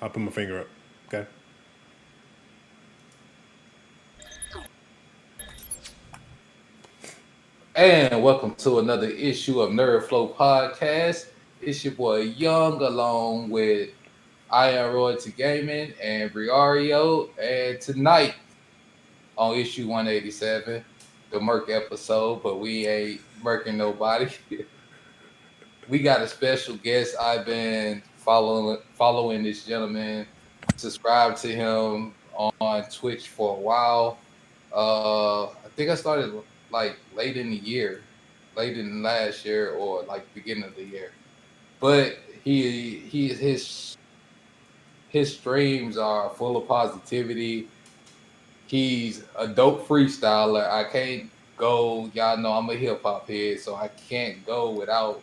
I'll put my finger up. Okay. And welcome to another issue of Nerd Flow Podcast. It's your boy Young along with 1HeroGaming and Briario. And tonight on issue 187, the Merc episode, but we ain't murking nobody. We got a special guest. I've been following this gentleman, subscribed to him on Twitch for a while. I think I started like late in the year, late in last year or like beginning of the year. But his streams are full of positivity. He's a dope freestyler. I can't go, y'all know I'm a hip hop head, so I can't go without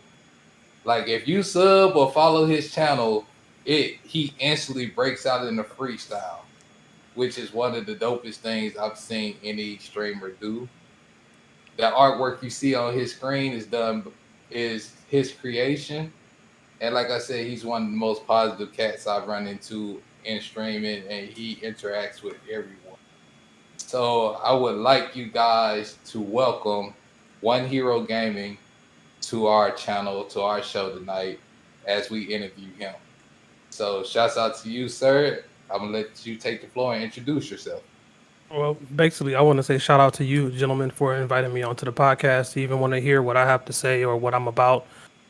like if you sub or follow his channel, he instantly breaks out in a freestyle, which is one of the dopest things I've seen any streamer do. The artwork you see on his screen is his creation. And like I said, he's one of the most positive cats I've run into in streaming, and he interacts with everyone. So I would like you guys to welcome One Hero Gaming to our channel, to our show tonight as we interview him. So shouts out to you, sir. I'm gonna let you take the floor and introduce yourself. Well, basically, I want to say shout out to you, gentlemen, for inviting me onto the podcast. To even want to hear what I have to say or what I'm about.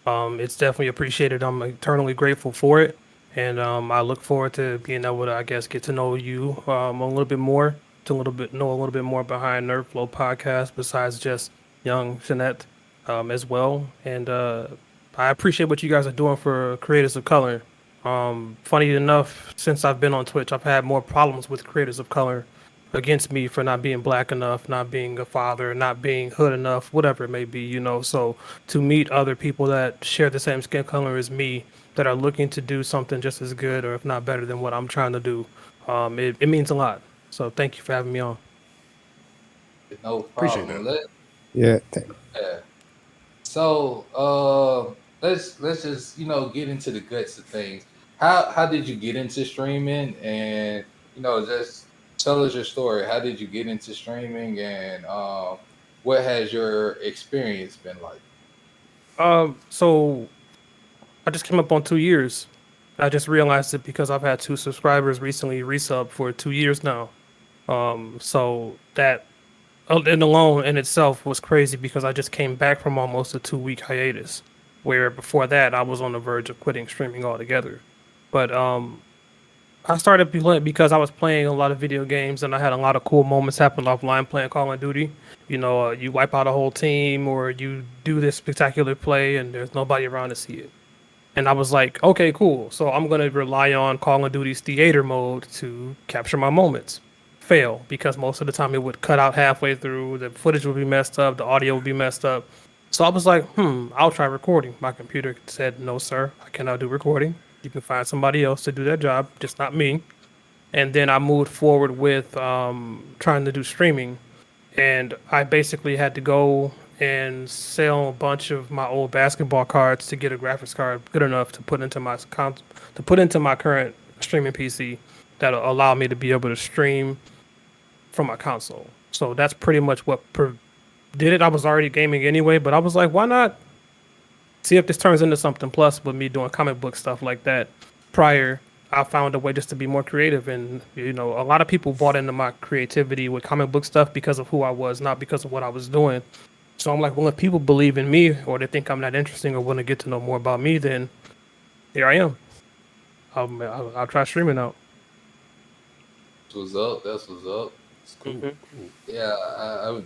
It's definitely appreciated. I'm eternally grateful for it, and I look forward to being able to, I guess, get to know you a little bit more, to know a little bit more behind Nerdflow podcast, besides just young Jeanette as well. And I appreciate what you guys are doing for creators of color. Funny enough, since I've been on Twitch, I've had more problems with creators of color against me for not being black enough, not being a father, not being hood enough, whatever it may be. So to meet other people that share the same skin color as me, that are looking to do something just as good or if not better than what I'm trying to do, it means a lot. So thank you for having me on. No Appreciate problem. that. Yeah, Yeah. So let's just get into the guts of things. How did you get into streaming, and just tell us your story. How did you get into streaming, and what has your experience been like? So I just came up on 2 years. I just realized it because I've had 2 subscribers recently resub for 2 years now. So that and alone in itself was crazy because I just came back from almost a 2 week hiatus, where before that I was on the verge of quitting streaming altogether. But I started playing because I was playing a lot of video games and I had a lot of cool moments happen offline playing Call of Duty. You wipe out a whole team or you do this spectacular play and there's nobody around to see it. And I was like, okay, cool. So I'm going to rely on Call of Duty's theater mode to capture my moments. Fail because most of the time it would cut out halfway through, the footage would be messed up, the audio would be messed up. So I was like, I'll try recording. My computer said, no, sir, I cannot do recording. You can find somebody else to do that job, just not me. And then I moved forward with trying to do streaming. And I basically had to go and sell a bunch of my old basketball cards to get a graphics card good enough to put into my current streaming PC that'll allow me to be able to stream from my console. So that's pretty much what did it. I was already gaming anyway, but I was like, why not see if this turns into something? Plus, with me doing comic book stuff like that prior, I found a way just to be more creative. And, a lot of people bought into my creativity with comic book stuff because of who I was, not because of what I was doing. So I'm like, well, if people believe in me or they think I'm not interesting or want to get to know more about me, then here I am. I'll try streaming out. That's what's up. That's what's up. It's cool. Mhm. Cool. Yeah,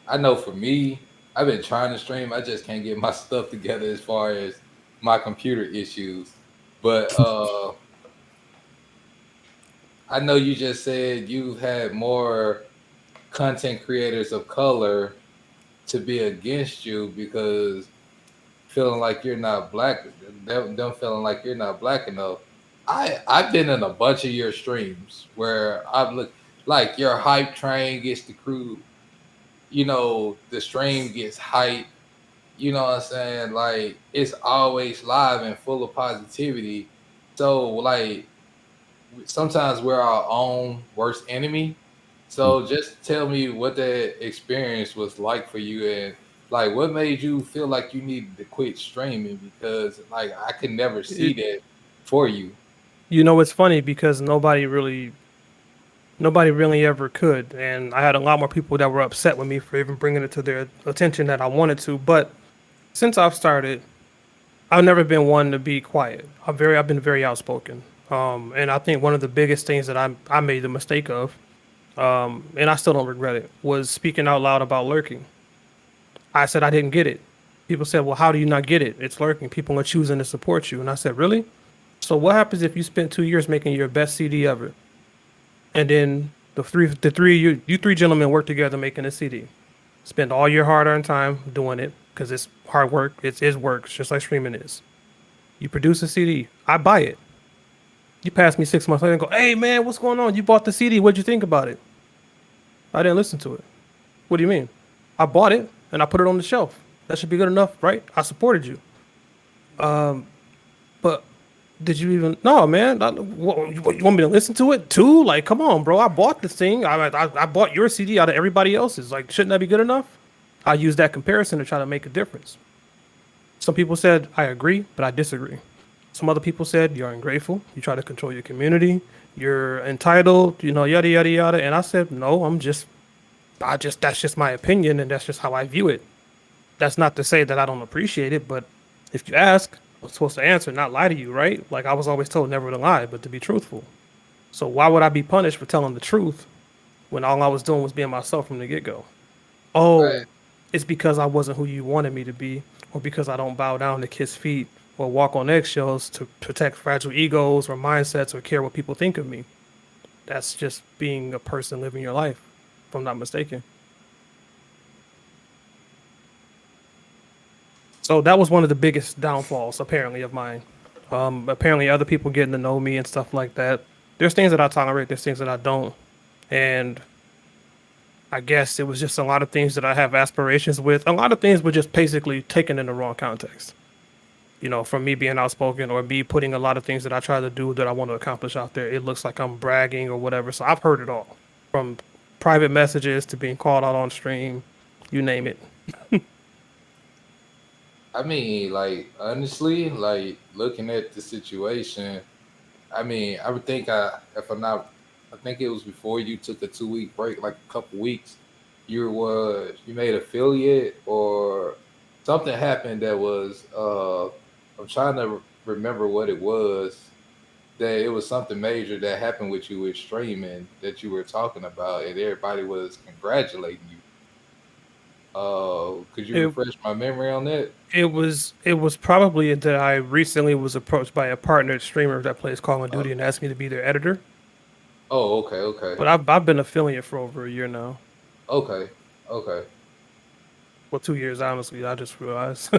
I know for me, I've been trying to stream. I just can't get my stuff together as far as my computer issues. But I know you just said you've had more content creators of color to be against you because feeling like you're not black, them feeling like you're not black enough. I've been in a bunch of your streams where I've looked like your hype train gets the crew, the stream gets hype. You know what I'm saying? Like it's always live and full of positivity. So like sometimes we're our own worst enemy. So just tell me what that experience was like for you, and like what made you feel like you needed to quit streaming, because like I could never see It, that for you. it's funny because nobody really ever could, and I had a lot more people that were upset with me for even bringing it to their attention that I wanted to. But since I've started, I've never been one to be quiet. I've been very outspoken. And I think one of the biggest things that I made the mistake of, and I still don't regret it, was speaking out loud about lurking. I said I didn't get it. People said, "Well, how do you not get it? It's lurking. People are choosing to support you." And I said, "Really? So what happens if you spent 2 years making your best CD ever, and then you three gentlemen work together making a CD, spend all your hard-earned time doing it because it's hard work. It's work, it's just like streaming is. You produce a CD, I buy it. You pass me 6 months later and go, hey man, what's going on? You bought the CD. What'd you think about it? I didn't listen to it. What do you mean? I bought it and I put it on the shelf. That should be good enough, right? I supported you. But did you even? No, man. You want me to listen to it too? Like, come on, bro. I bought this thing. I bought your CD out of everybody else's. Like, shouldn't that be good enough? I use that comparison to try to make a difference. Some people said I agree, but I disagree. Some other people said you're ungrateful. You try to control your community. You're entitled. Yada yada yada. And I said no. That's just my opinion, and that's just how I view it. That's not to say that I don't appreciate it, but if you ask, I'm supposed to answer, not lie to you, right? Like I was always told never to lie, but to be truthful. So why would I be punished for telling the truth when all I was doing was being myself from the get go? Right. Oh, it's because I wasn't who you wanted me to be, or because I don't bow down to kiss feet or walk on eggshells to protect fragile egos or mindsets or care what people think of me. That's just being a person living your life, if I'm not mistaken. So that was one of the biggest downfalls, apparently, of mine. Apparently, other people getting to know me and stuff like that. There's things that I tolerate. There's things that I don't. And I guess it was just a lot of things that I have aspirations with. A lot of things were just basically taken in the wrong context. From me being outspoken or me putting a lot of things that I try to do that I want to accomplish out there, it looks like I'm bragging or whatever. So I've heard it all, from private messages to being called out on stream, you name it. I mean, like honestly, like looking at the situation, I mean, I would think if I'm not, I think it was before you took a 2 week break, like a couple weeks. You made affiliate or something happened that was I'm trying to remember what it was. That it was something major that happened with you with streaming that you were talking about, and everybody was congratulating you. Could you It refresh my memory on that? it was probably that I recently was approached by a partnered streamer that plays Call of Uh, Duty and asked me to be their editor. oh, okay, okay, But I've been affiliate for over a year now. okay, okay. Well, 2 years honestly. I just realized.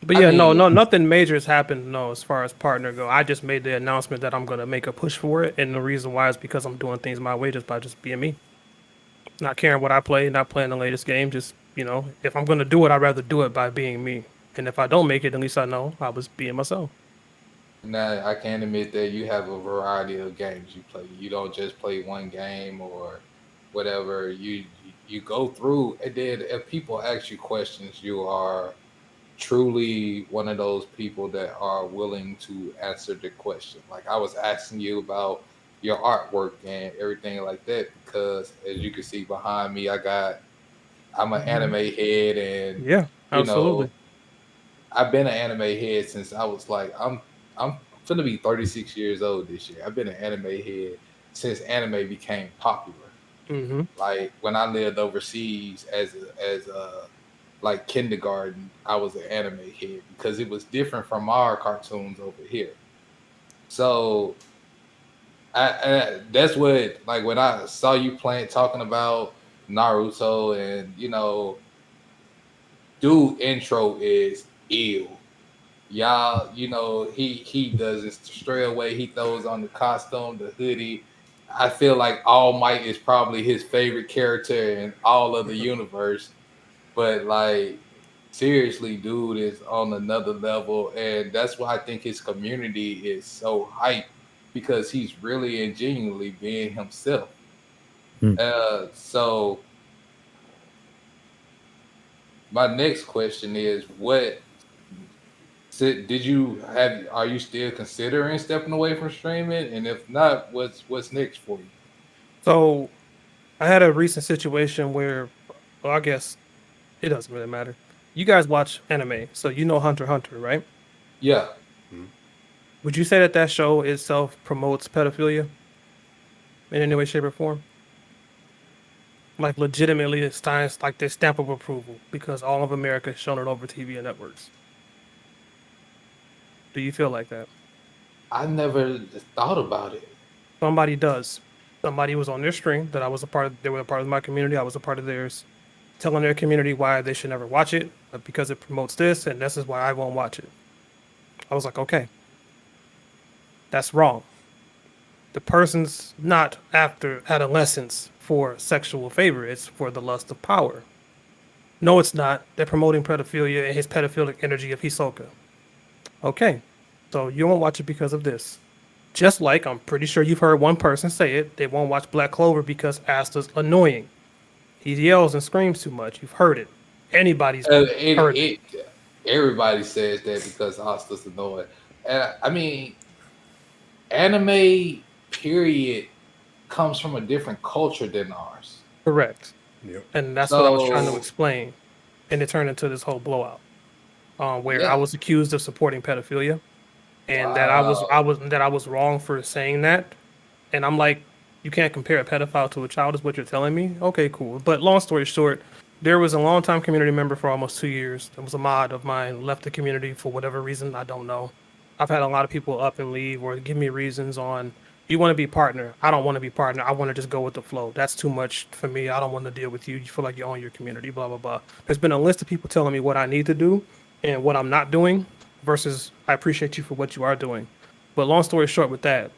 But I yeah, no, mean, no, nothing major has happened. No, as far as partner go, I just made the announcement that I'm gonna make a push for it, and the reason why is because I'm doing things my way, just by just being me, not caring what I play, not playing the latest game. Just if I'm gonna do it, I'd rather do it by being me. And if I don't make it, at least I know I was being myself. now I can admit that you have a variety of games you play. You don't just play one game or whatever. You go through, and then if people ask you questions, you are truly one of those people that are willing to answer the question. Like I was asking you about your artwork and everything like that, because as you can see behind me, I'm an Hmm. anime head, and Yeah, you know absolutely. I've been an anime head since I was like I'm gonna be 36 years old this year. I've been an anime head since anime became popular. Hmm. Like when I lived overseas as a like kindergarten, I was an anime head because it was different from our cartoons over here. So that's what, like when I saw you playing talking about Naruto, and dude intro is ill. Y'all, he does it straight away. He throws on the costume, the hoodie. I feel like All Might is probably his favorite character in all of the universe. But like seriously, dude is on another level, and that's why I think his community is so hype because he's really and genuinely being himself. Hmm. So my next question is, did you have? Are you still considering stepping away from streaming? And if not, what's next for you? So I had a recent situation where, well, I guess it doesn't really matter. You guys watch anime, so you know Hunter x Hunter, right? Yeah, Would you say that that show itself promotes pedophilia in any way, shape, or form? Like legitimately, it's times like their stamp of approval because all of America is shown it over TV and networks. Do you feel like that? I never thought about it. Somebody does. Somebody was on their stream that I was a part of. They were a part of my community. I was a part of theirs, telling their community why they should never watch it, but because it promotes this, and this is why I won't watch it. I was like, okay, that's wrong. The person's not after adolescence for sexual favor, it's for the lust of power. No, it's not. They're promoting pedophilia and his pedophilic energy of Hisoka. Okay, so you won't watch it because of this. Just like I'm pretty sure you've heard one person say it, they won't watch Black Clover because Asta's annoying. He yells and screams too much. You've heard it. Anybody's heard it. Everybody says that because Asta's annoying. And I mean, anime period comes from a different culture than ours. Correct. Yep. And that's what I was trying to So explain. And it turned into this whole blowout, where I yeah, was accused of supporting pedophilia, and wow. that I was wrong for saying that. And I'm like, you can't compare a pedophile to a child, is what you're telling me? Okay, cool. But long story short, there was a longtime community member for almost 2 years. There was a mod of mine, left the community for whatever reason, I don't know. I've had a lot of people up and leave or give me reasons on, you want to be partner. I don't want to be partner. I want to just go with the flow. That's too much for me. I don't want to deal with you. You feel like you own your community, blah, blah, blah. There's been a list of people telling me what I need to do and what I'm not doing versus I appreciate you for what you are doing. But long story short with that,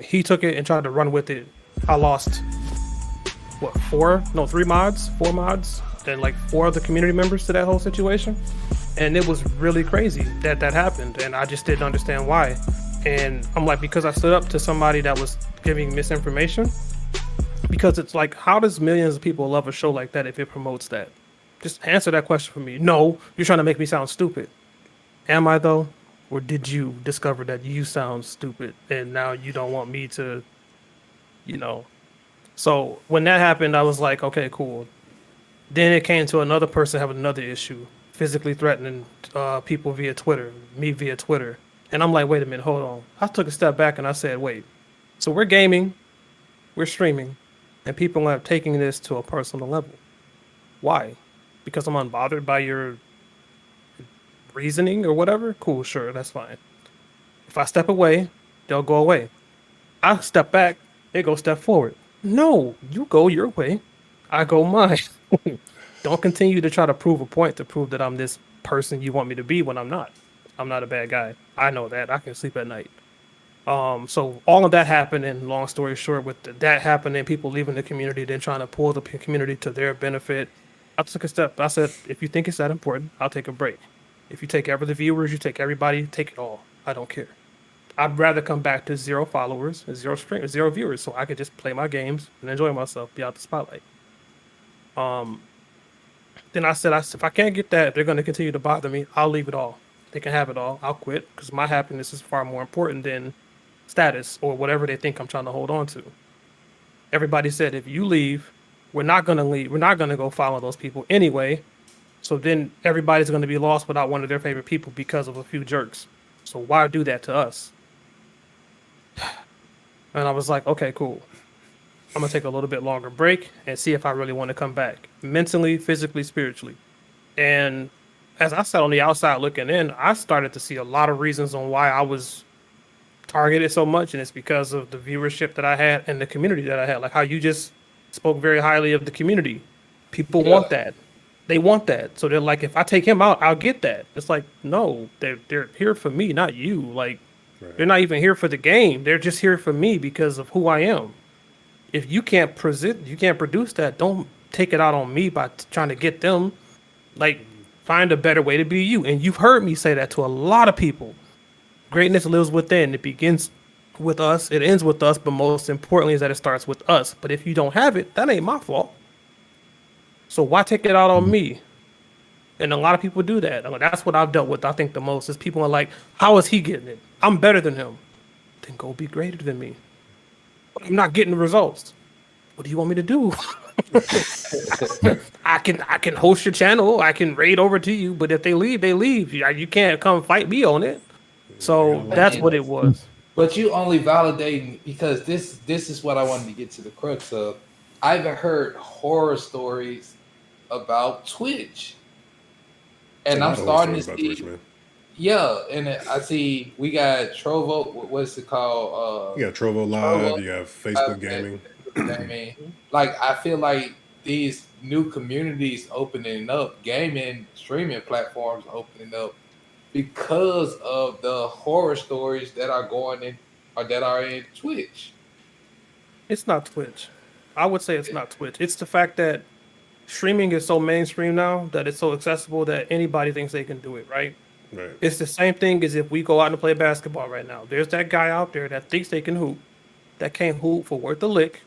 he took it and tried to run with it. I lost what three mods, four mods, and like four other community members to that whole situation. And it was really crazy that that happened, and I just didn't understand why. And I'm like, because I stood up to somebody that was giving misinformation. Because it's like, how does millions of people love a show like that if it promotes that? Just answer that question for me. No, you're trying to make me sound stupid. Am I though? Or did you discover that you sound stupid and now you don't want me to, you know? So when that happened, I was like, okay, cool. Then it came to another person having another issue, physically threatening people via Twitter, me via Twitter. And I'm like, wait a minute, hold on. I took a step back and I said, wait. So we're gaming, we're streaming, and people are taking this to a personal level. Why? Because I'm unbothered by your reasoning or whatever? Cool, sure, that's fine. If I step away, they'll go away. I step back, they go step forward. No, you go your way, I go mine. Don't continue to try to prove a point to prove that I'm this person you want me to be when I'm not. I'm not a bad guy. I know that. I can sleep at night. So all of that happened, and long story short, with that happening, people leaving the community, then trying to pull the community to their benefit, I took a step. I said, if you think it's that important, I'll take a break. If you take every the viewers, you take everybody, take it all. I don't care. I'd rather come back to 0 followers, zero viewers, so I could just play my games and enjoy myself, be out the spotlight. Um, then I said, if I can't get that, if they're going to continue to bother me, I'll leave it all. They can have it all. I'll quit because my happiness is far more important than status or whatever they think I'm trying to hold on to. Everybody said, if you leave, we're not going to leave. We're not going to go follow those people anyway. So then everybody's going to be lost without one of their favorite people because of a few jerks. So why do that to us? And I was like, okay, cool. I'm going to take a little bit longer break and see if I really want to come back mentally, physically, spiritually. And as I sat on the outside looking in, I started to see a lot of reasons on why I was targeted so much. And it's because of the viewership that I had and the community that I had. Like how you just spoke very highly of the community. People Yeah. want that. They want that. So they're like, if I take him out, I'll get that. It's like, no, they're here for me, not you. Like, Right. they're not even here for the game. They're just here for me because of who I am. If you can't produce that, don't take it out on me by trying to get them. Like, Find a better way to be you. And you've heard me say that to a lot of people. Greatness lives within. It begins with us, it ends with us, but most importantly is that it starts with us. But if you don't have it, that ain't my fault. So why take it out on me? And a lot of people do that. That's what I've dealt with, I think, the most is people are like, how is he getting it? I'm better than him. Then go be greater than me. But I'm not getting the results. What do you want me to do? I can host your channel. I can raid over to you. But if they leave, they leave. You can't come fight me on it. So that's what it was. But you only validating because this is what I wanted to get to the crux of. I've heard horror stories about Twitch, and I'm starting to see. Twitch, yeah, and I see we got Trovo. What's it called? You got Trovo Live. You got Facebook Gaming. Like I feel like these new communities opening up, gaming streaming platforms opening up because of the horror stories that are going in or that are in Twitch. It's not Twitch. I would say it's not Twitch. It's the fact that streaming is so mainstream now that it's so accessible that anybody thinks they can do it, right? Right. It's the same thing as if we go out and play basketball right now. There's that guy out there that thinks they can hoop, that can't hoop for worth a lick,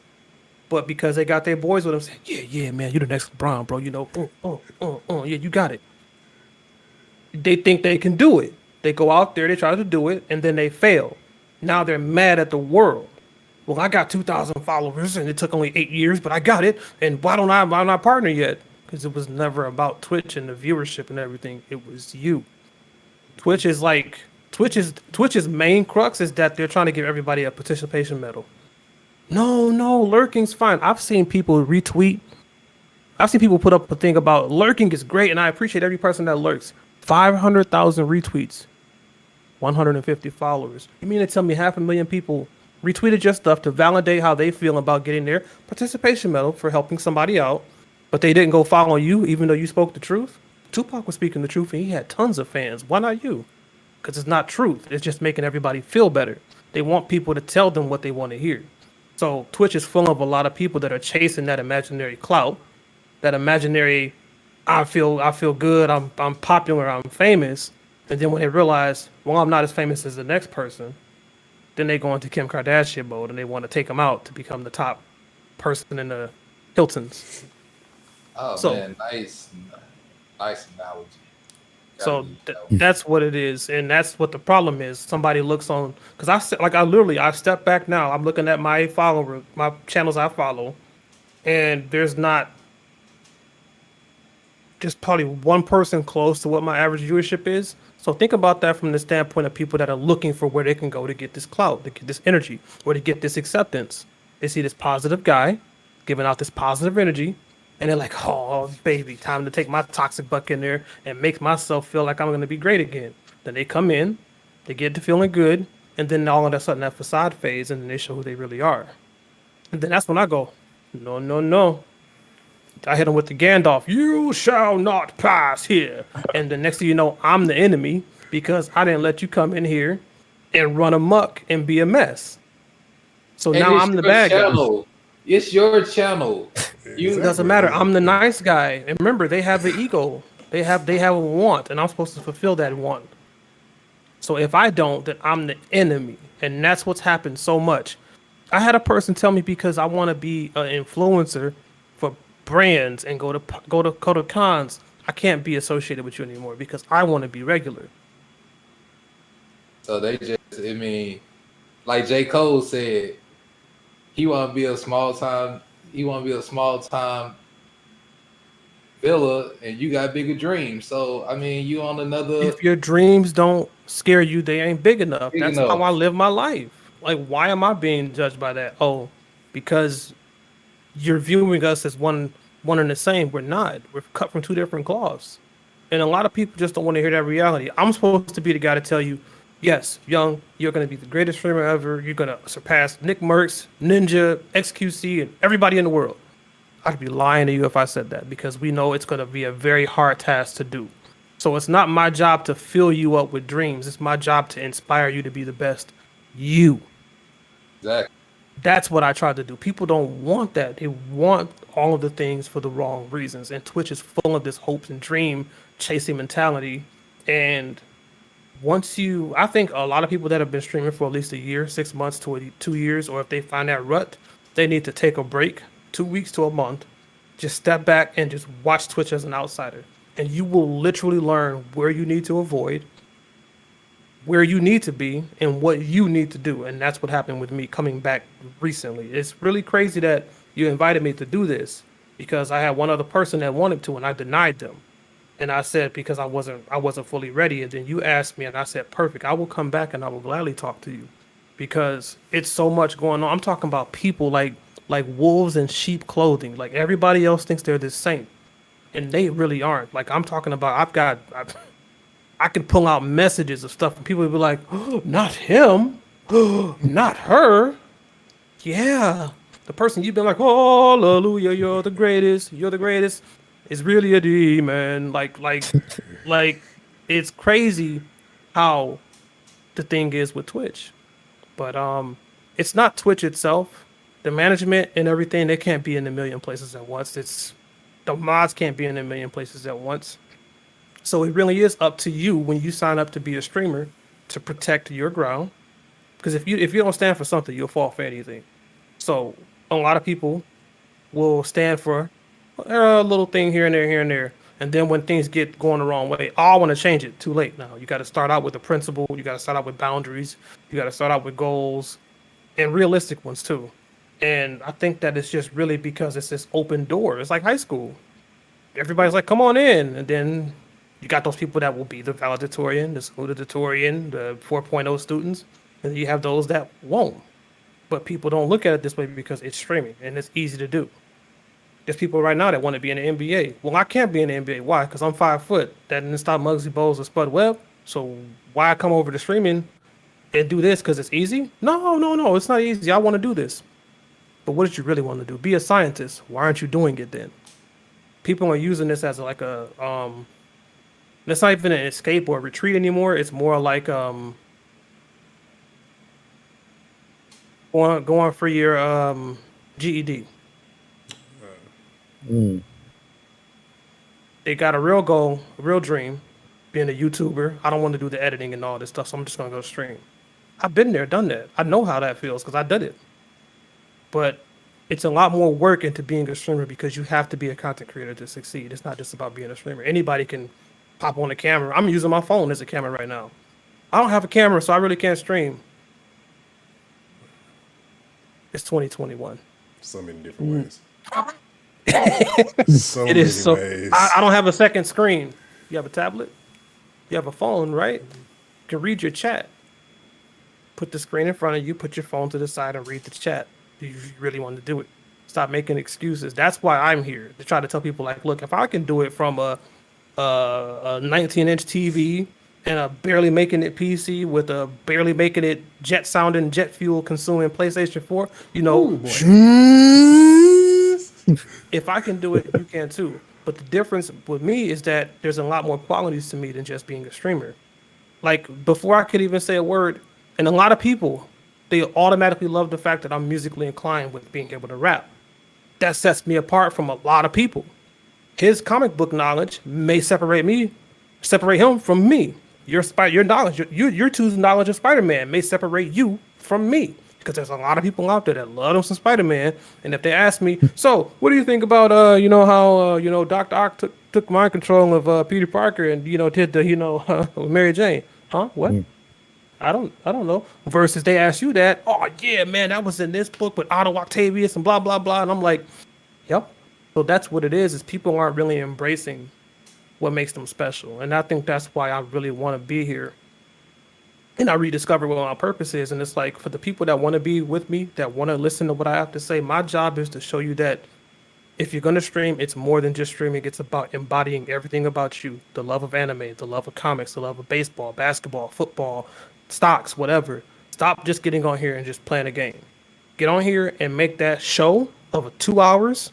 but because they got their boys with them saying, yeah, man, you're the next LeBron, bro. You know, yeah, you got it. They think they can do it. They go out there, they try to do it, and then they fail. Now they're mad at the world. Well, I got 2,000 followers, and it took only 8 years, but I got it. And why don't I'm not partner yet? Because it was never about Twitch and the viewership and everything. It was you. Twitch's main crux is that they're trying to give everybody a participation medal. No, lurking's fine. I've seen people retweet. I've seen people put up a thing about lurking is great, and I appreciate every person that lurks. 500,000 retweets, 150 followers. You mean to tell me 500,000 people retweeted your stuff to validate how they feel about getting their participation medal for helping somebody out, but they didn't go follow you even though you spoke the truth? Tupac was speaking the truth and he had tons of fans. Why not you? Because it's not truth. It's just making everybody feel better. They want people to tell them what they want to hear. So Twitch is full of a lot of people that are chasing that imaginary clout, that imaginary, I feel good, I'm popular, I'm famous. And then when they realize, well, I'm not as famous as the next person, then they go into Kim Kardashian mode and they want to take them out to become the top person in the Hiltons. Oh, so, man, nice analogy. So that's what it is, and that's what the problem is. Somebody looks on, because I step back now. I'm looking at my channels I follow, and there's not just probably one person close to what my average viewership is. So think about that from the standpoint of people that are looking for where they can go to get this clout, to get this energy, or to get this acceptance. They see this positive guy giving out this positive energy, and they're like, oh, baby, time to take my toxic buck in there and make myself feel like I'm going to be great again. Then they come in, they get to feeling good, and then all of a sudden that facade fades, and then they show who they really are. And then that's when I go, no. I hit them with the Gandalf, you shall not pass here. And the next thing you know, I'm the enemy because I didn't let you come in here and run amok and be a mess. So and now I'm the bad guy. It's your channel. It doesn't matter. I'm the nice guy. And remember, they have an ego. They have a want, and I'm supposed to fulfill that want. So if I don't, then I'm the enemy. And that's what's happened so much. I had a person tell me because I want to be an influencer for brands and go to cons, I can't be associated with you anymore because I want to be regular. So they just, like J. Cole said, he want to be a small time villa, and you got bigger dreams. So you on another. If your dreams don't scare you, they ain't big enough. That's how I live my life. Like, why am I being judged by that? Oh, because you're viewing us as one and the same. We're not. We're cut from two different cloths. And a lot of people just don't want to hear that reality. I'm supposed to be the guy to tell you, yes, Young, you're going to be the greatest streamer ever. You're going to surpass Nick Merckx, Ninja, XQC, and everybody in the world. I'd be lying to you if I said that because we know it's going to be a very hard task to do. So it's not my job to fill you up with dreams. It's my job to inspire you to be the best you. Exactly. That's what I try to do. People don't want that. They want all of the things for the wrong reasons. And Twitch is full of this hopes and dream chasing mentality. And I think a lot of people that have been streaming for at least a year, 6 months to 2 years, or if they find that rut, they need to take a break, 2 weeks to a month, just step back and just watch Twitch as an outsider. And you will literally learn where you need to avoid, where you need to be, and what you need to do. And that's what happened with me coming back recently. It's really crazy that you invited me to do this because I had one other person that wanted to and I denied them. And I said because I wasn't fully ready. And then you asked me and I said, perfect, I will come back and I will gladly talk to you. Because it's so much going on. I'm talking about people like wolves in sheep clothing. Like everybody else thinks they're this saint. And they really aren't. Like I'm talking about I can pull out messages of stuff and people will be like, oh, not him, not her. Yeah. The person you've been like, oh, hallelujah, you're the greatest, is really a demon. Like it's crazy how the thing is with Twitch. But it's not Twitch itself. The management and everything, they can't be in a million places at once. It's the mods can't be in a million places at once. So it really is up to you when you sign up to be a streamer to protect your ground. Because if you don't stand for something, you'll fall for anything. So a lot of people will stand for a little thing here and there. And then when things get going the wrong way, I want to change it. Too late now. You got to start out with a principle. You got to start out with boundaries. You got to start out with goals and realistic ones too. And I think that it's just really because it's this open door. It's like high school. Everybody's like, come on in. And then you got those people that will be the valedictorian, the salutatorian, the 4.0 students. And then you have those that won't. But people don't look at it this way because it's streaming and it's easy to do. There's people right now that want to be in the NBA. Well, I can't be in the NBA. Why? Because I'm 5 foot. That didn't stop Muggsy Bogues or Spud Webb. So why come over to streaming and do this because it's easy? No. It's not easy. I want to do this. But what did you really want to do? Be a scientist. Why aren't you doing it then? People are using this as like a it's not even an escape or a retreat anymore. It's more like going for your GED. They got a real goal, a real dream, being a YouTuber. I don't want to do the editing and all this stuff, so I'm just gonna go stream. I've been there, done that. I know how that feels because I did it. But it's a lot more work into being a streamer because you have to be a content creator to succeed. It's not just about being a streamer. Anybody can pop on the camera. I'm using my phone as a camera right now. I don't have a camera, so I really can't stream. It's 2021. So many different ways. It is so. I don't have a second screen. You have a tablet? You have a phone, right? You can read your chat. Put the screen in front of you, put your phone to the side and read the chat. Do you really want to do it? Stop making excuses. That's why I'm here, to try to tell people like, look, if I can do it from a 19-inch TV and a barely making it PC with a barely making it jet sounding, jet fuel consuming PlayStation 4, you know, if I can do it, you can too. But the difference with me is that there's a lot more qualities to me than just being a streamer. Like before I could even say a word, and a lot of people, they automatically love the fact that I'm musically inclined with being able to rap. That sets me apart from a lot of people. His comic book knowledge may separate him from me. Your knowledge, your two's knowledge of Spider-Man may separate you from me. Because there's a lot of people out there that love them some Spider-Man. And if they ask me, so what do you think about how Dr. Ock took mind control of Peter Parker and did the Mary Jane? Huh? What? I don't know. Versus they ask you that, oh yeah, man, that was in this book with Otto Octavius and blah blah blah. And I'm like, yep. So that's what it is people aren't really embracing what makes them special. And I think that's why I really want to be here. And I rediscovered what my purpose is. And it's like for the people that want to be with me, that want to listen to what I have to say, my job is to show you that if you're going to stream, it's more than just streaming. It's about embodying everything about you. The love of anime, the love of comics, the love of baseball, basketball, football, stocks, whatever. Stop just getting on here and just playing a game. Get on here and make that show of 2 hours,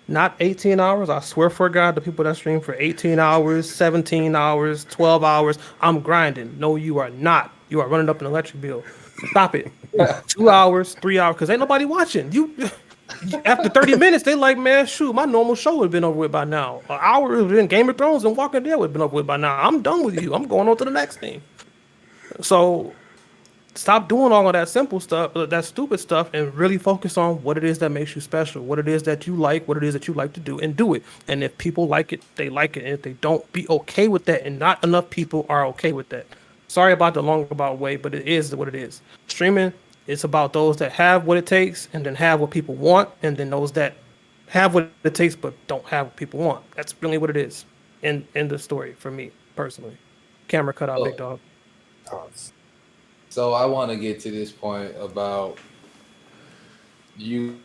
not 18 hours. I swear for God, the people that stream for 18 hours, 17 hours, 12 hours, I'm grinding. No, you are not. You are running up an electric bill. Stop it. 2 hours, 3 hours, because ain't nobody watching. After 30 minutes, they like, man, shoot, my normal show would have been over with by now. An hour would have been Game of Thrones and Walking Dead would have been over with by now. I'm done with you. I'm going on to the next thing. So stop doing all of that simple stuff, that stupid stuff, and really focus on what it is that makes you special, what it is that you like, what it is that you like to do, and do it. And if people like it, they like it. And if they don't, be okay with that. And not enough people are okay with that. Sorry about the long about way, but it is what it is. Streaming, it's about those that have what it takes and then have what people want, and then those that have what it takes but don't have what people want. That's really what it is in the story for me personally. Camera cut out, big dog. So I want to get to this point about you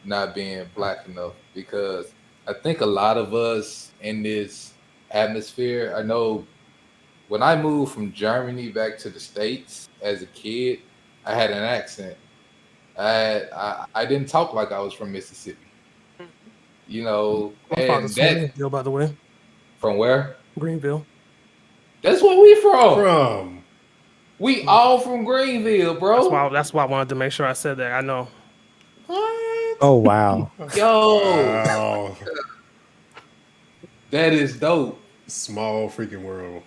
not being black enough, because I think a lot of us in this atmosphere, I know when I moved from Germany back to the States as a kid, I had an accent. I didn't talk like I was from Mississippi, you know, My and father's from that Greenville, by the way. from where? Greenville. That's where we from. From We all from Greenville, bro. That's why I wanted to make sure I said that. I know. What? Oh wow. Yo, wow, that is dope. small freaking world.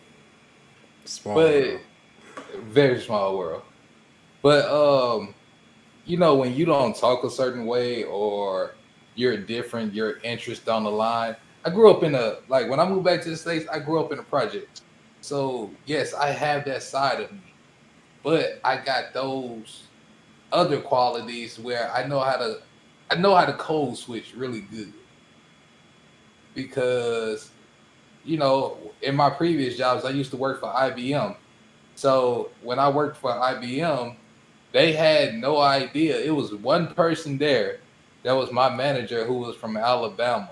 Small But world. very small world. But you know, when you don't talk a certain way or you're different, your interest on the line. I grew up in like when I moved back to the States, I grew up in a project. So yes, I have that side of me. But I got those other qualities where I know how to code switch really good. Because, you know, in my previous jobs, I used to work for IBM. So when I worked for IBM, they had no idea. It was one person there that was my manager who was from Alabama.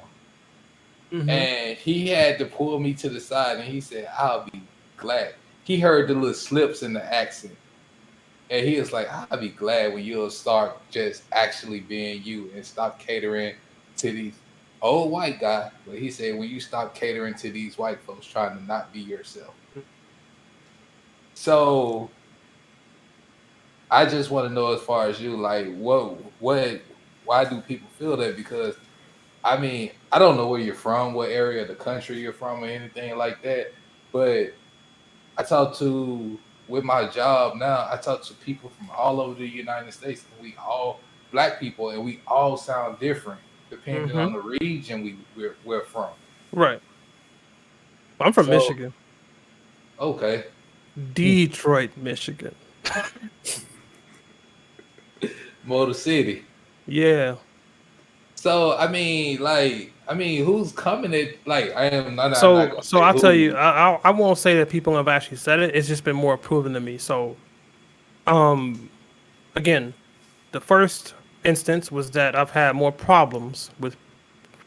Mm-hmm. And he had to pull me to the side and he said, I'll be glad. He heard the little slips in the accent. And he was like, I'll be glad when you'll start just actually being you and stop catering to these old white guy. But he said, when you stop catering to these white folks trying to not be yourself. So I just want to know, as far as you, like, why do people feel that? Because I mean, I don't know where you're from, what area of the country you're from, or anything like that. But I talk to, with my job now, I talk to people from all over the United States, and we all black people, and we all sound different depending on the region we're from. Right. I'm from So- Michigan. Okay. Detroit, Michigan. Motor City. Yeah. So I mean, who's coming at, like, I'm not So gonna say I'll tell who. you, I won't say that people have actually said it. It's just been more proven to me. So, again, the first instance was that I've had more problems with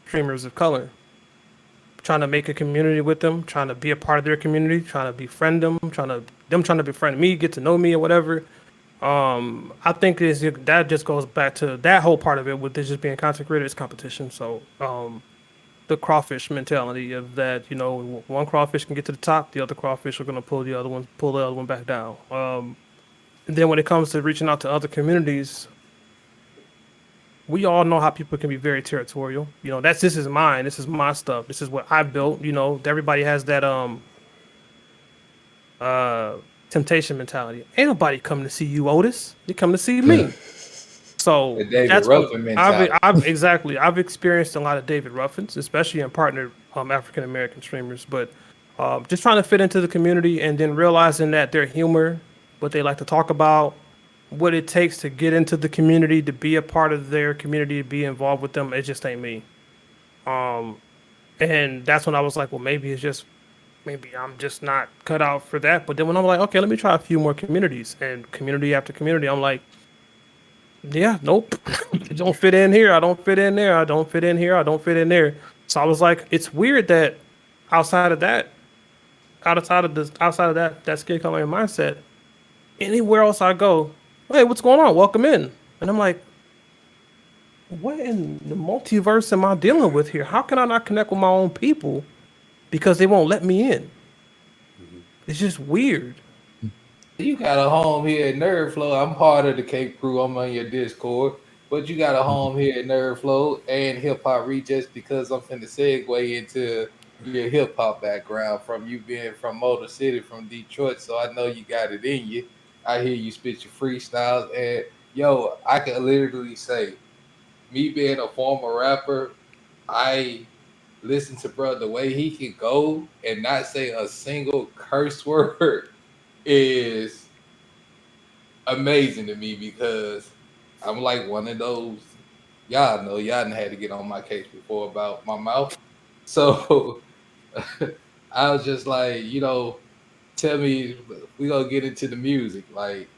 streamers of color. Trying to make a community with them, trying to be a part of their community, trying to befriend them, trying to befriend me, get to know me or whatever. I think that just goes back to that whole part of it with this just being content creators competition. So the crawfish mentality of that, you know, one crawfish can get to the top, the other crawfish are gonna pull the other one back down. And then when it comes to reaching out to other communities, we all know how people can be very territorial. You know, this is mine, this is my stuff, this is what I built. You know, everybody has that temptation mentality. Ain't nobody coming to see you, Otis. They come to see me. So The David that's Ruffin mentality. I've experienced a lot of David Ruffins, especially in partnered African American streamers. But just trying to fit into the community and then realizing that their humor, what they like to talk about, what it takes to get into the community, to be a part of their community, to be involved with them, it just ain't me. And that's when I was like, well, maybe I'm just not cut out for that. But then when I'm like, okay, let me try a few more communities, and community after community, I'm like, yeah, nope, it don't fit in here. I don't fit in there. I don't fit in here. I don't fit in there. So I was like, it's weird that outside of that skin color and mindset, anywhere else I go, hey, what's going on? Welcome in. And I'm like, what in the multiverse am I dealing with here? How can I not connect with my own people because they won't let me in? It's just weird. You got a home here at Nerd Flow. I'm part of the Cape Crew. I'm on your Discord. but you got a home here at Nerd Flow and Hip Hop Reach just because I'm finna segue into your hip hop background from you being from Motor City, from Detroit. So I know you got it in you. I hear you spit your freestyles, and yo, I can literally say, me being a former rapper, I listen to bro the way he can go and not say a single curse word is amazing to me because I'm like one of those. Y'all know y'all done had to get on my case before about my mouth. So I was just like, tell me, we gonna get into the music. Like,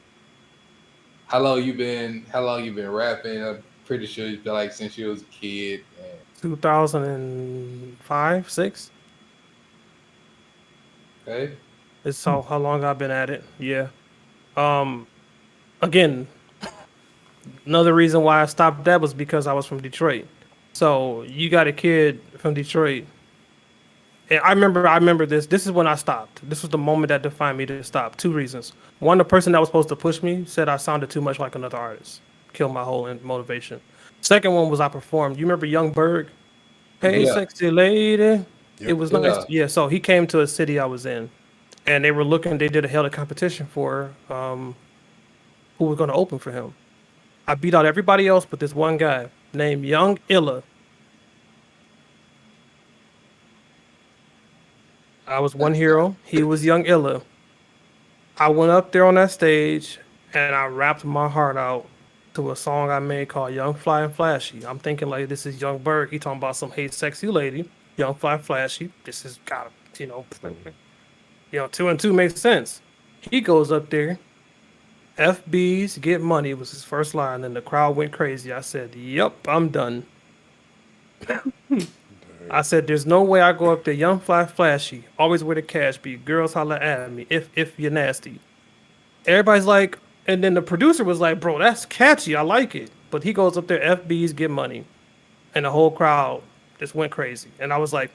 how long you been rapping? I'm pretty sure it's been like since you was a kid. And 2005, six. okay. It's how long I've been at it. Yeah. Um. Again, another reason why I stopped that was because I was from Detroit. So you got a kid from Detroit. And I remember this. This is when I stopped. This was the moment that defined me to stop. Two reasons. One, the person that was supposed to push me said I sounded too much like another artist. Killed my whole motivation. Second one was I performed. You remember Young Berg? Hey, Yeah, sexy lady. It Yep. was nice. yeah. Yeah, so he came to a city I was in, and they were looking. They did held a competition for who was going to open for him. I beat out everybody else but this one guy named Young Illa. I was one hero. He was Young Illa. I went up there on that stage and I rapped my heart out to a song I made called Young Fly and Flashy. I'm thinking like this is Young Berg. He talking about some hey sexy lady. Young Fly Flashy. This has got two and two makes sense. He goes up there. FBs get money was his first line, and the crowd went crazy. I said, "Yep, I'm done." I said, "There's no way I go up there, young, fly, flashy, always where the cash be. Girls holler at me if you're nasty." Everybody's like, and then the producer was like, "Bro, that's catchy. I like it." But he goes up there, FBs get money, and the whole crowd just went crazy. And I was like,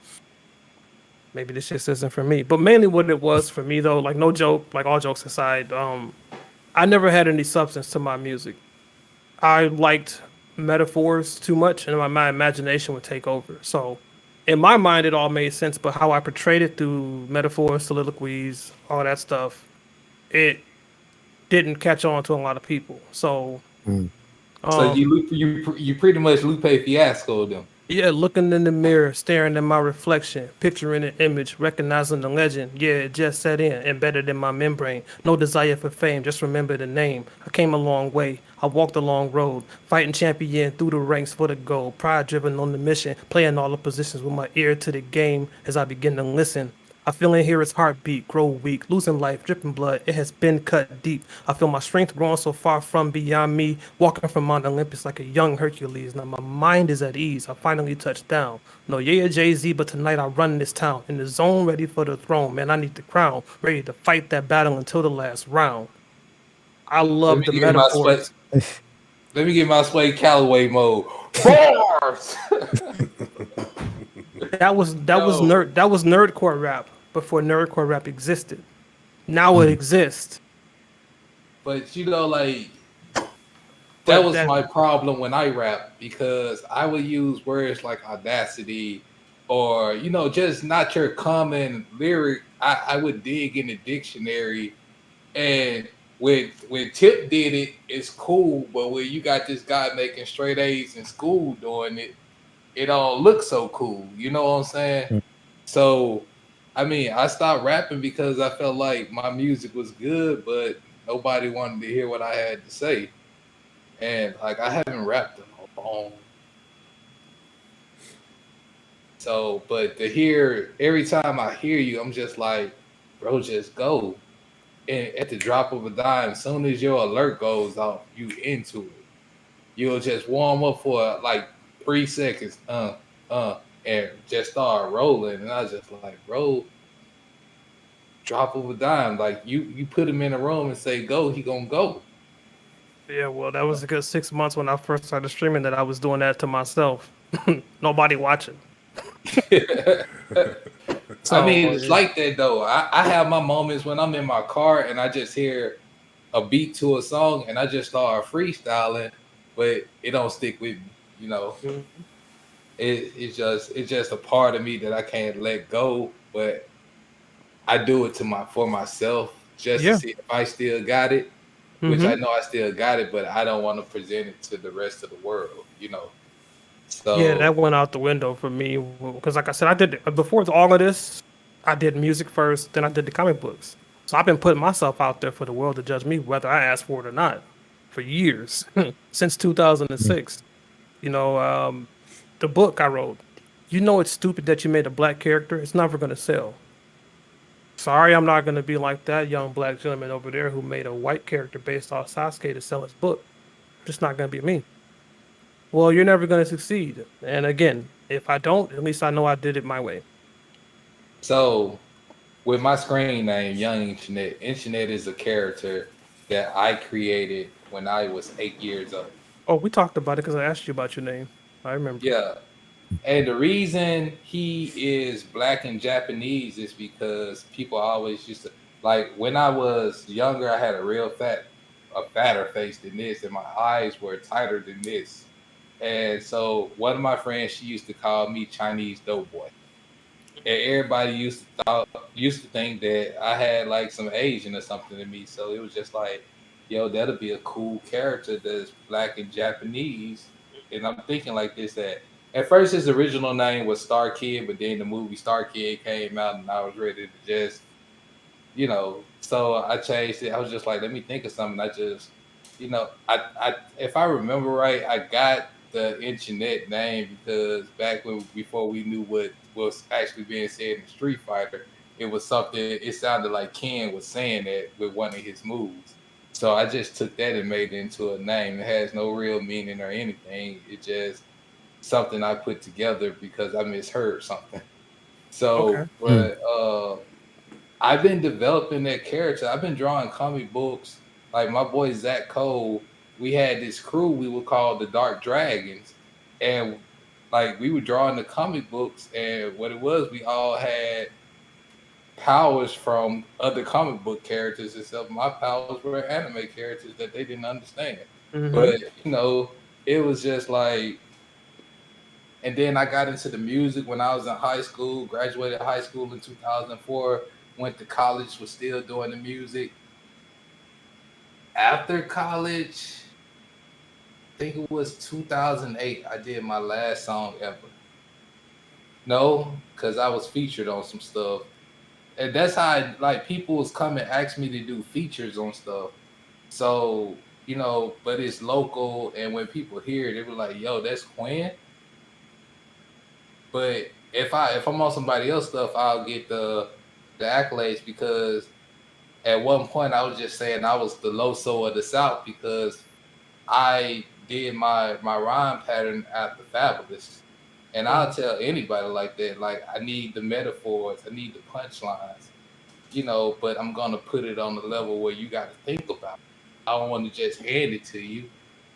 maybe this just isn't for me. But mainly what it was for me though, like no joke, like all jokes aside, I never had any substance to my music. I liked metaphors too much, and my imagination would take over. So, in my mind, it all made sense. But how I portrayed it through metaphors, soliloquies, all that stuff, it didn't catch on to a lot of people. So, Mm. So um, you pretty much Lupe Fiasco them. yeah, looking in the mirror, staring at my reflection, picturing an image, recognizing the legend. Yeah, it just set in, embedded in my membrane. No desire for fame, just remember the name. I came a long way. I walked a long road, fighting champion through the ranks for the gold. Pride driven on the mission, playing all the positions with my ear to the game as I begin to listen. I feel and hear its heartbeat grow weak, losing life, dripping blood. It has been cut deep. I feel my strength growing so far from beyond me, walking from Mount Olympus like a young Hercules. Now my mind is at ease. I finally touched down. No, yeah, Jay-Z, but tonight I run this town in the zone, ready for the throne. Man, I need the crown, ready to fight that battle until the last round. I Let love me the get my sweat. metaphors. Let me get my Sway Calloway mode. Bars. Yo, That was nerdcore rap before nerdcore rap existed. Now it exists. but like that But was that my problem when I rap because I would use words like audacity or just not your common lyric. I would dig in the dictionary, and when Tip did it, it's cool. But when you got this guy making straight A's in school doing it, it don't look so cool. You know what I'm saying? Mm. So, I mean, I stopped rapping because I felt like my music was good, but nobody wanted to hear what I had to say. And like, I haven't rapped in a long. So, but to hear every time I hear you, I'm just like, bro, just go. And at the drop of a dime, soon as your alert goes off, you into it. You'll just warm up for like 3 seconds, and just start rolling. And I was just like, bro, drop of a dime. Like you put him in a room and say go, he gonna go. Yeah, well, that was a good 6 months when I first started streaming that I was doing that to myself. Nobody watching. I So mean, it's like that though. I have my moments when I'm in my car and I just hear a beat to a song and I just start freestyling. but it don't stick with me. You know, Mhm. it's just a part of me that I can't let go. But I do it for myself just to Yeah. see if I still got it, which I Hmm. know I still got it, but I don't want to present it to the rest of the world. Yeah, So that went out the window for me because, like I said, I did before all of this. I did music first, then I did the comic books. So I've been putting myself out there for the world to judge me, whether I asked for it or not, for years since Mm. 2006. You know, the book I wrote. You know, it's stupid that you made a black character. It's never going to sell. Sorry, I'm not going to be like that young black gentleman over there who made a white character based off Sasuke to sell his book. Just not going to be me. Well, you're never going to succeed. And again, if I don't, at least I know I did it my way. so with my screen name, Young Internet is a character that I created when I was 8 years old. Oh, we talked about it because I asked you about your name. I remember. Yeah. And the reason he is black and Japanese is because people always used to like when I was younger, I had a fatter face than this, and my eyes were tighter than this. And so one of my friends, she used to call me Chinese Doughboy. And everybody used to think that I had like some Asian or something in me. So it was just like, yo, that'll be a cool character that's black and Japanese. And I'm thinking like this that at first his original name was Star Kid, but then the movie Star Kid came out and I was ready to just so I changed it. I was just like, let me think of something. I if I remember right, I got the internet name because back when before we knew what was actually being said in Street Fighter, it was something. It sounded like Ken was saying that with one of his moves. So I just took that and made it into a name. It has no real meaning or anything. It's just something I put together because I misheard something. Okay. So, Mm. but I've been developing that character. I've been drawing comic books. Like my boy Zach Cole, we had this crew we would call the Dark Dragons, and like we were drawing the comic books, and what it was, we all had powers from other comic book characters, except my powers were anime characters that they didn't understand. Mm-hmm. But it was just like, and then I got into the music when I was in high school. Graduated high school in 2004. Went to college, was still doing the music. After college, I think it was 2008, I did my last song ever. No, because I was featured on some stuff. And that's how like people was coming ask me to do features on stuff. So, but it's local and when people hear it, they were like, yo, that's Quinn. But if I'm on somebody else stuff, I'll get the accolades because at one point I was just saying I was the Loso of the South because I did my rhyme pattern after Fabulous. And I'll tell anybody like that, like I need the metaphors, I need the punchlines, but I'm gonna put it on the level where you gotta think about it. I don't want to just hand it to you.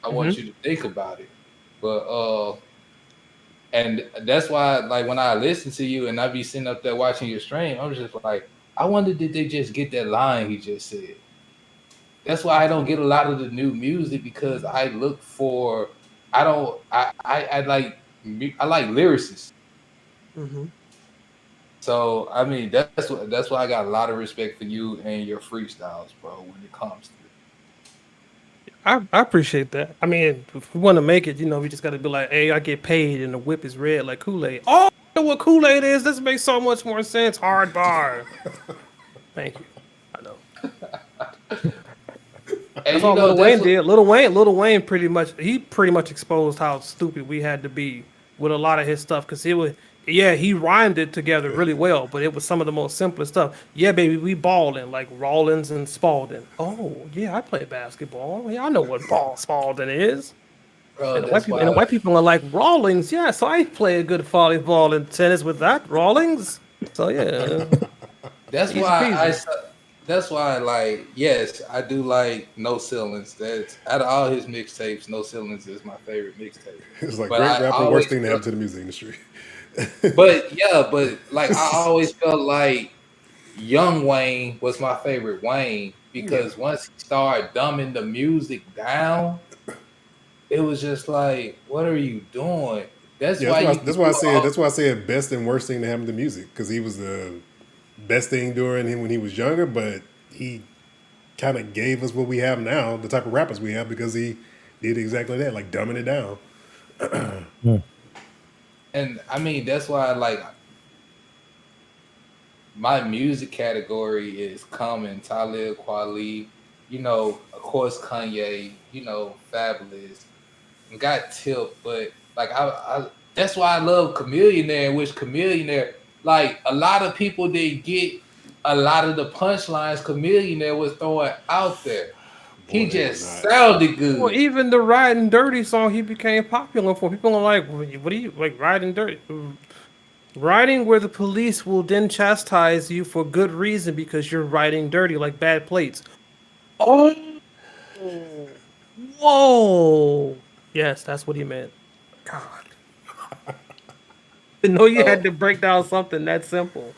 I Mm-hmm. want you to think about it. But and that's why like when I listen to you and I be sitting up there watching your stream, I was just like, I wonder did they just get that line he just said? That's why I don't get a lot of the new music because I look for I don't I like I like lyricists. Mm-hmm. So I mean that's why I got a lot of respect for you and your freestyles, bro, when it comes to I appreciate that. I mean, if we want to make it, we just got to be like, hey, I get paid and the whip is red like Kool-Aid. Oh, I know what Kool-Aid is. This makes so much more sense. Hard bar. Thank you. I know. That's and all Lil that's Wayne what did. Lil Wayne pretty much exposed how stupid we had to be with a lot of his stuff because he rhymed it together really well, but it was some of the most simplest stuff. Yeah, baby, we balling like Rollins and Spalding. Oh, yeah, I play basketball. Yeah, I know what ball Spalding is. bro, And the white that's people and the why white people are like Rawlings. Yeah, so I play a good volleyball and tennis with that Rawlings. So yeah, that's easy why peasy. that's why like yes, I do like No Ceilings. That's out of all his mixtapes, No Ceilings is my favorite mixtape. It's like But great I rapper, worst always thing to felt happen to the music industry. But yeah, but like I always felt like Young Wayne was my favorite Wayne Yeah. because once he started dumbing the music down, it was just like, what are you doing? That's Yeah, why you that's could why I do said all. that's why I said best and worst thing to happen to music because he was the best thing during him when he was younger, but he kind of gave us what we have now, the type of rappers we have, because he did exactly that, like dumbing it down. Mm. And I mean, that's why like my music category is Common, Talib Kweli, of course Kanye, Fabulous, and got Tip, but like I that's why I love Chameleonaire, which Chameleonaire, like a lot of people didn't get a lot of the punchlines Chameleonaire was throwing out there. Boy, He they were just not. sounded Well, good. even the Riding Dirty song he became popular for. People are like, what do you like Riding Dirty? Riding where the police will then chastise you for good reason because you're riding dirty like bad plates. Oh, whoa. Yes, that's what he meant. God. Didn't know you had So, to break down something that simple.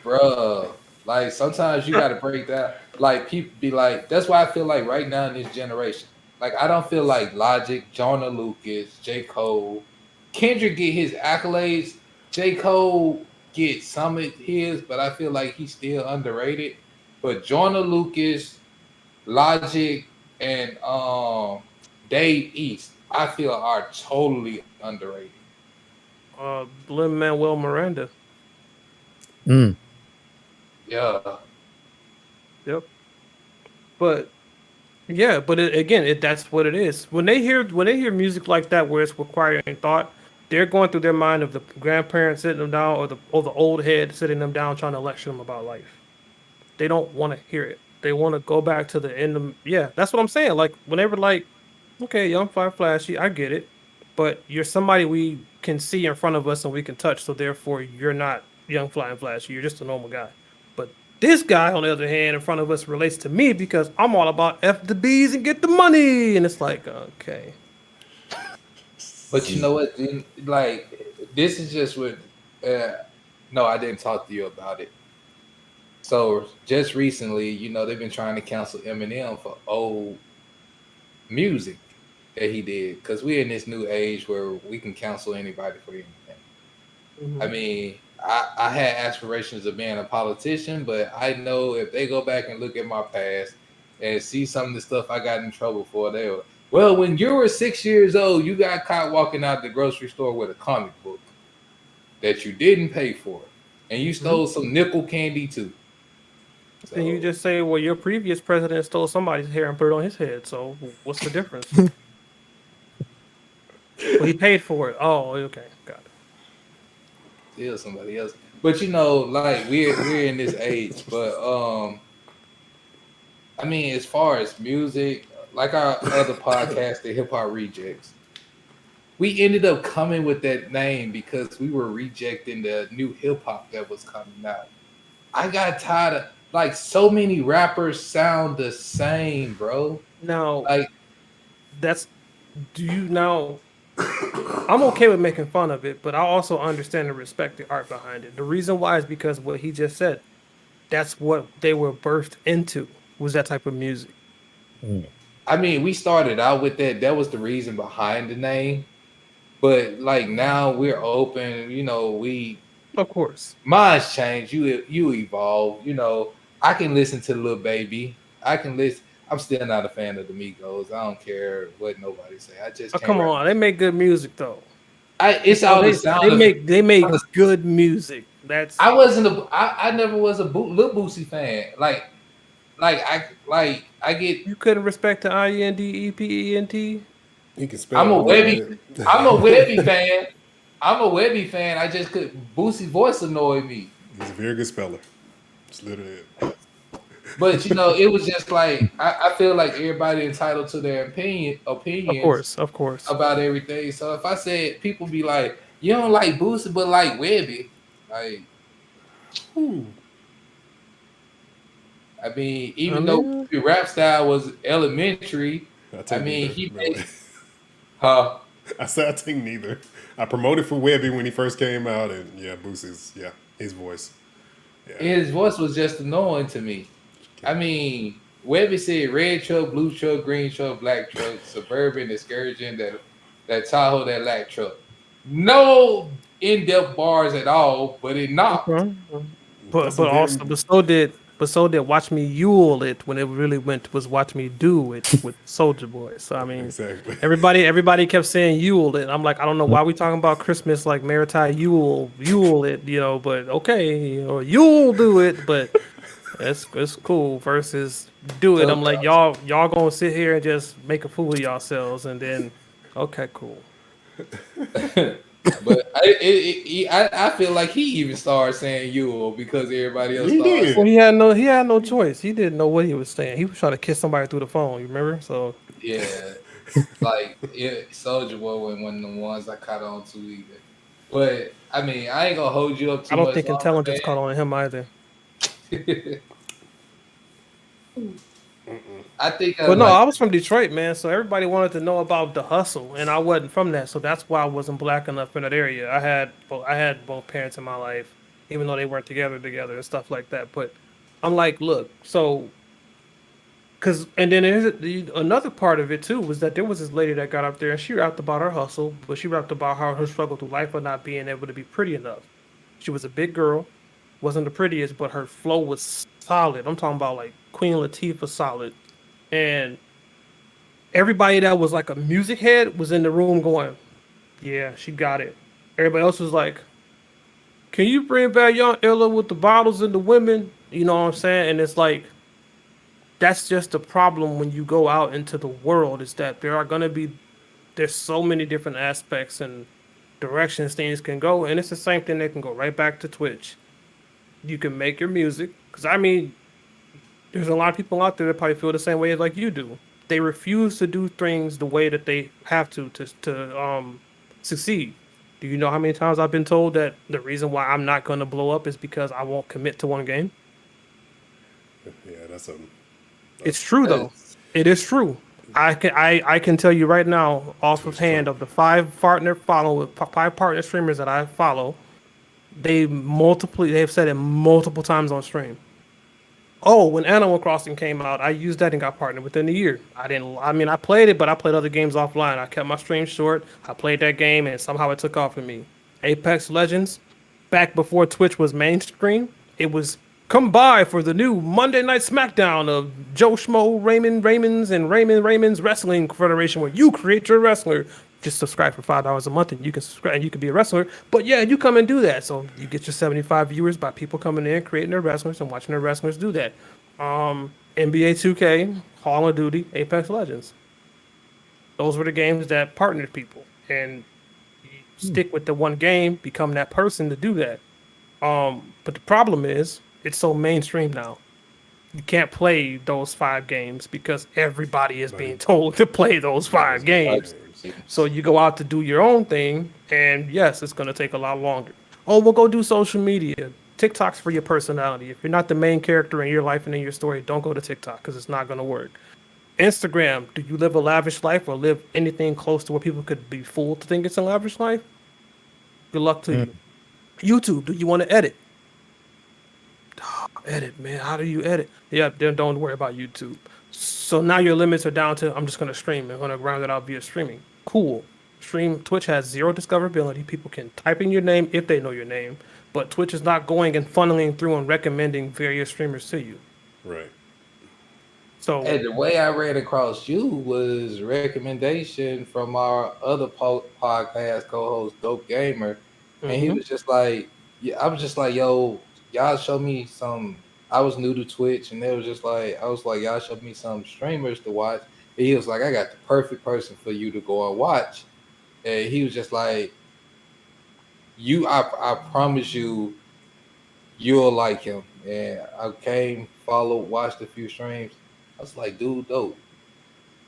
bruh, like sometimes you gotta break that. Like people be like, that's why I feel like right now in this generation, like I don't feel like Logic, Jonah Lucas, J. Cole, Kendrick get his accolades. J. Cole get some of his, but I feel like he's still underrated. But Jonah Lucas, Logic, and Dave East, I feel are totally underrated. Lin Manuel Miranda. Mm. Yeah. Yep. But yeah, but again, that's what it is. When they hear music like that, where it's requiring thought, they're going through their mind of the grandparents sitting them down, or the old head sitting them down trying to lecture them about life. They don't want to hear it. They want to go back to the end of, yeah. That's what I'm saying. Like whenever, like, okay, young fly flashy, I get it, but you're somebody we can see in front of us and we can touch. So therefore, you're not young fly and flashy. You're just a normal guy. But this guy, on the other hand, in front of us relates to me because I'm all about F the bees and get the money. And it's like, okay. But you know what? Like this is just what. Uh, no, I didn't talk to you about it. So just recently, they've been trying to cancel Eminem for old music that he did because we're in this new age where we can cancel anybody for anything. I Mhm. mean, I had aspirations of being a politician, but I know if they go back and look at my past and see some of the stuff I got in trouble for, they'll, well, when you were 6 years old, you got caught walking out the grocery store with a comic book that you didn't pay for, and you Mhm. stole some nickel candy too. Then you So just say, well, your previous president stole somebody's hair and put it on his head. So what's the difference? Well, he paid for it. Oh, okay, got it. steal somebody else. But like we're in this age, but I mean, as far as music, like our other podcast, the Hip Hop Rejects, we ended up coming with that name because we were rejecting the new hip hop that was coming out. I got tired of like so many rappers sound the same, bro. Now, Like, that's do you now? I'm okay with making fun of it, but I also understand and respect the art behind it. The reason why is because what he just said. That's what they were birthed into, was that type of music. Mm. I mean, we started out with that. That was the reason behind the name. But like now we're open, we Of course. minds change. You evolve. I can listen to Lil Baby. I can listen. I'm still not a fan of the Migos. I don't care what nobody say. I just Oh, can't come rap. on, they make good music though. It's No, all the they sound they of it. make they make good music. That's I never was a Lil Boosie fan. I get. you couldn't respect the INDEPENT. He can I'm spell. a I'll give him Webby. that. I'm a Webby fan. I'm a Webby fan. I just could. Boosie voice annoyed me. He's a very good speller. It's literally it. But it was just like I feel like everybody entitled to their opinions Of course. about everything. So if I said people be like, you don't like Boosie, but like Webby, like I mean, I even though mean, the rap style was elementary, I I take mean neither. he Really. made huh. I said I take neither. I promoted for Webby when he first came out, and yeah, Boosie's his voice. Yeah, His voice was just annoying to me. I mean, Webby said red truck, blue truck, green truck, black truck, suburban excursion, that Tahoe, that lack truck. No in-depth bars at all, but it knocked. Okay. That's But some very also but so did Watch Me Yule It when it really went was Watch Me Do It with Soldier Boy. So I mean, exactly. everybody kept saying Yule It. I'm like, I don't know why we talking about Christmas like Maritai Yule It, but okay, Yule Do It, but it's cool versus Do It. So, I'm like, y'all gonna sit here and just make a fool of yourselves and then okay, cool. but I feel like he even started saying Yule because everybody else He started did. Well, he had no choice. He didn't know what he was saying. He was trying to kiss somebody through the phone. You remember? So saying, yeah. Like Soldier Boy wasn't one of the ones I caught on to either. But I mean, I ain't gonna hold you up I too don't much think intelligence caught on him either. longer, man. I think I But no, like I was from Detroit, man. So everybody wanted to know about the hustle, and I wasn't from that. So that's why I wasn't black enough in that area. I had both parents in my life, even though they weren't together and stuff like that. But I'm like, look, so and then another part of it too was that there was this lady that got up there and she rapped about her hustle, but she rapped about how her struggle through life of not being able to be pretty enough. She was a big girl, wasn't the prettiest, but her flow was solid. I'm talking about like Queen Latifah solid. And everybody that was like a music head was in the room going, "Yeah, she got it." Everybody else was like, "Can you bring back Young Ella with the bottles and the women?" You know what I'm saying? And it's like that's just the problem when you go out into the world is that there's so many different aspects and directions things can go, and it's the same thing. They can go right back to Twitch. You can make your music because I mean, there's a lot of people out there that probably feel the same way like you do. They refuse to do things the way that they have to succeed. Do you know how many times I've been told that the reason why I'm not going to blow up is because I won't commit to one game? Yeah, that's something. It's true though. this. It is true. I can tell you right now, off of Twitch hand, Trump. of the five partner streamers that I follow, they've said it multiple times on stream. Oh, when Animal Crossing came out, I used that and got partnered within a year. I mean, I played it, but I played other games offline. I kept my stream short. I played that game and somehow it took off for me. Apex Legends, back before Twitch was mainstream, it was come by for the new Monday Night SmackDown of Joe Schmo, Raymond's Wrestling Federation, where you create your wrestler. Just subscribe for $5 a month, and you can subscribe, and you can be a wrestler. But yeah, you come and do that, so you get your 75 viewers by people coming in, creating their wrestlers, and watching their wrestlers do that. NBA 2K, Call of Duty, Apex Legends. Those were the games that partnered people, and you stick with the one game, become that person to do that. But the problem is, it's so mainstream now. You can't play those five games because everybody is being Buddy, told to play those play those five games. games. So you go out to do your own thing, and yes, it's going to take a lot longer. Oh, we'll go do social media. TikTok's for your personality. If you're not the main character in your life and in your story, don't go to TikTok because it's not going to work. Instagram, do you live a lavish life or live anything close to where people could be fooled to think it's a lavish life? Good luck to you. YouTube, do you want to edit? Edit, man. How do you edit? Yeah, then don't worry about YouTube. So now your limits are down to I'm just gonna stream. I'm gonna round it out via streaming. Cool. Twitch has zero discoverability. People can type in your name if they know your name, but Twitch is not going and funneling through and recommending various streamers to you. Right. So And the way I read across you was recommendation from our other podcast co-host, Dope Gamer, and he mhm. was just like, "Yeah," I was just like, "Yo, y'all show me some." I was new to Twitch, and they was just like, I was like, "Y'all show me some streamers to watch." And he was like, "I got the perfect person for you to go and watch." And he was just like, I promise you, you'll like him." And I came, followed, watched a few streams. I was like, "Dude, dope.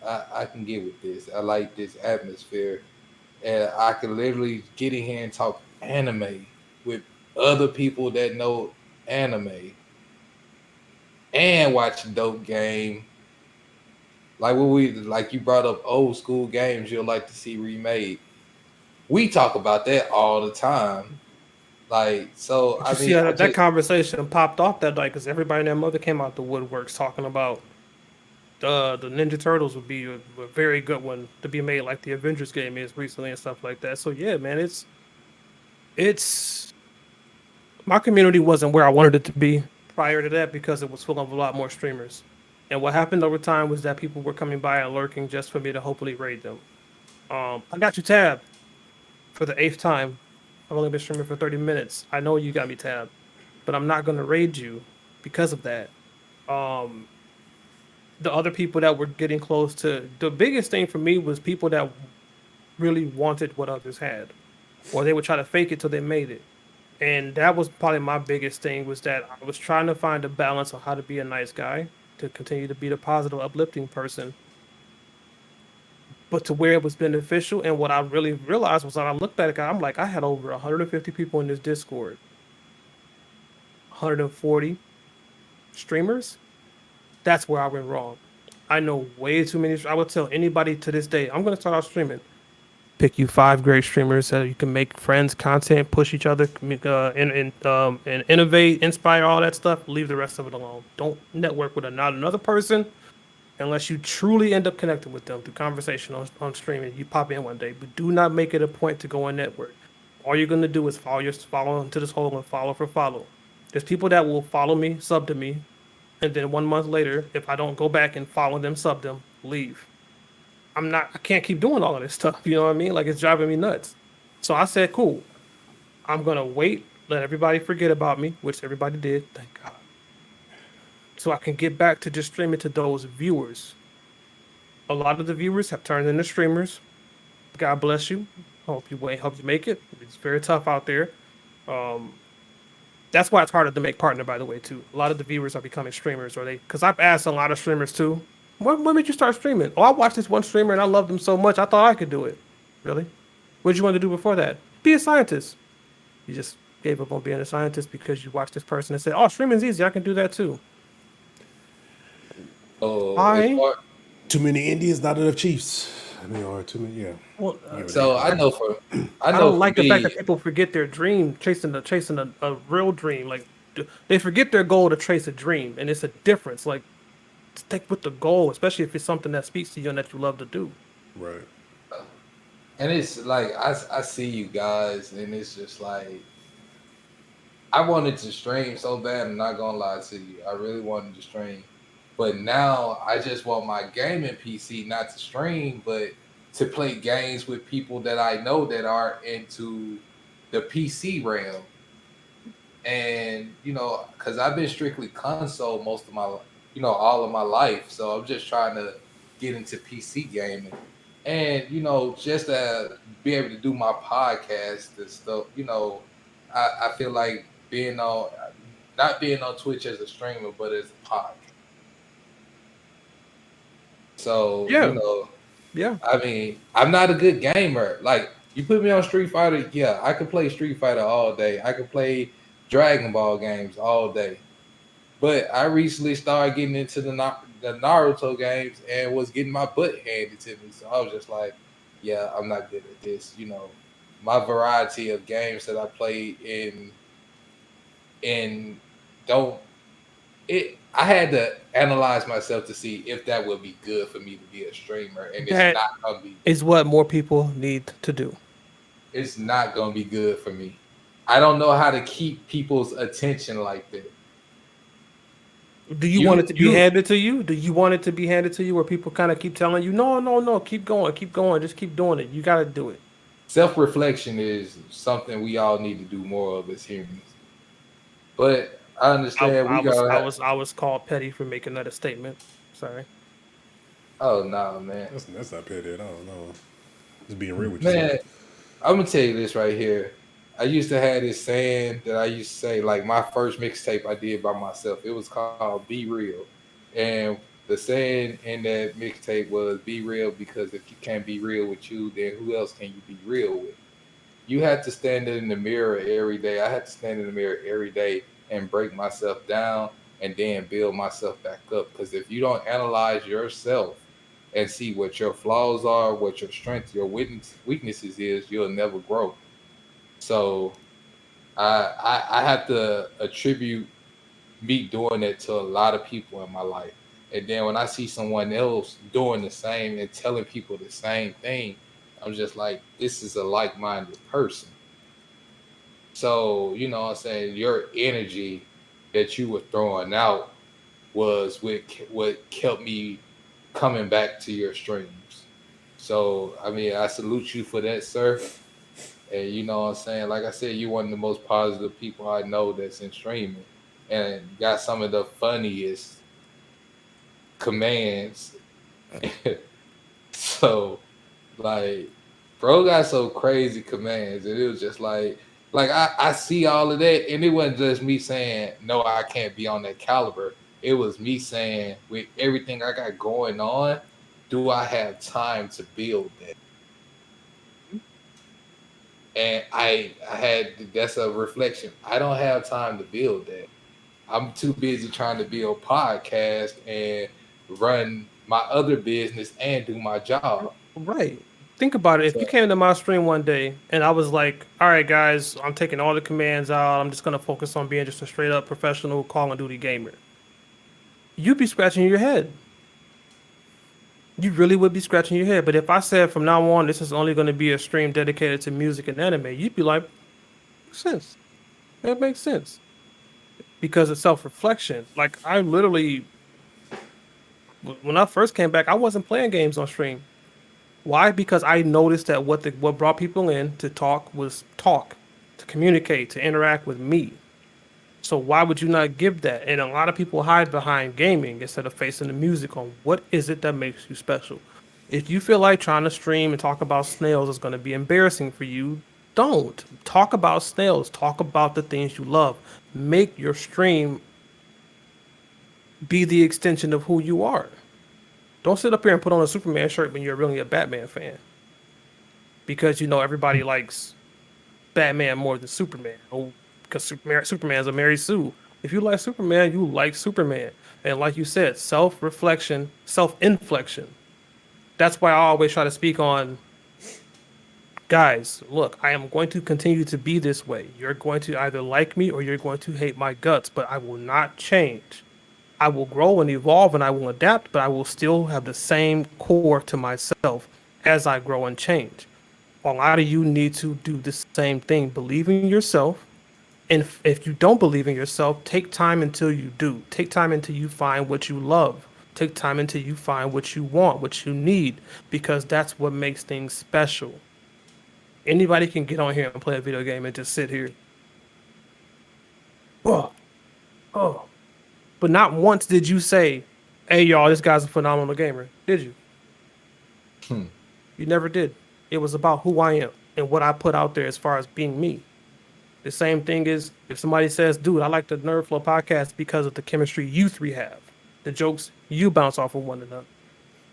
I can get with this. I like this atmosphere, and I can literally get in here and talk anime with other people that know anime and watch a dope game. Like like you brought up old school games you'll like to see remade. We talk about that all the time. Like, so But I you see mean, that conversation popped off that night because everybody and their mother came out the woodworks talking about the Ninja Turtles would be a very good one to be made, like the Avengers game is recently and stuff like that. So yeah, man, it's my community wasn't where I wanted it to be prior to that because it was full of a lot more streamers. And what happened over time was that people were coming by and lurking just for me to hopefully raid them. I got you tab for the 8th time. I've only been streaming for 30 minutes. I know you got me tab, but I'm not gonna raid you because of that. Um, the other people that were getting close to the biggest thing for me was people that really wanted what others had, or they would try to fake it till they made it. And that was probably my biggest thing was that I was trying to find a balance on how to be a nice guy, to continue to be the positive, uplifting person, but to where it was beneficial. And what I really realized was that I looked at it, I'm like, I had over 150 people in this Discord, 140 streamers. That's where I went wrong. I know way too many. I would tell anybody to this day, I'm going to start out streaming. Pick you 5 great streamers so you can make friends, content, push each other, and innovate, inspire, all that stuff. Leave the rest of it alone. Don't network with not another person unless you truly end up connecting with them through conversation on streaming. You pop in one day, but do not make it a point to go on network. All you're gonna do is follow into this hole and follow for follow. There's people that will follow me, sub to me, and then 1 month later, if I don't go back and follow them, sub them, leave. I can't keep doing all of this stuff. You know what I mean? Like it's driving me nuts. So I said, cool. I'm gonna wait, let everybody forget about me, which everybody did, thank God. So I can get back to just streaming to those viewers. A lot of the viewers have turned into streamers. God bless you. Hope you make it. It's very tough out there. Um, that's why it's harder to make partner, by the way, too. A lot of the viewers are becoming streamers, or because I've asked a lot of streamers too. When did you start streaming? Oh, I watched this one streamer and I loved him so much I thought I could do it. Really? What did you want to do before that? Be a scientist. You just gave up on being a scientist because you watched this person and said, "Oh, streaming's easy. I can do that too." Oh, it's I hard. Too many Indians, not enough Chiefs. I mean, or too many, yeah. well, So I know for I don't for like the fact me, that people forget their dream, chasing a real dream. Like they forget their goal to chase a dream, and it's a difference. Like stick with the goal, especially if it's something that speaks to you and that you love to do. Right. and it's like I see you guys, and it's just like I wanted to stream so bad. I'm not gonna lie to you, I really wanted to stream, but now I just want my gaming PC not to stream, but to play games with people that I know that are into the PC realm. And because I've been strictly console most of my all of my life, so I'm just trying to get into PC gaming, and just to be able to do my podcast and stuff. I feel like being on not being on Twitch as a streamer, but as a podcast. So Yeah, yeah. I mean, I'm not a good gamer. Like you put me on Street Fighter, yeah, I could play Street Fighter all day. I could play Dragon Ball games all day. But I recently started getting into the Naruto games and was getting my butt handed to me. So I was just like, yeah, I'm not good at this. My variety of games that I play in don't it. I had to analyze myself to see if that would be good for me to be a streamer, and it's That not gonna be. is what more people need to do. It's not gonna be good for me. I don't know how to keep people's attention like that. Do you want it You to be you handed to you? Do you want it to be handed to you where people kind of keep telling you, no, no, no, keep going, just keep doing it. You got to do it. Self-reflection is something we all need to do more of as humans. But I understand we gotta. I was called petty for making that a statement. Sorry. Oh no, man, That's not petty at all. No, just being real with yourself. man. I'm gonna tell you this right here. I used to have this saying that I used to say, like my first mixtape I did by myself. It was called "Be Real," and the saying in that mixtape was "Be real," because if you can't be real with you, then who else can you be real with? You had to stand in the mirror every day. I had to stand in the mirror every day and break myself down and then build myself back up. Because if you don't analyze yourself and see what your flaws are, what your strengths, your weaknesses is, you'll never grow. So I have to attribute me doing it to a lot of people in my life. And then when I see someone else doing the same and telling people the same thing, I'm just like, this is a like-minded person. So, you know what I'm saying? Your energy that you were throwing out was what kept me coming back to your streams. So, I mean, I salute you for that, sir. And you know what I'm saying? Like I said, you're one of the most positive people I know that's in streaming and got some of the funniest commands. So, like, bro got some crazy commands, and it was just like I see all of that, and it wasn't just me saying no, I can't be on that caliber. It was me saying with everything I got going on, do I have time to build that? And I had that's a reflection. I don't have time to build that. I'm too busy trying to build podcast and run my other business and do my job. Right. Think about it. If you So came to my stream one day and I was like, all right, guys, I'm taking all the commands out. I'm just going to focus on being just a straight up professional Call of Duty gamer. You'd be scratching your head. You really would be scratching your head. But if I said from now on, this is only going to be a stream dedicated to music and anime, you'd be like, makes sense. That makes sense. Because it's self reflection. Like, I literally, when I first came back, I wasn't playing games on stream. Why? Because I noticed that what brought people in to talk was talk, to communicate, to interact with me. So why would you not give that? And a lot of people hide behind gaming instead of facing the music on what is it that makes you special. If you feel like trying to stream and talk about snails is going to be embarrassing for you, don't talk about snails. Talk about the things you love. Make your stream be the extension of who you are. Don't sit up here and put on a Superman shirt when you're really a Batman fan. Because you know everybody likes Batman more than Superman. Oh, because Superman's a Mary Sue. If you like Superman, you like Superman. And like you said, self-reflection, self-inflection. That's why I always try to speak on, guys, look, I am going to continue to be this way. You're going to either like me or you're going to hate my guts, but I will not change. I will grow and evolve and I will adapt, but I will still have the same core to myself as I grow and change. A lot of you need to do the same thing. Believe in yourself. And if you don't believe in yourself, take time until you do. Take time until you find what you love. Take time until you find what you want, what you need, because that's what makes things special. Anybody can get on here and play a video game and just sit here. Oh, oh. But not once did you say, hey, y'all, this guy's a phenomenal gamer. Did you? hmm. You never did. It was about who I am and what I put out there as far as being me. The same thing is if somebody says, dude, I like the Nerd Flow podcast because of the chemistry you three have, the jokes you bounce off of one another,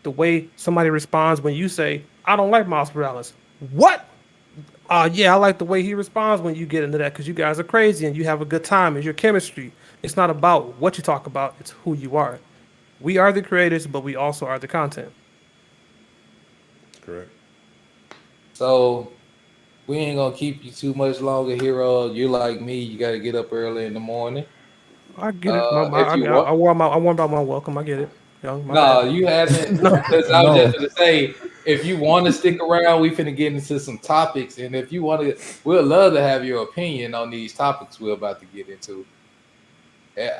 the way somebody responds when you say, I don't like Miles Morales. What? Yeah, I like the way he responds when you get into that because you guys are crazy and you have a good time and your chemistry. It's not about what you talk about, it's who you are. We are the creators, but we also are the content. Correct. So we ain't gonna keep you too much longer, Hero. You like me, you gotta get up early in the morning. I get it. If I you mean, want, I warmed out my welcome. I get it. My no, bad. you haven't. No, Because I was No. just gonna say, if you want to stick around, we finna get into some topics, and if you want to, we'd love to have your opinion on these topics we're about to get into.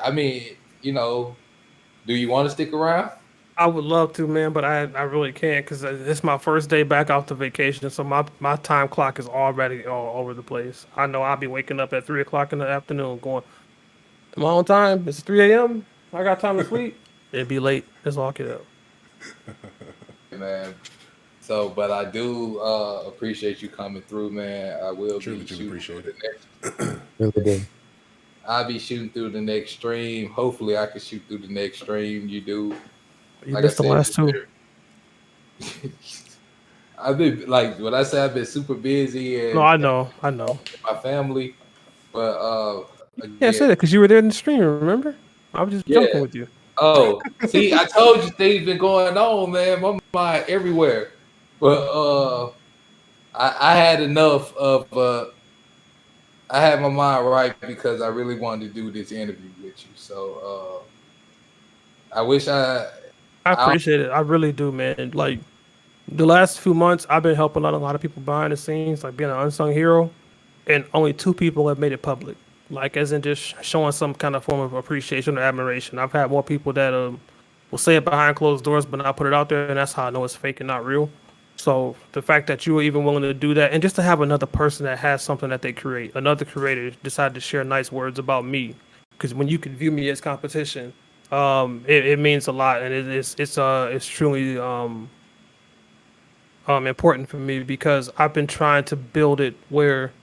I mean, you know, do you want to stick around? I would love to, man, but I really can't because it's my first day back off the vacation, so my time clock is already all over the place. I know I'll be waking up at 3 o'clock in the afternoon, going, "Am I on time? It's 3 a.m. I got time to sleep." It'd be late. It's all get up. Man. So, but I do appreciate you coming through, man. I will Truly, be truly shooting appreciate through it. the next. Really do. I'll be shooting through the next stream. Hopefully, I can shoot through the next stream. You do, You like I missed the said, last two. I've been like when I say I've been super busy No, and I know, I know. my family, but You can't again, say that because you were there in the stream. Remember? I was just yeah. joking with you. Oh, see, I told you things been going on, man. My mind everywhere, but I had enough of I had my mind right because I really wanted to do this interview with you. So I wish I appreciate it. I really do, man. Like the last few months, I've been helping out a lot of people behind the scenes, like being an unsung hero, and only 2 people have made it public. Like, as in just showing some kind of form of appreciation or admiration. I've had more people that will say it behind closed doors, but not put it out there, and that's how I know it's fake and not real. So the fact that you were even willing to do that, and just to have another person that has something that they create, another creator decide to share nice words about me, because when you can view me as competition, it means a lot, and it's truly important for me because I've been trying to build it where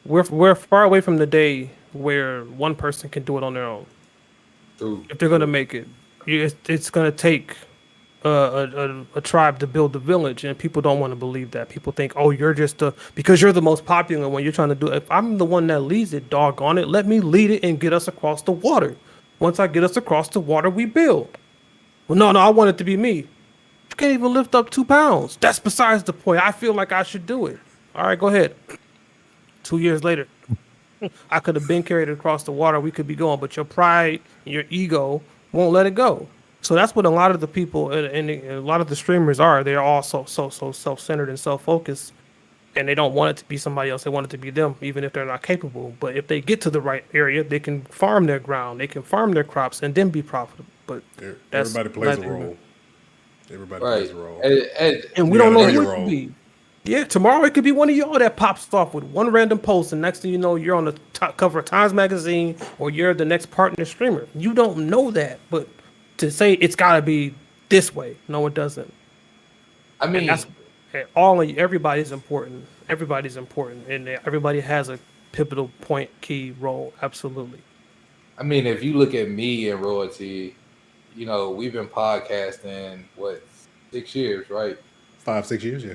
we're far away from the day where one person can do it on their own. true, If they're gonna make it, it's gonna take a tribe to build the village, and people don't want to believe that. People think, oh, you're just because you're the most popular when you're trying to do it. If I'm the one that leads it, doggone it, let me lead it and get us across the water. Once I get us across the water, we build. Well, no, I want it to be me. You can't even lift up 2 pounds. That's besides the point. I feel like I should do it. All right, go ahead. 2 years later, I could have been carried across the water. We could be going, but your pride, your ego won't let it go. So that's what a lot of the people and a lot of the streamers are. They're all so self-centered and self-focused, and they don't want it to be somebody else. They want it to be them, even if they're not capable. But if they get to the right area, they can farm their ground, they can farm their crops, and then be profitable. But that's Everybody plays a neither- role. Everybody right. plays a role. and we You don't gotta know know who your it could role. be. Yeah, tomorrow it could be one of y'all that pops off with one random post, and next thing you know, you're on the top cover of Times Magazine, or you're the next partner streamer. You don't know that, but to say it's got to be this way, no, it doesn't. I And mean, that's everybody's important. Everybody's important, and everybody has a pivotal point, key role. Absolutely. if you look at me and Royalty, we've been podcasting 6 years, right? 5, 6 years, yeah.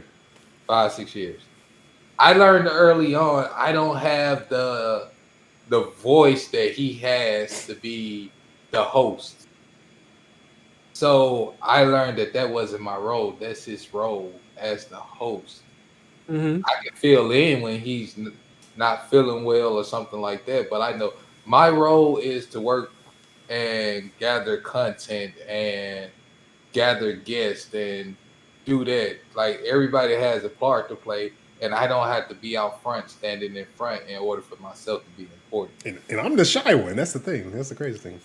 5, 6 years. I learned early on I don't have the voice that he has to be the host. So I learned that wasn't my role. That's his role as the host. Mm-hmm. I can fill in when he's not feeling well or something like that. But I know my role is to work and gather content and gather guests and do that. Like everybody has a part to play, and I don't have to be out front, standing in front, in order for myself to be important. And I'm the shy one. That's the thing. That's the crazy thing.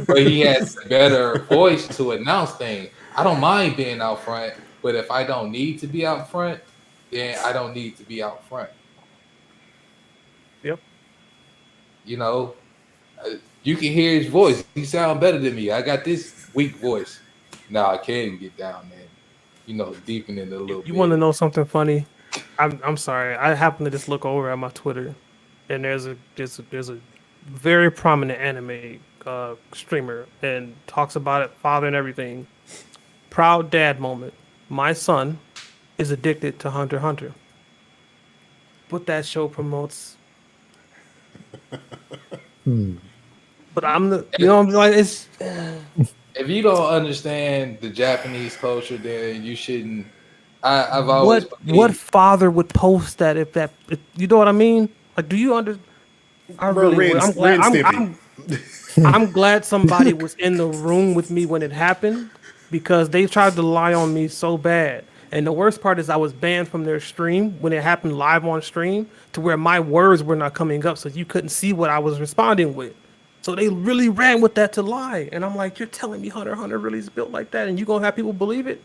But he has a better voice to announce things. I don't mind being out front, but if I don't need to be out front, then I don't need to be out front. Yep. You know, you can hear his voice. He sounds better than me. I got this weak voice. Now I can get down and deepen it a little bit. You want to know something funny? I'm sorry. I happen to just look over at my Twitter, and there's a very prominent anime streamer, and talks about it, father and everything. Proud dad moment. My son is addicted to Hunter x Hunter. What that show promotes. But I'm like it's. If you don't understand the Japanese culture, then you shouldn't. I've always What father would post that if you know what I mean? Like, do you understand? I Bro, really would. Ren Stimpy. I'm glad somebody was in the room with me when it happened, because they tried to lie on me so bad. And the worst part is I was banned from their stream when it happened live on stream, to where my words were not coming up, so you couldn't see what I was responding with. So they really ran with that to lie. And I'm like, you're telling me Hunter x Hunter really is built like that, and you gonna have people believe it?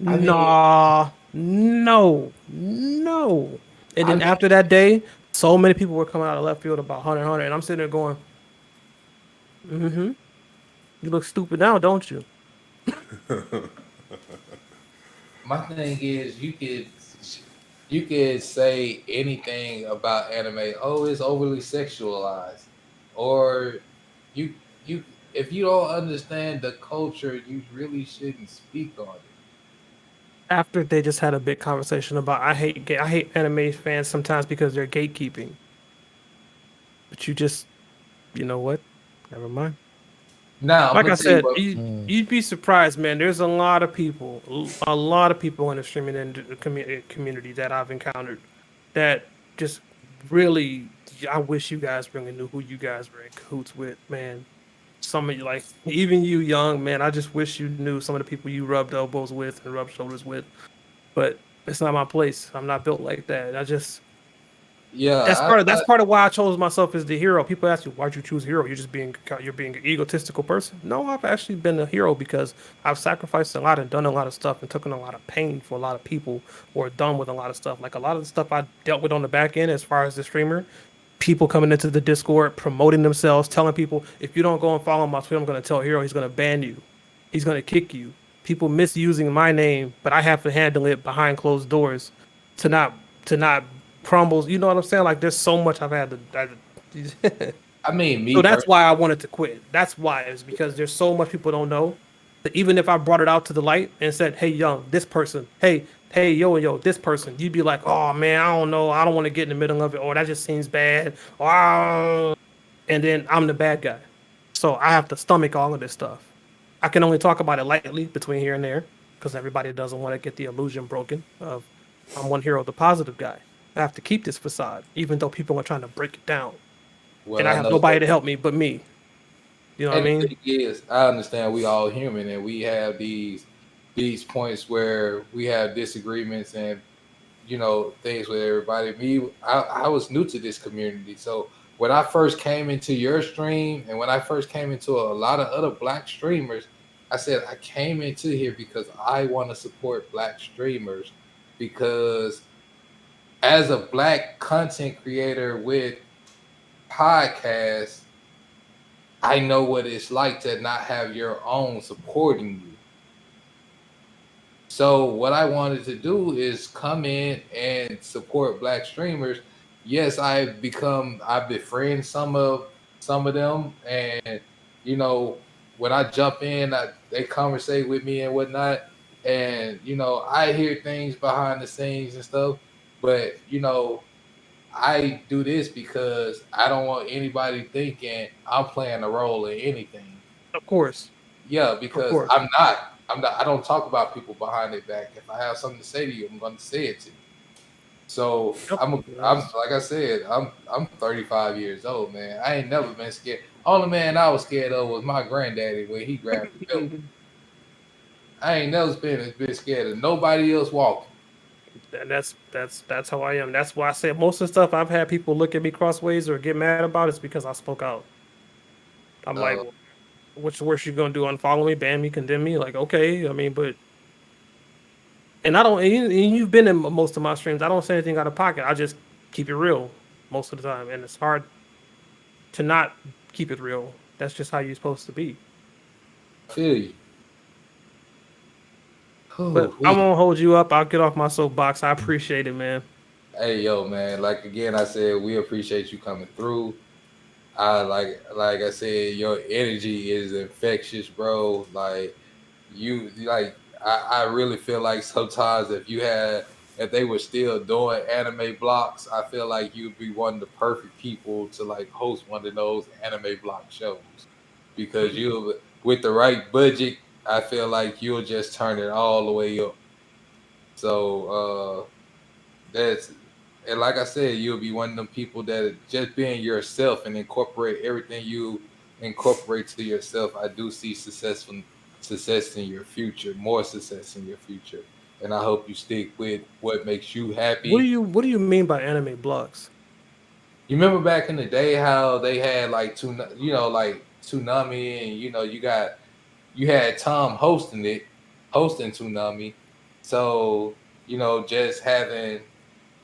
Nah, no. And then after that day, so many people were coming out of left field about Hunter x Hunter, and I'm sitting there going, you look stupid now, don't you? My thing is, you could say anything about anime. Oh, it's overly sexualized, or you if you don't understand the culture, you really shouldn't speak on it. After they just had a big conversation about I hate anime fans sometimes because they're gatekeeping. But you know what? Never mind. Now, Like I said, what, you'd be surprised, man. There's a lot of people in the streaming community that I've encountered that just really, I wish you guys really knew who you guys were in cahoots with, man. some of you, like even you, young man, I just wish you knew some of the people you rubbed elbows with and rubbed shoulders with. But it's not my place. I'm not built like that. I just Yeah, that's part of why I chose myself as the hero. People ask you, why'd you choose hero? You're being an egotistical person. No, I've actually been a hero because I've sacrificed a lot and done a lot of stuff and taken a lot of pain for a lot of people or done with a lot of stuff. Like a lot of the stuff I dealt with on the back end as far as the streamer, people coming into the Discord, promoting themselves, telling people, if you don't go and follow my Twitter, I'm gonna tell Hero he's gonna ban you. He's gonna kick you. People misusing my name, but I have to handle it behind closed doors to not crumbles. You know what I'm saying? Like there's so much I've had to. I mean, So me that's personally, why I wanted to quit. That's why it's because there's so much people don't know that even if I brought it out to the light and said, "Hey, young, this person, hey, yo, this person," you'd be like, "Oh man, I don't know, I don't want to get in the middle of it, or that just seems bad," or and then I'm the bad guy. So I have to stomach all of this stuff. I can only talk about it lightly between here and there because everybody doesn't want to get the illusion broken of I'm one hero, the positive guy. I have to keep this facade, even though people are trying to break it down. well, And I I have know. nobody to help me but me. You know what I And the mean? thing is, I understand we all human, and we have these points where we have disagreements and things with everybody. I was new to this community, so when I first came into your stream and when I first came into a lot of other black streamers, I said I came into here because I want to support black streamers because as a black content creator with podcasts, I know what it's like to not have your own supporting you. So what I wanted to do is come in and support black streamers. Yes, I've befriended some of them, and when I jump in, they conversate with me and whatnot, and I hear things behind the scenes and stuff. But I do this because I don't want anybody thinking I'm playing a role in anything. Of course. Yeah, Of because course. I'm not. I'm not. I don't talk about people behind their back. If I have something to say to you, I'm going to say it to you. So Yep. I'm like I said, I'm 35 years old, man. I ain't never been scared. Only man I was scared of was my granddaddy when he grabbed the belt. I ain't never been scared of nobody else walking. And that's how I am. That's why I say most of the stuff I've had people look at me crossways or get mad about is because I spoke out. I'm like, Uh, what's the worst you gonna do? Unfollow me, ban me, condemn me? Like, okay. I mean, but and I don't. And you've been in most of my streams. I don't say anything out of pocket. I just keep it real most of the time, and it's hard to not keep it real. That's just how you're supposed to be. I feel you. But Ooh, I we. won't hold you up. I'll get off my soapbox. I appreciate it, man. Hey, yo, man. Like again, I said we appreciate you coming through. I like I said, your energy is infectious, bro. Like you like I really feel like sometimes if they were still doing anime blocks, I feel like you'd be one of the perfect people to like host one of those anime block shows. Because you with the right budget, I feel like you'll just turn it all the way up. So that's and like I said, you'll be one of them people that just being yourself and incorporate everything you incorporate to yourself. I do see success in your future, more success in your future, and I hope you stick with what makes you happy. What do you mean by anime blocks? You remember back in the day how they had like like Toonami, and you had Tom hosting Toonami, so just having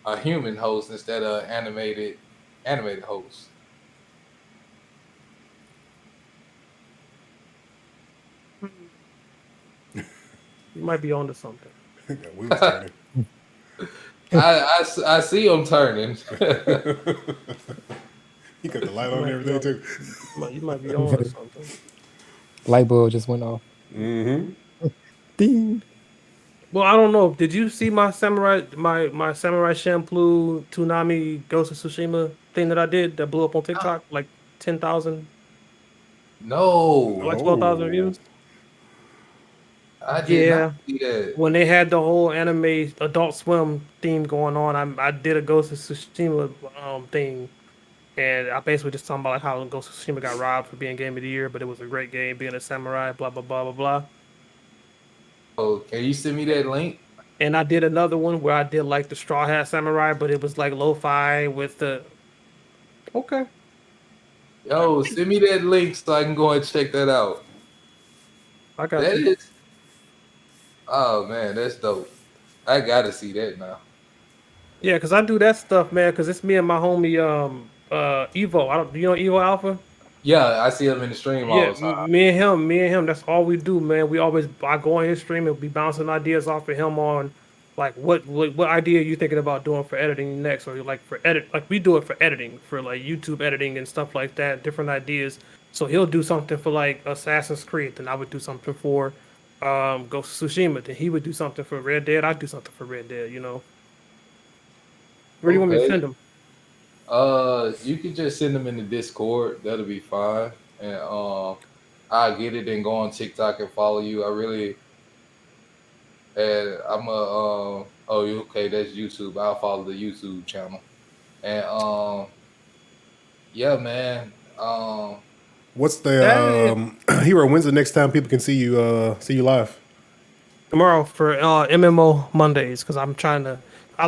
a human host instead of animated host. You might be onto something. Got wheels turning. I see him turning. He got the light You on and might be everything on. too. You might be on to something. Light bulb just went off. Mm-hmm. Ding. Well, I don't know. Did you see my samurai shampoo Toonami Ghost of Tsushima thing that I did that blew up on TikTok like 10,000 No, like 12,000 Oh. views? I did not Yeah. see that. When they had the whole anime Adult Swim theme going on, I did a Ghost of Tsushima thing. And I basically just talking about like how Ghost of Tsushima got robbed for being Game of the Year, but it was a great game, being a samurai, blah blah blah blah blah. Oh, can you send me that link? And I did another one where I did like the Straw Hat Samurai, but it was like lo-fi with the okay. Yo, send me that link so I can go and check that out. I got That you. is, oh man, that's dope. I gotta see that now. Yeah, cause I do that stuff, man. Cause it's me and my homie Evo. I don't, do you know Evo Alpha? Yeah, I see him in the stream Yeah, all the time. me and him. That's all we do, man. We always I go on his stream and be bouncing ideas off of him on like what idea you thinking about doing for editing next, or like for edit like we do it for editing for like YouTube editing and stuff like that. Different ideas. So he'll do something for like Assassin's Creed, then I would do something for Ghost of Tsushima. Then he would do something for Red Dead. I'd do something for Red Dead. You know. Where do you want me to Okay. send him? You can just send them in the Discord. That'll be fine. And I'll get it and go on TikTok and follow you. I really and I'm a okay, that's YouTube. I'll follow the YouTube channel. And yeah, man. What's That the hero? When's the next time people can see you live? tomorrow for MMO Mondays because I'm trying to.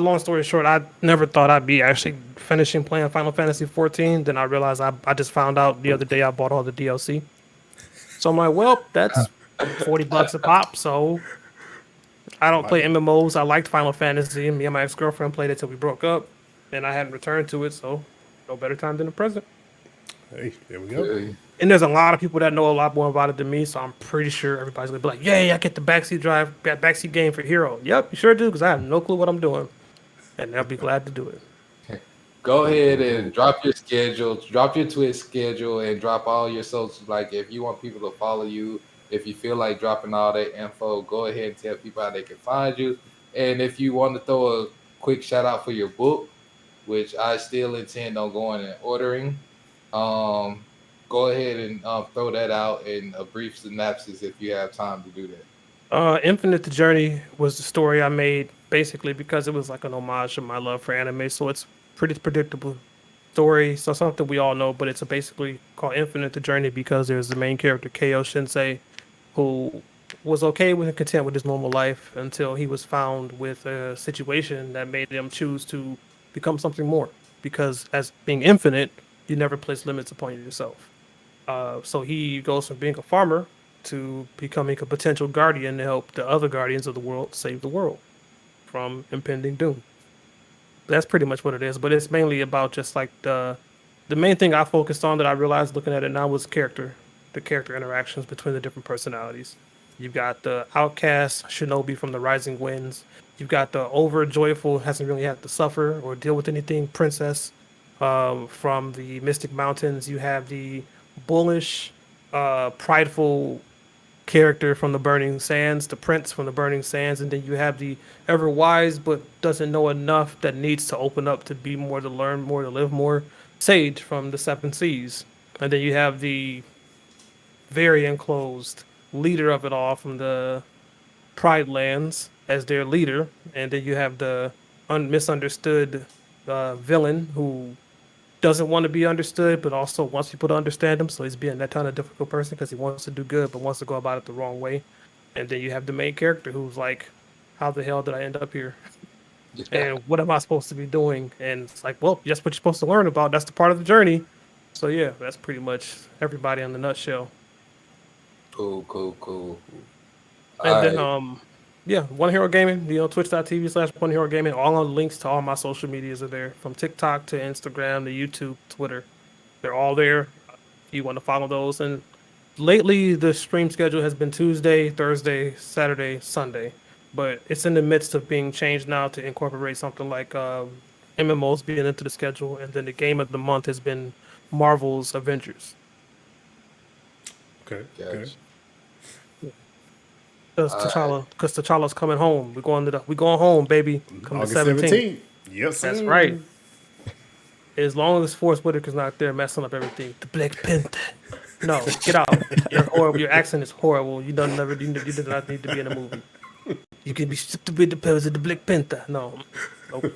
Long story short, I never thought I'd be actually finishing playing Final Fantasy 14. Then I realized I just found out the other day I bought all the DLC. So I'm like, well, that's $40 a pop. So I don't play MMOs. I liked Final Fantasy. Me and my ex girlfriend played it till we broke up, and I hadn't returned to it. So no better time than the present. Hey, there we go. And there's a lot of people that know a lot more about it than me, so I'm pretty sure everybody's gonna be like, "Yay, I get the backseat game for Hero." Yep, you sure do, because I have no clue what I'm doing, and they'll be glad to do it. Go ahead and drop your schedule, drop your Twitch schedule, and drop all your socials. Like if you want people to follow you, if you feel like dropping all that info, go ahead and tell people how they can find you. And if you want to throw a quick shout out for your book, which I still intend on going and ordering, go ahead and throw that out in a brief synopsis if you have time to do that. Infinite the Journey was the story I made basically because it was like an homage to my love for anime, so it's pretty predictable story. So something we all know, but it's basically called Infinite the Journey because there's the main character Keiyo Shinsei, who was okay with and content with his normal life until he was found with a situation that made him choose to become something more. Because as being infinite, you never place limits upon yourself. So he goes from being a farmer to becoming a potential guardian to help the other guardians of the world save the world from impending doom. That's pretty much what it is, but it's mainly about just like the main thing I focused on that I realized looking at it now was the character interactions between the different personalities. You've got the outcast shinobi from the Rising Winds. You've got the over joyful, hasn't really had to suffer or deal with anything princess from the Mystic Mountains. You have the bullish, prideful character from the Burning Sands, the prince from the Burning Sands, and then you have the ever wise but doesn't know enough that needs to open up to be more, to learn more, to live more, sage from the Seven Seas. And then you have the very enclosed leader of it all from the Pride Lands as their leader, and then you have the misunderstood villain who doesn't want to be understood, but also wants people to understand him. So he's being that kind of difficult person because he wants to do good, but wants to go about it the wrong way. And then you have the main character who's like, "How the hell did I end up here? And what am I supposed to be doing?" And it's like, well, that's what you're supposed to learn about. That's the part of the journey. So yeah, that's pretty much everybody in the nutshell. Cool. And All then right. yeah, One Hero Gaming, twitch.tv/One Hero Gaming. All the links to all my social medias are there, from TikTok to Instagram to YouTube, Twitter. They're all there. If you want to follow those. And lately the stream schedule has been Tuesday, Thursday, Saturday, Sunday. But it's in the midst of being changed now to incorporate something like MMOs being into the schedule, and then the game of the month has been Marvel's Avengers. Okay. Gotcha. Because All right. T'Challa's coming home. We going home, baby. Come August the 17th. 17th. Yes, That's sir. right. As long as Forrest Whitaker's not there messing up everything. The Black Panther. No, get out. You're horrible. Your accent is horrible. You don't never. You did not need to be in a movie. You can be stripped with the powers of the Black Panther. No. Nope.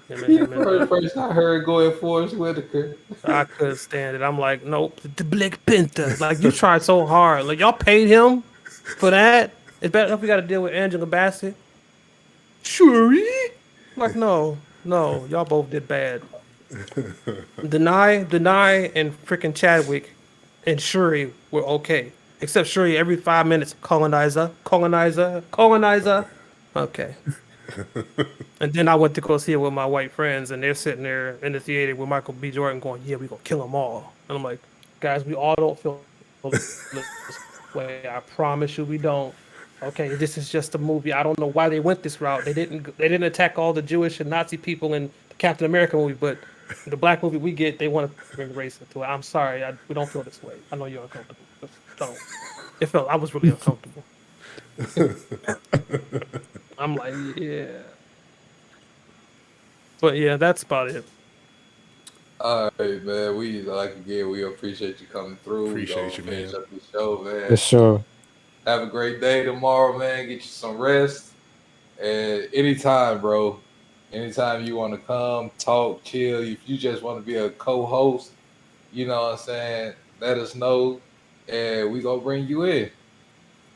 Him and The first I heard going Forrest Whitaker. I couldn't stand it. I'm like, nope, the Black Panther. Like you tried so hard. Like y'all paid him for that. It's better if we got to deal with Angela Bassett. Shuri. Like no, y'all both did bad. Deny, and freaking Chadwick and Shuri were okay. Except Shuri every 5 minutes, colonizer. Okay. And then I went to go see it with my white friends, and they're sitting there in the theater with Michael B. Jordan going, "Yeah, we gonna kill them all." And I'm like, "Guys, we all don't feel this way. I promise you, we don't. Okay, this is just a movie. I don't know why they went this route. They didn't attack all the Jewish and Nazi people in the Captain America movie, but the black movie we get, they want to bring race into it. I'm sorry, we don't feel this way. I know you're uncomfortable. Just don't. I was really uncomfortable. I'm like, yeah. But yeah, that's about it. All right, man. We appreciate you coming through. Appreciate you, finish man. up the show, man. For sure. Have a great day tomorrow, man. Get you some rest. And anytime, bro. Anytime you want to come, talk, chill. If you just want to be a co-host, you know what I'm saying, let us know. And we gonna bring you in.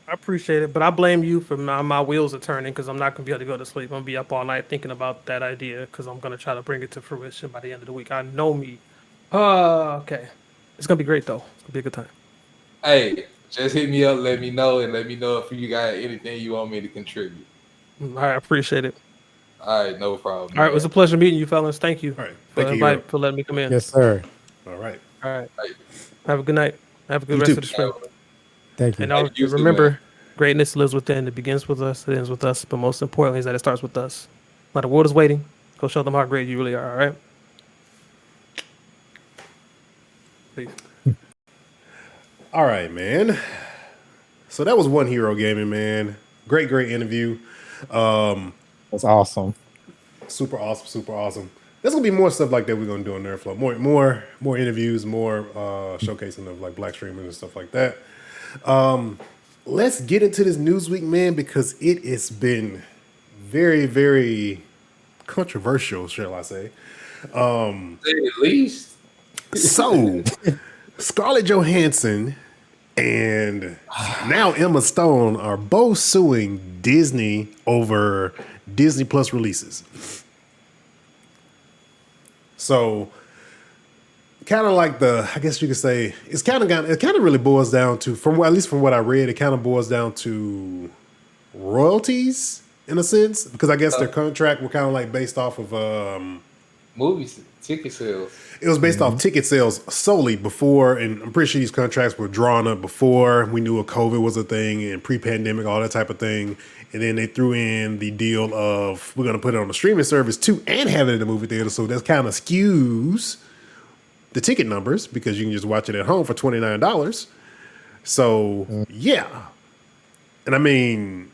I appreciate it, but I blame you for my wheels are turning because I'm not gonna be able to go to sleep. I'm gonna be up all night thinking about that idea because I'm gonna try to bring it to fruition by the end of the week. I know me. Okay. It's gonna be great though. It's gonna be a good time. Hey, just hit me up, let me know if you got anything you want me to contribute. All right, I appreciate it. All right, no problem. All right, it was a pleasure meeting you, fellas. Thank you All right. for Thank you, for letting me come in. Yes, sir. All right. All right. Hey, Have a good night. Have a good You rest too. of the stream. Thank you. And Thank you too, remember, man. greatness lives within. It begins with us. It ends with us. But most importantly is that it starts with us. While the world is waiting, go show them how great you really are. All right. Peace. All right, man. So that was One Hero Gaming, man. Great interview. That's awesome. Super awesome. There's gonna be more stuff like that we're gonna do on Nerdflow. More interviews, more showcasing of like black streamers and stuff like that. Let's get into this Newsweek, man, because it has been very, very controversial, shall I say. Say at least. So, Scarlett Johansson and now Emma Stone are both suing Disney over Disney Plus releases. So, kind of like I guess you could say, it kind of really boils down to, at least from what I read, it kind of boils down to royalties in a sense, because I guess their contract were kind of like based off of Movies, ticket sales. it was based off ticket sales solely before, and I'm pretty sure these contracts were drawn up before we knew COVID was a thing and pre-pandemic, all that type of thing. And then they threw in the deal of we're going to put it on a streaming service too and have it in the movie theater. So that kind of skews the ticket numbers because you can just watch it at home for $29. So yeah. And I mean,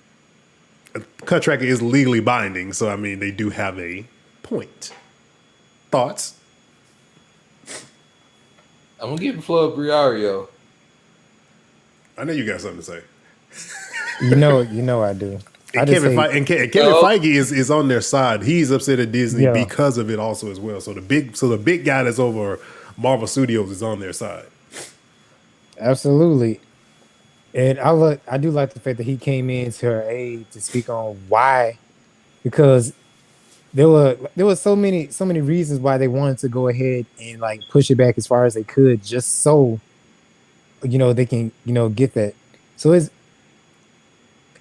a contract is legally binding. So I mean, they do have a point. Thoughts? I'm gonna give the floor to Briario. I know you got something to say. You know I do. And Kevin Feige is on their side. He's upset at Disney Yeah. because of it also as well. So the big guy that's over Marvel Studios is on their side. Absolutely. And I do like the fact that he came in to her aid to speak on why, because there were so many reasons why they wanted to go ahead and like push it back as far as they could, just so they can get that. So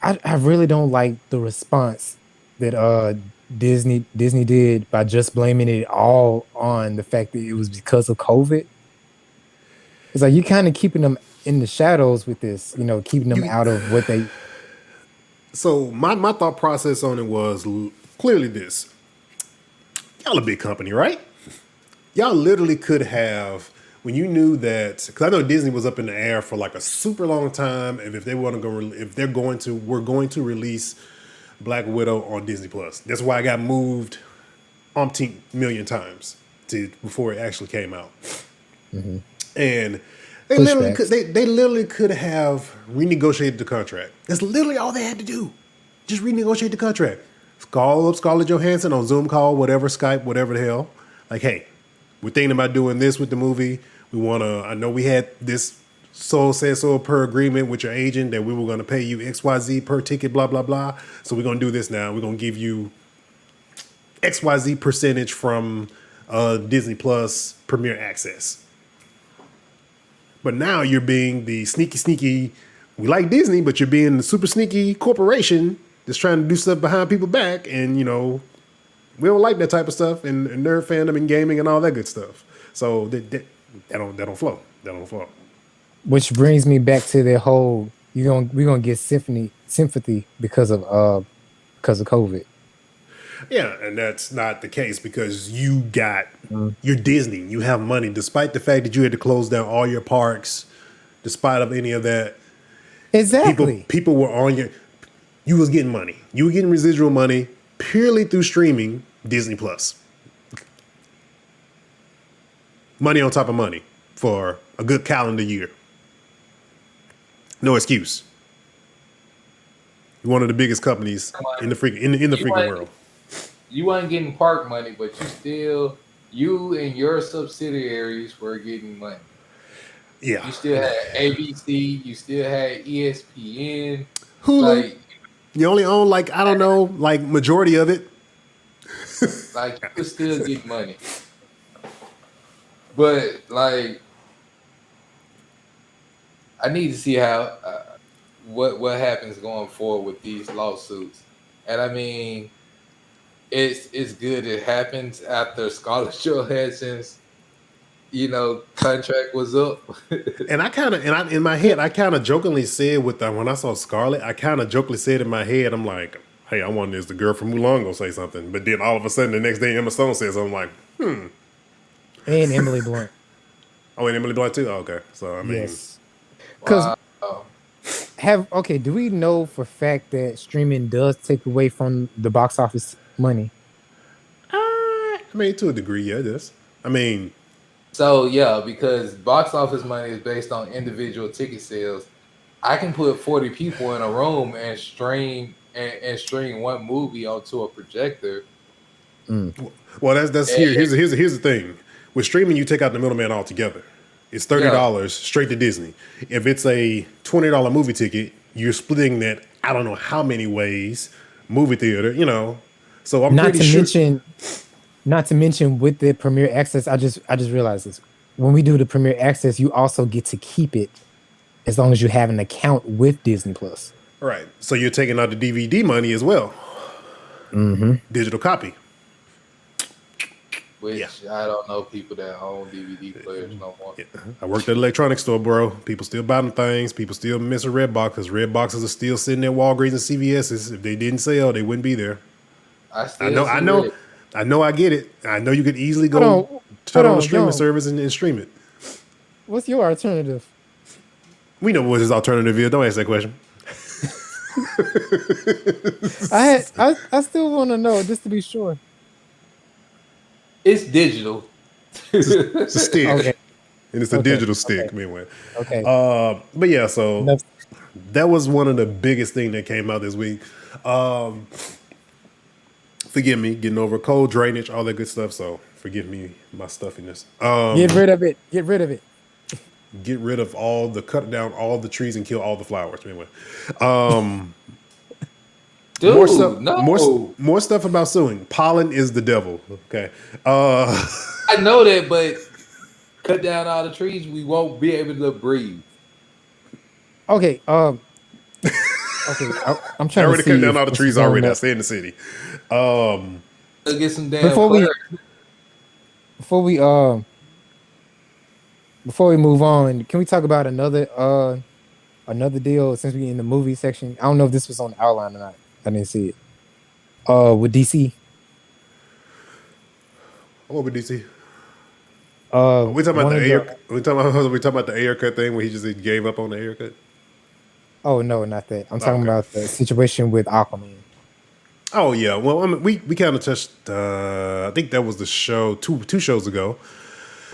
I really don't like the response that Disney did by just blaming it all on the fact that it was because of COVID. It's like you kind of keeping them in the shadows with this, keeping them out of what they. So my thought process on it was clearly this. Y'all a big company, right? Y'all literally could have, when you knew that, because I know Disney was up in the air for like a super long time, and if we're going to release Black Widow on Disney Plus. That's why I got moved umpteen million times before it actually came out. Mm-hmm. And they literally could have renegotiated the contract. That's literally all they had to do. Just renegotiate the contract. call up Scarlett Johansson on Zoom call, whatever, Skype, whatever the hell. Like, hey, we're thinking about doing this with the movie. We want to, I know we had this so per agreement with your agent that we were going to pay you XYZ per ticket, blah, blah, blah. So we're going to do this now. We're going to give you XYZ percentage from Disney Plus Premier Access. But now you're being the sneaky, we like Disney, but you're being the super sneaky corporation that's trying to do stuff behind people's back. And, you know, we don't like that type of stuff and nerd fandom and gaming and all that good stuff. So that don't flow. That don't flow. Which brings me back to the whole we're gonna get sympathy because of COVID. Yeah, and that's not the case because you're Disney. You have money, despite the fact that you had to close down all your parks, despite of any of that. Exactly. People were on you was getting money. You were getting residual money purely through streaming Disney Plus. Money on top of money for a good calendar year. No excuse. You're one of the biggest companies in the freaking world. You weren't getting park money, but you and your subsidiaries were getting money. Yeah. You still had ABC, you still had ESPN. Hulu. Like, you only own majority of it. like you could still get money. But like, I need to see how what happens going forward with these lawsuits. And I mean, it's good it happens after Scarlett Johansson's contract was up. And in my head, I kind of jokingly said when I saw Scarlett, I kind of jokingly said in my head, I'm like, hey, I wonder is the girl from Mulan gonna say something? But then all of a sudden the next day Emma Stone says, I'm like, And Emily Blunt. Oh, and Emily Blunt too? Oh, okay. So I mean, Yes. Because Wow. do we know for a fact that streaming does take away from the box office money? I mean, to a degree, yeah, it is. I mean, So yeah, because box office money is based on individual ticket sales. I can put 40 people in a room and stream one movie onto a projector. well, that's here's the thing. With streaming, you take out the middleman altogether. It's $30 straight to Disney. If it's a $20 movie ticket, you're splitting that I don't know how many ways. Movie theater, So I'm Not pretty to sure. mention with the Premier Access, I just realized this. When we do the Premier Access, you also get to keep it as long as you have an account with Disney Plus. Right. So you're taking out the DVD money as well. Mm-hmm. Digital copy. Which I don't know people that own DVD players no more. Yeah. I worked at an electronics store, bro. People still buying things. People still miss a red box because red boxes are still sitting at Walgreens and CVS's. If they didn't sell, they wouldn't be there. I know. I get it. I know you could easily go turn on a streaming service and stream it. What's your alternative? We know what his alternative is. Don't ask that question. I still want to know just to be sure. It's digital. It's a stick. Okay. And it's a digital stick, anyway. Okay. But yeah, so that was one of the biggest things that came out this week. Forgive me, getting over cold, drainage, all that good stuff. So forgive me my stuffiness. Get rid of it. Get rid of it. Get rid of cut down all the trees and kill all the flowers. Anyway, Dude, more stuff. no. More stuff about suing. Pollen is the devil. Okay. I know that, but cut down all the trees, we won't be able to breathe. Okay. I'm trying I already to see cut down all the trees already. I stay in the city. Let's get some damn before we move on, can we talk about another deal since we in the movie section? I don't know if this was on the outline or not. I didn't see it. With DC. What with DC? We talking about we talking about the haircut thing where he just gave up on the haircut. Oh no, not that. I'm talking about the situation with Aquaman. Oh yeah, well I mean, we kind of touched. I think that was the show two shows ago.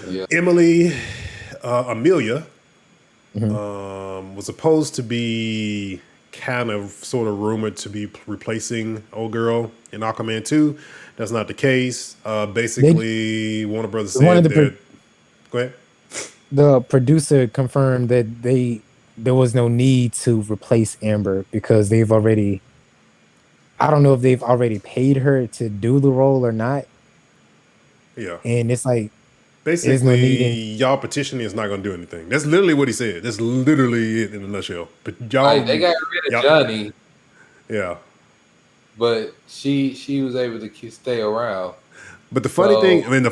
Yeah. Amelia, was supposed to be kind of sort of rumored to be replacing old girl in Aquaman 2. That's not the case. Basically, Warner Brothers one of said the that. Go ahead. the producer confirmed that there was no need to replace Amber because they've already. I don't know if they've already paid her to do the role or not, Yeah. and it's like there's no Basically, need in. y'all petitioning is not going to do anything. That's literally what he said. That's literally it in a nutshell. But y'all, Like they got rid of y'all Johnny, yeah. but she was able to stay around. But the funny thing, So the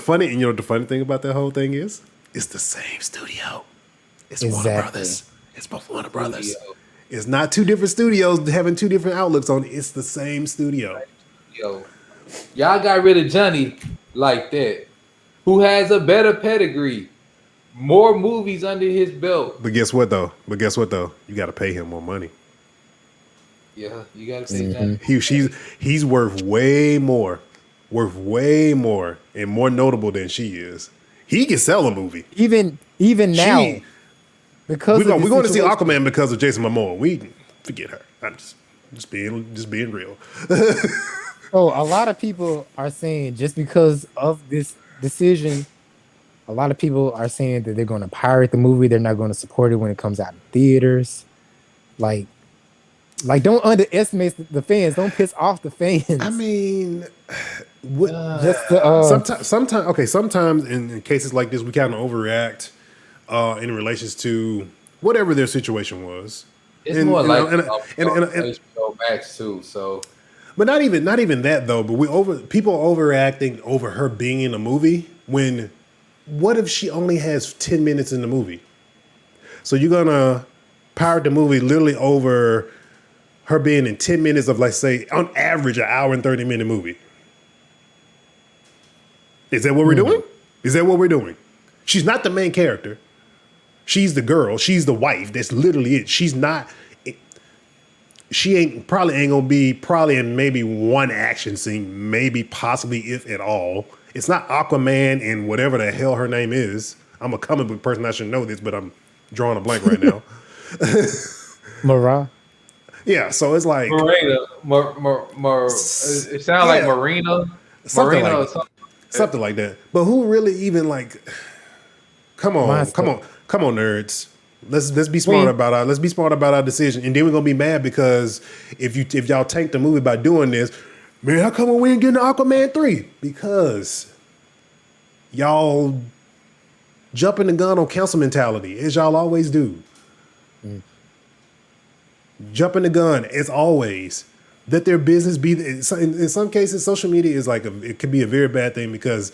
funny thing about that whole thing is, it's the same studio. It's Warner Exactly. Brothers. It's both Warner Brothers. studio, It's not two different studios having two different outlooks on it. It's the same studio. yo, y'all got rid of Johnny like that, who has a better pedigree, more movies under his belt. But guess what though? You got to pay him more money. Yeah, you got to pay Johnny. He's worth way more, and more notable than she is. He can sell a movie. Even now, She, because we're of the going to see situation- Aquaman because of Jason Momoa. We forget her. I'm just being real. So a lot of people are saying just because of this decision, a lot of people are saying that they're going to pirate the movie. They're not going to support it when it comes out in theaters. Like don't underestimate the fans. Don't piss off the fans. I mean, what? Just to, Sometimes in cases like this, we kind of overreact in relations to whatever their situation was. It's And- more and- like and- HBO Max too. So But not even that though. But people overreacting over her being in a movie when what if she only has 10 minutes in the movie? So you're gonna pirate the movie literally over her being in 10 minutes of, like, say, on average, an hour and 30-minute movie. Is that what we're doing? Is that what we're doing? She's not the main character. She's the girl. She's the wife. That's literally it. She's not. She probably ain't gonna be in maybe one action scene, maybe possibly if at all. It's not Aquaman and whatever the hell her name is. I'm a comic book person. I should know this, but I'm drawing a blank right now. Mara. Yeah, so it's like Marina, it sounds like Yeah. Marina, Something Marina like or something. something like that. But who really even like? Come on, nerds. Let's be smart about our decision, and then we're gonna be mad because if y'all tank the movie by doing this, man, how come we ain't getting Aquaman 3? Because y'all jumping the gun on council mentality, as y'all always do. Jumping the gun as always. Let their business be. In some cases, social media is it can be a very bad thing because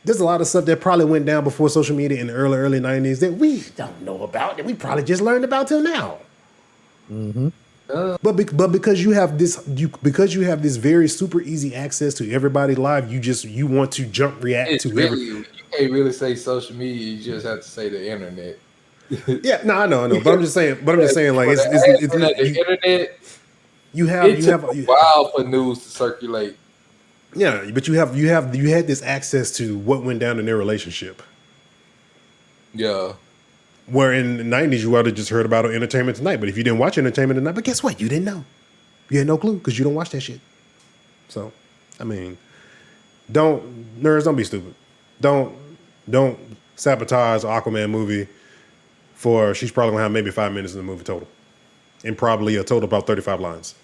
there's a lot of stuff that probably went down before social media in the early 90s that we don't know about, that we probably just learned about till now. But because you have this very super easy access to everybody's live, you want to react It's to really, you can't really say social media. You just have to say the internet. Yeah, no, I know, but I'm just saying, like The internet. you It took have a while for news to circulate. yeah, but you had this access to what went down in their relationship. Yeah. Where in the 90s, you would have just heard about it on Entertainment Tonight. But if you didn't watch Entertainment Tonight, but guess what? You didn't know. You had no clue because you don't watch that shit. So, I mean, nerds, don't be stupid. Don't sabotage Aquaman movie she's probably going to have maybe 5 minutes in the movie total. And probably a total of about 35 lines.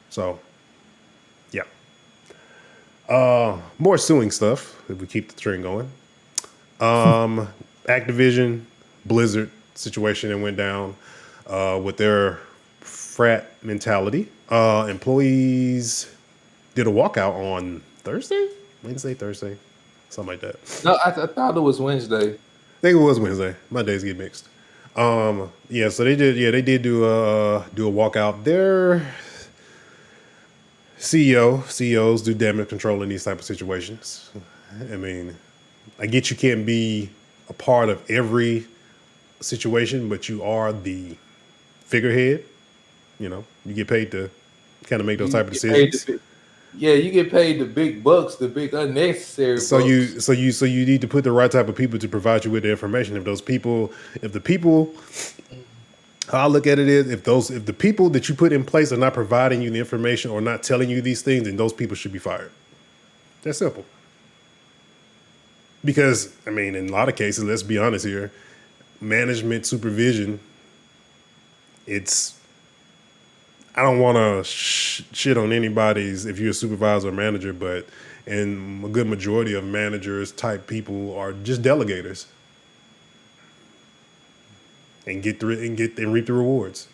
So, yeah. More suing stuff, if we keep the train going. Activision, Blizzard situation that went down with their frat mentality. Employees did a walkout on Wednesday, Thursday, something like that. No, I thought it was Wednesday. I think it was Wednesday. My days get mixed. Yeah, so they did do a walkout. Their CEOs do damage control in these type of situations. I mean, I get you can't be a part of every situation, but you are the figurehead. You know, you get paid to kind of make those type of decisions. You get paid the big bucks, the big unnecessary So bucks. you need to put the right type of people to provide you with the information. If the people How I look at it is if the people that you put in place are not providing you the information or not telling you these things, then those people should be fired. That's simple. Because I mean, in a lot of cases, let's be honest here, management supervision, it's I don't want to shit on anybody's if you're a supervisor or manager, but and a good majority of managers type people are just delegators and and reap the rewards.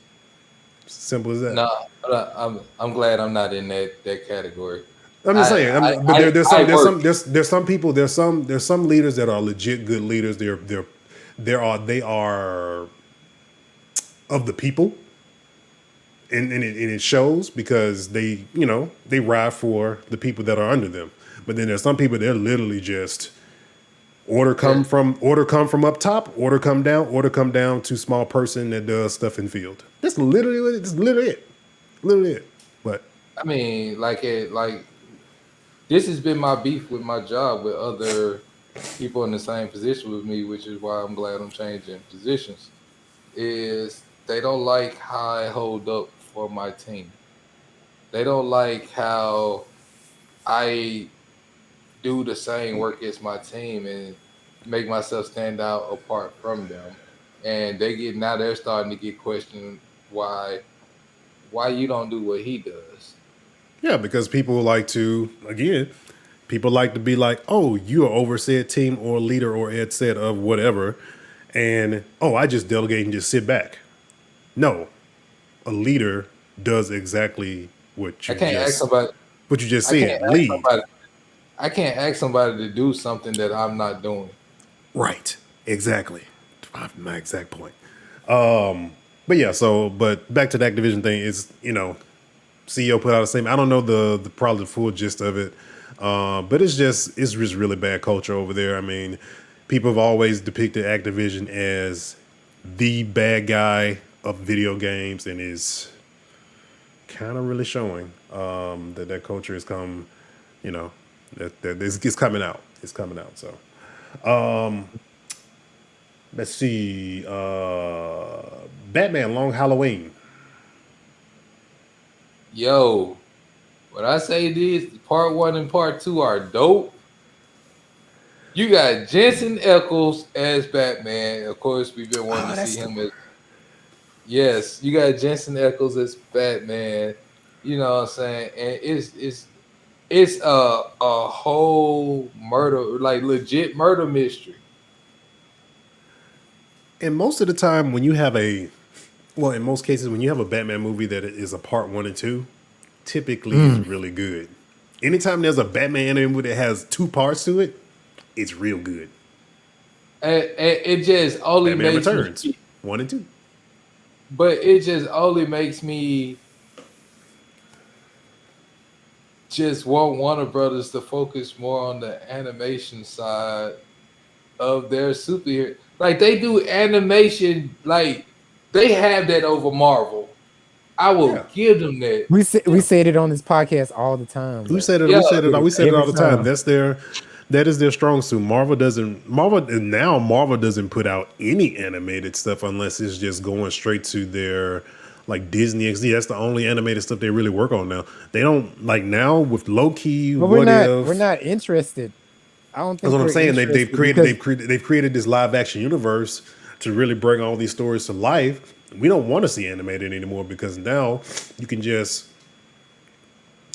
Simple as that. No, I'm glad I'm not in that category. I'm just saying. But I work. there's some people there's some leaders that are legit good leaders. They are of the people, and it shows because they ride for the people that are under them. But then there's some people they're literally just order come from up top, order come down to small person that does stuff in field. That's literally it. But I mean, like this has been my beef with my job with other people in the same position with me, which is why I'm glad I'm changing positions. Is they don't like how I hold up for my team. They don't like how I do the same work as my team and make myself stand out apart from them. And they're starting to get questioned why you don't do what he does. yeah, because people like to be like, oh, you are oversaid team or leader or ed said of whatever, and oh, I just delegate and just sit back. No, a leader does exactly I can't ask somebody what you just I can't said. ask Lead. somebody I can't ask somebody to do something that I'm not doing. Right. Exactly. My exact point. But yeah, but back to the Activision thing is, CEO put out a statement. I don't know the probably the full gist of it. But it's just really bad culture over there. I mean, people have always depicted Activision as the bad guy of video games, and is kind of really showing that culture has come, that it's coming out. It's coming out. So let's see. Batman Long Halloween. Yo, when I say this, part 1 and part 2 are dope. You got Jensen Ackles as Batman. Of course, we've been wanting to see him as. Yes, you got Jensen Ackles as Batman. You know what I'm saying? And it's a whole murder, like legit murder mystery. And most of the time, in most cases, when you have a Batman movie that is a part 1 and 2, typically is really good. Anytime there's a Batman movie that has 2 parts to it, it's real good. And it just only Batman makes Returns me, 1 and 2. but it just only makes me just want Warner Brothers to focus more on the animation side of their superhero. Like they do animation, like they have that over Marvel. I will give them that. We said it on this podcast all the time. We But said it. Yeah, We said it all the time. Every That is their strong suit. Marvel doesn't put out any animated stuff unless it's just going straight to their like Disney XD. That's the only animated stuff they really work on now. They don't like now with Loki. But we're not interested. I don't think That's what I'm we're saying. interested because They've created this live action universe to really bring all these stories to life. We don't want to see animated anymore because now you can just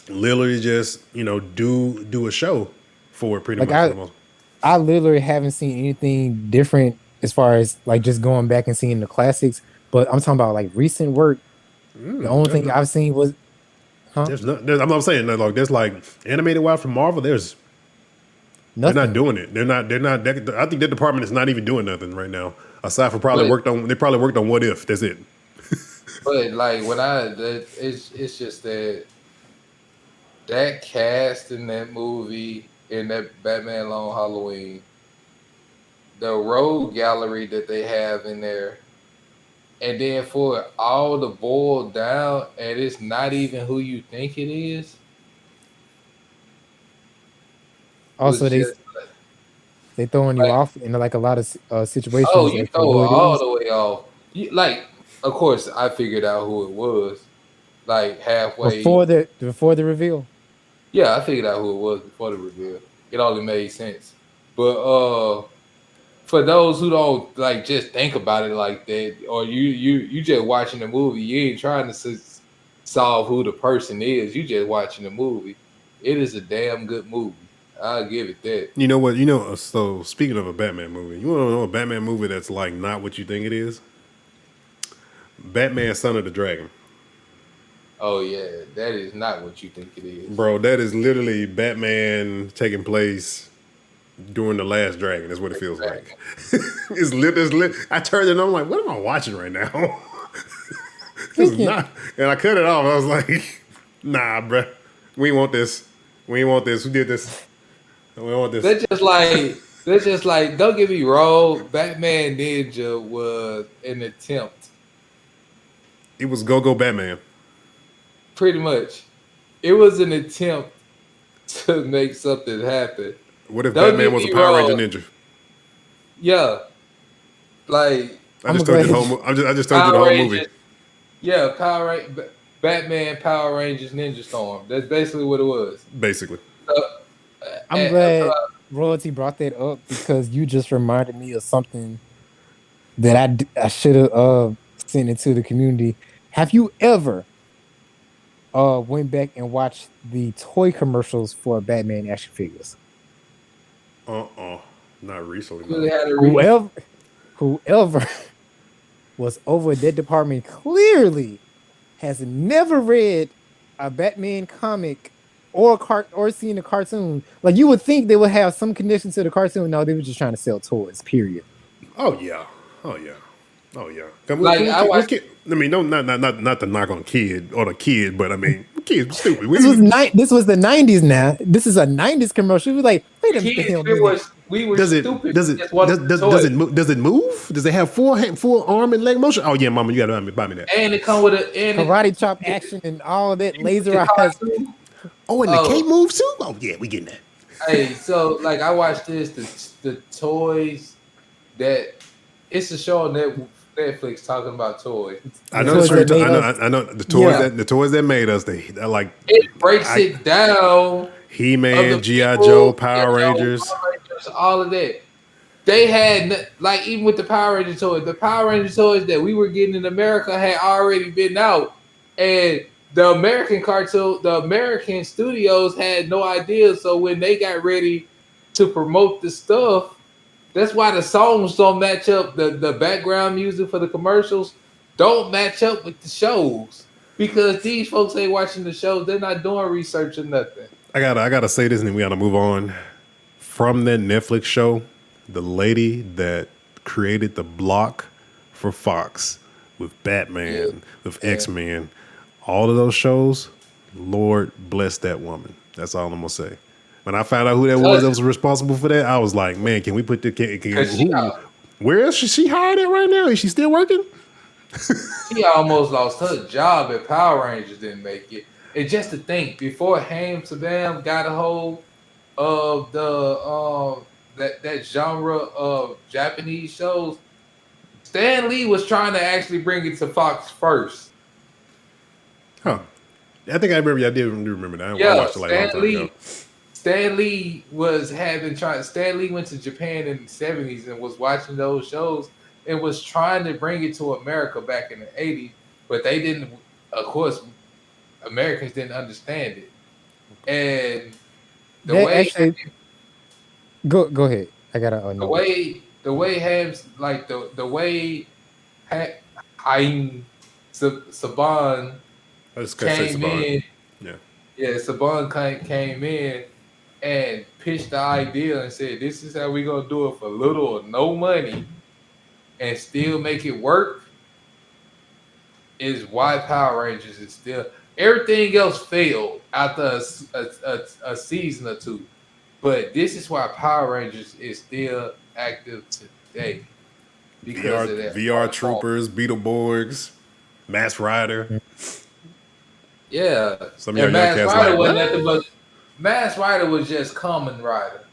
literally just do a show for it pretty like much for the most. I literally haven't seen anything different as far as like just going back and seeing the classics. But I'm talking about like recent work. The only thing I've seen was, I'm not saying that like there's like animated wise from Marvel. They're nothing. not doing it. They're not. I think that department is not even doing nothing right now. Aside from they probably worked on What If. That's it. but like it's just that cast in that movie, in that Batman Long Halloween, the road gallery that they have in there, and then for it all to boil down, and it's not even who you think it is. Also, Just they throwing you like, off in like a lot of situations oh, you as to throw it who it all is. the way off. Like of course, I figured out who it was. Like halfway. before the reveal. Yeah, I figured out who it was before the reveal. It only made sense. But for those who don't like just think about it like that, or you just watching the movie, you ain't trying to solve who the person is. You just watching the movie. It is a damn good movie. I'll give it that. You know what? So speaking of a Batman movie, you want to know a Batman movie that's like not what you think it is? Batman: Son of the Dragon. Oh yeah, that is not what you think it is. Bro, that is literally Batman taking place during the Last Dragon. That's what it feels like. It's lit. It's lit. I turned it on. I'm like, what am I watching right now? This is not. And I cut it off. I was like, nah, bro. We ain't want this. We ain't want this. Who did this? We don't want this. That's just like. Don't get me wrong. Batman Ninja was an attempt. It was Go Batman. Pretty much, it was an attempt to make something happen. What if Don't Batman get was a me Power wrong. Ranger ninja? Yeah, like I just told you the whole. I just told you the whole movie. Yeah, Batman, Power Rangers, Ninja Storm. That's basically what it was. Basically. I'm glad Royalty brought that up because you just reminded me of something that I should have sent into the community. Have you ever went back and watched the toy commercials for Batman action figures? Not recently. Really No. had a reason. Whoever was over that department clearly has never read a Batman comic or seen a cartoon. Like you would think they would have some connection to the cartoon. No, they were just trying to sell toys. Period. Oh yeah. Oh yeah. Oh yeah. Like, I watched- I mean, no, not to knock on kid or the kid, but I mean, kids stupid. This was the 90s. Now this is a 90s commercial. We like, wait a minute. We were Does it stupid. does it does it move? Does it have full arm and leg motion? Oh yeah, mama, you gotta buy me that. And it come with a karate chop action and all that laser eyes. Oh, and the cape moves too. Oh yeah, we getting that. Hey, so like I watched the toys that it's a show on Netflix talking about toys. I know I know the toys the toys that made us. They're like it breaks it down. He-Man, G.I. Joe, Power Rangers, all of that. They had like even with the Power Ranger toys, the Power Ranger toys that we were getting in America had already been out, and the American studios had no idea. So when they got ready to promote the stuff, that's why the songs don't match up. The background music for the commercials don't match up with the shows because these folks ain't watching the shows. They're not doing research or nothing. I gotta say this, and then we gotta move on from that Netflix show. The lady that created the block for Fox with Batman, with X-Men, all of those shows. Lord bless that woman. That's all I'm gonna say. When I found out who that was responsible for that, I was like, man, can we put the where is she hired at right now? Is she still working? She almost lost her job at Power Rangers, didn't make it. And just to think, before Ham Sabam got a hold of the that genre of Japanese shows, Stan Lee was trying to actually bring it to Fox first. Huh. I think I remember. I did remember that. I watched it like a long time ago. Stan Lee Stan Lee went to Japan in the 70s and was watching those shows and was trying to bring it to America back in the 80s, but they didn't. Of course, Americans didn't understand it, and the go ahead. I gotta the way Hams like the way Haim Saban came in. Yeah, Saban came in and pitched the idea and said, "This is how we're gonna do it for little or no money, and still make it work." Is why Power Rangers is still everything else failed after a season or two, but this is why Power Rangers is still active today because of that. VR Troopers, Beetleborgs, Masked Rider. Yeah, some of your young cats Rider wasn't nothing but Masked Rider was just Kamen Rider.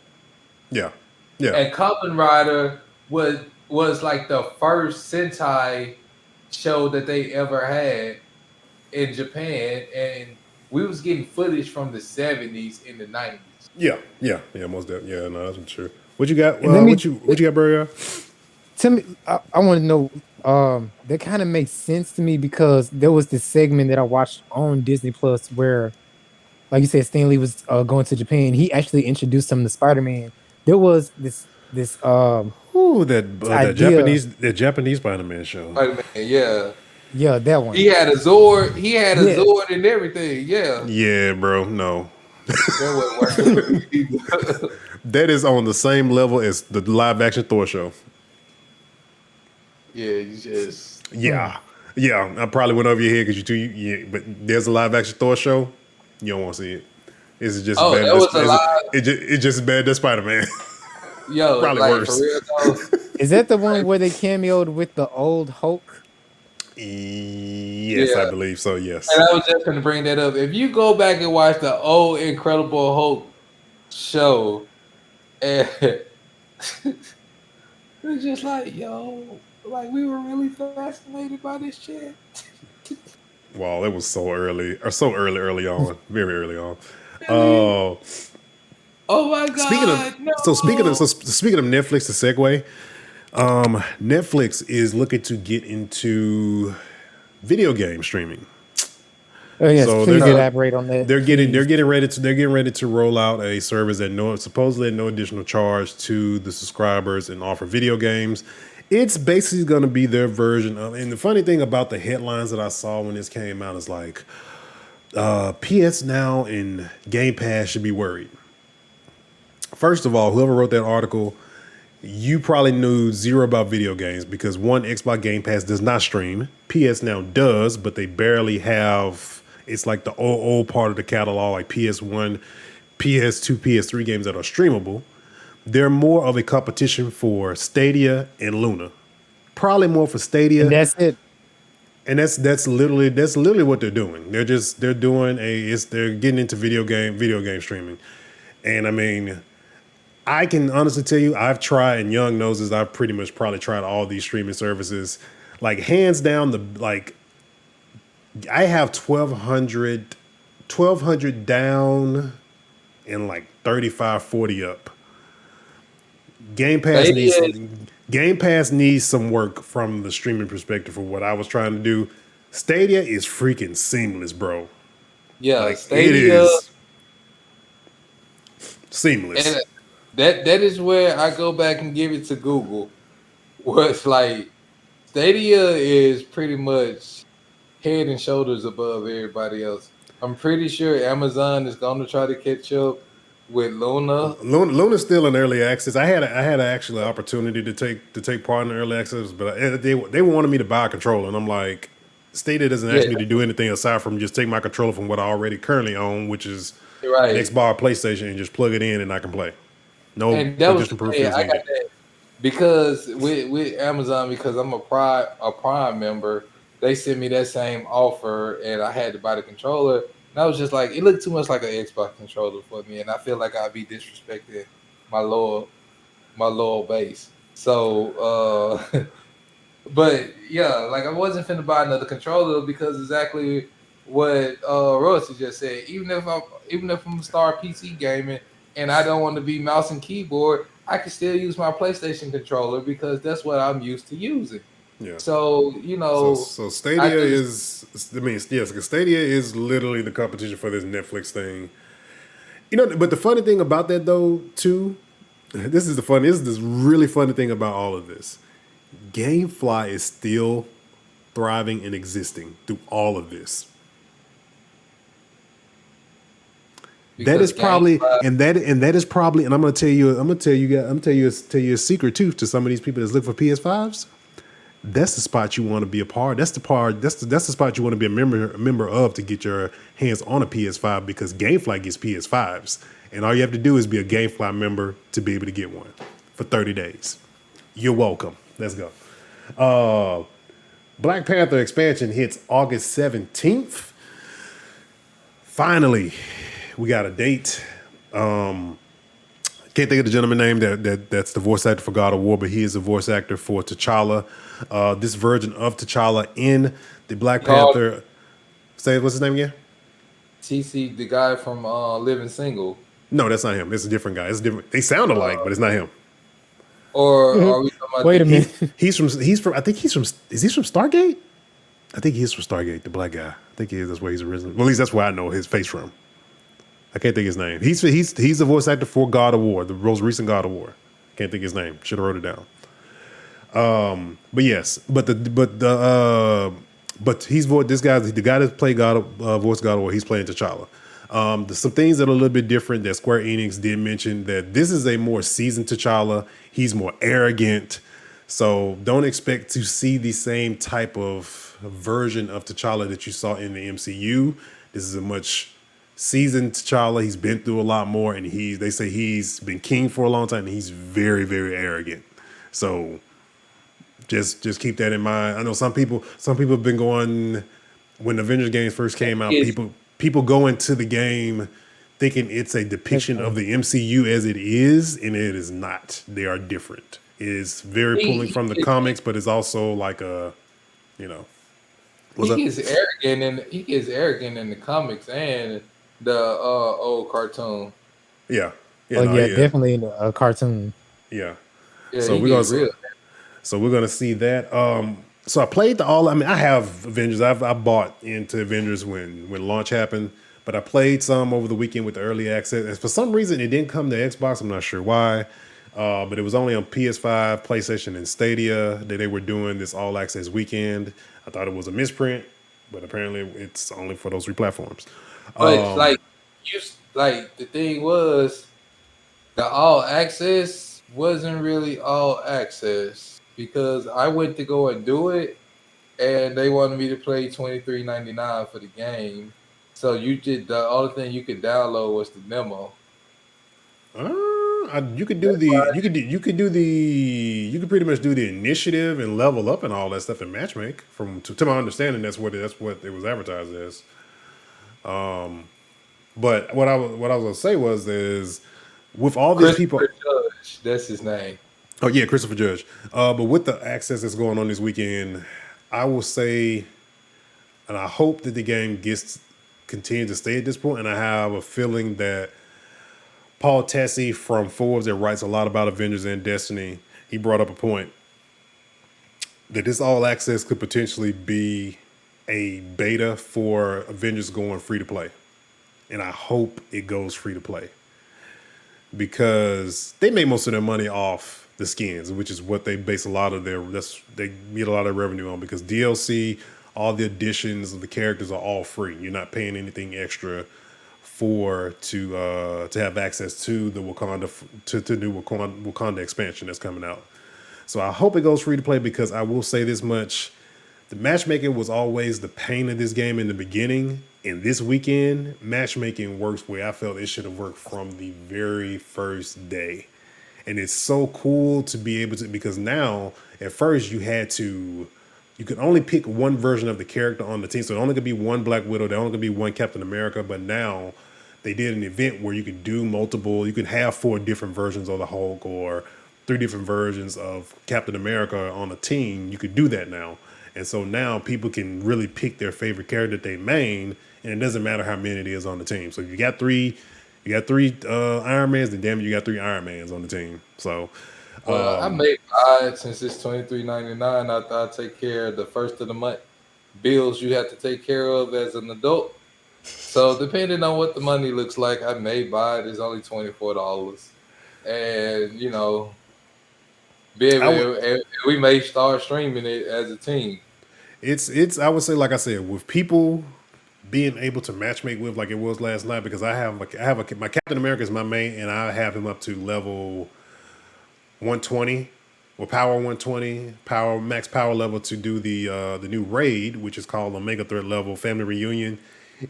Yeah. And Kamen Rider was like the first Sentai show that they ever had in Japan, and we was getting footage from the 70s and the 90s. Yeah, most definitely. Yeah, no, that's true. What you got? And let me What you got, bro? tell me. I want to know. That kind of makes sense to me because there was this segment that I watched on Disney Plus where, like you said, Stan Lee was going to Japan. He actually introduced him to Spider-Man. There was this Ooh, idea. that Japanese Spider-Man show. Spider-Man, yeah. Yeah, that one. He had a Zord. He had a Yeah, Zord and everything. Yeah. Yeah, bro. No, That wasn't working for me either. that is on the same level as the live action Thor show. Yeah, you just. Yeah, yeah. I probably went over your head because you too. Yeah, but there's a live action Thor show. You don't want to see it. It's just as Oh, bad. that was a lot. It's just as bad as Spider-Man. Yo, Probably like worse. for real though. is that the one where they cameoed with the old Hulk? Yes, I Yeah. believe so. Yes. And I was just gonna bring that up. If you go back and watch the old Incredible Hulk show, and it's just like, yo, like we were really fascinated by this shit. Wow, it was so early early on, very early on. Really? Oh my Speaking god! of No. speaking of Netflix, the segue, Netflix is looking to get into video game streaming. Oh yes, So please there's elaborate on that. They're getting please. ready to roll out a service at supposedly at no additional charge to the subscribers and offer video games. It's basically going to be their version of. And the funny thing about the headlines that I saw when this came out is like, PS Now and Game Pass should be worried. First of all, whoever wrote that article, you probably knew zero about video games because one, Xbox Game Pass does not stream. PS Now does, but they barely have. It's like the old part of the catalog, like PS1, PS2, PS3 games that are streamable. They're more of a competition for Stadia and Luna. Probably more for Stadia, And that's it. and that's literally what they're doing. They're getting into video game streaming, and I mean. I can honestly tell you, I've tried, and Young knows this, I've pretty much probably tried all these streaming services. Like, hands down, I have 1,200 down and like 35, 40 up. Game Pass needs some work from the streaming perspective for what I was trying to do. Stadia is freaking seamless, bro. Yeah, Like, Stadia. it is seamless. And that is where I go back and give it to Google. Where it's like Stadia is pretty much head and shoulders above everybody else. I'm pretty sure Amazon is going to try to catch up with Luna. Luna's still in early access. I had actually an opportunity to take part in the early access, but they wanted me to buy a controller, and I'm like, Stadia doesn't ask me to do anything aside from just take my controller from what I already currently own, which is Right. an Xbox, PlayStation, and just plug it in and I can play. No And that was additional proof I is got needed. that because with Amazon, because I'm a Prime member, they sent me that same offer, and I had to buy the controller. And I was just like, it looked too much like an Xbox controller for me, and I feel like I'd be disrespecting my lower base. So, but yeah, like I wasn't finna buy another controller because exactly what Royce just said. Even if I'm star PC gaming and I don't want to be mouse and keyboard, I can still use my PlayStation controller because that's what I'm used to using. Yeah. So So Stadia yes, because Stadia is literally the competition for this Netflix thing. You know, but the funny thing about that though, too, this is this really funny thing about all of this. GameFly is still thriving and existing through all of this. That is probably, and that is probably, and I'm gonna tell you a secret too to some of these people that's looking for PS5s. That's the spot you want to be a part. That's the spot you want to be a member of to get your hands on a PS5 because GameFly gets PS5s, and all you have to do is be a GameFly member to be able to get one for 30 days. You're welcome. Let's go. Black Panther expansion hits August 17th. Finally, we got a date. Came Can't think of the gentleman name that's the voice actor for God of War, but he is the voice actor for T'Challa. This version of T'Challa in the Black Called Panther. Say what's his name again? TC, the guy from Living Single, No, that's not him. It's a different guy. It's different. They sound alike, but it's not him. or are we talking about Wait a the, minute. He's from. I think he's from. Is he from Stargate? I think he's from Stargate. The black guy. I think he is. That's where he's originally. Well, at least that's where I know his face from. I can't think his name. He's the voice actor for God of War, the most recent God of War. Can't think his name. Should have wrote it down. But yes, but he's this guy, the guy that played voice God of War. He's playing T'Challa. There's some things that are a little bit different that Square Enix did mention that this is a more seasoned T'Challa. He's more arrogant. So don't expect to see the same type of version of T'Challa that you saw in the MCU. This is a much seasoned T'Challa. He's been through a lot more, and they say he's been king for a long time, and he's very, very arrogant. So just keep that in mind. I know some people have been going when the Avengers games first came out. People go into the game thinking it's a depiction of the MCU as it is, and it is not. They are different. It is very pulling from the comics, but it's also like a, what's up? he gets arrogant in the comics and the old cartoon. Yeah. Oh yeah, definitely in a cartoon. Yeah. Yeah, So he we're gets gonna real. so we're gonna see that. So I played I have Avengers. I bought into Avengers when launch happened, but I played some over the weekend with the early access. And for some reason, it didn't come to Xbox. I'm not sure why. But it was only on PS5, PlayStation, and Stadia that they were doing this all access weekend. I thought it was a misprint, but apparently it's only for those three platforms. But the thing was, the all access wasn't really all access because I went to go and do it, and they wanted me to play $23.99 for the game. So the only thing you could download was the demo. You could pretty much do the initiative and level up and all that stuff in matchmake. To my understanding, that's what it was advertised as. But what I was gonna say is with all these people, Judge, that's his name. oh yeah, Christopher Judge. But with the access that's going on this weekend, I will say, and I hope that the game continues to stay at this point. And I have a feeling that Paul Tassi from Forbes, that writes a lot about Avengers and Destiny, he brought up a point that this all access could potentially be a beta for Avengers going free to play. And I hope it goes free to play because they make most of their money off the skins, which is what they base a lot of they get a lot of revenue on, because DLC, all the additions of the characters are all free. You're not paying anything extra to have access to the new Wakanda expansion that's coming out. So I hope it goes free to play, because I will say this much: the matchmaking was always the pain of this game in the beginning. And this weekend, matchmaking works where I felt it should have worked from the very first day. And it's so cool to be able to, because now at first you could only pick one version of the character on the team. So it only could be one Black Widow, there only could be one Captain America. But now they did an event where you could do you could have 4 different versions of the Hulk or 3 different versions of Captain America on a team. You could do that now. And so now people can really pick their favorite character that they main, and it doesn't matter how many it is on the team. So if you got three Iron Mans, then damn it, you got 3 Iron Mans on the team. So I may buy it since it's $23.99. I'll take care of the first of the month bills you have to take care of as an adult. So depending on what the money looks like, I may buy it. It's only $24, and we may start streaming it as a team. It's I would say, like I said, with people being able to matchmake with like it was last night, because my Captain America is my main, and I have him up to level 120 or power 120, max power level to do the new raid, which is called Omega Threat level. Family Reunion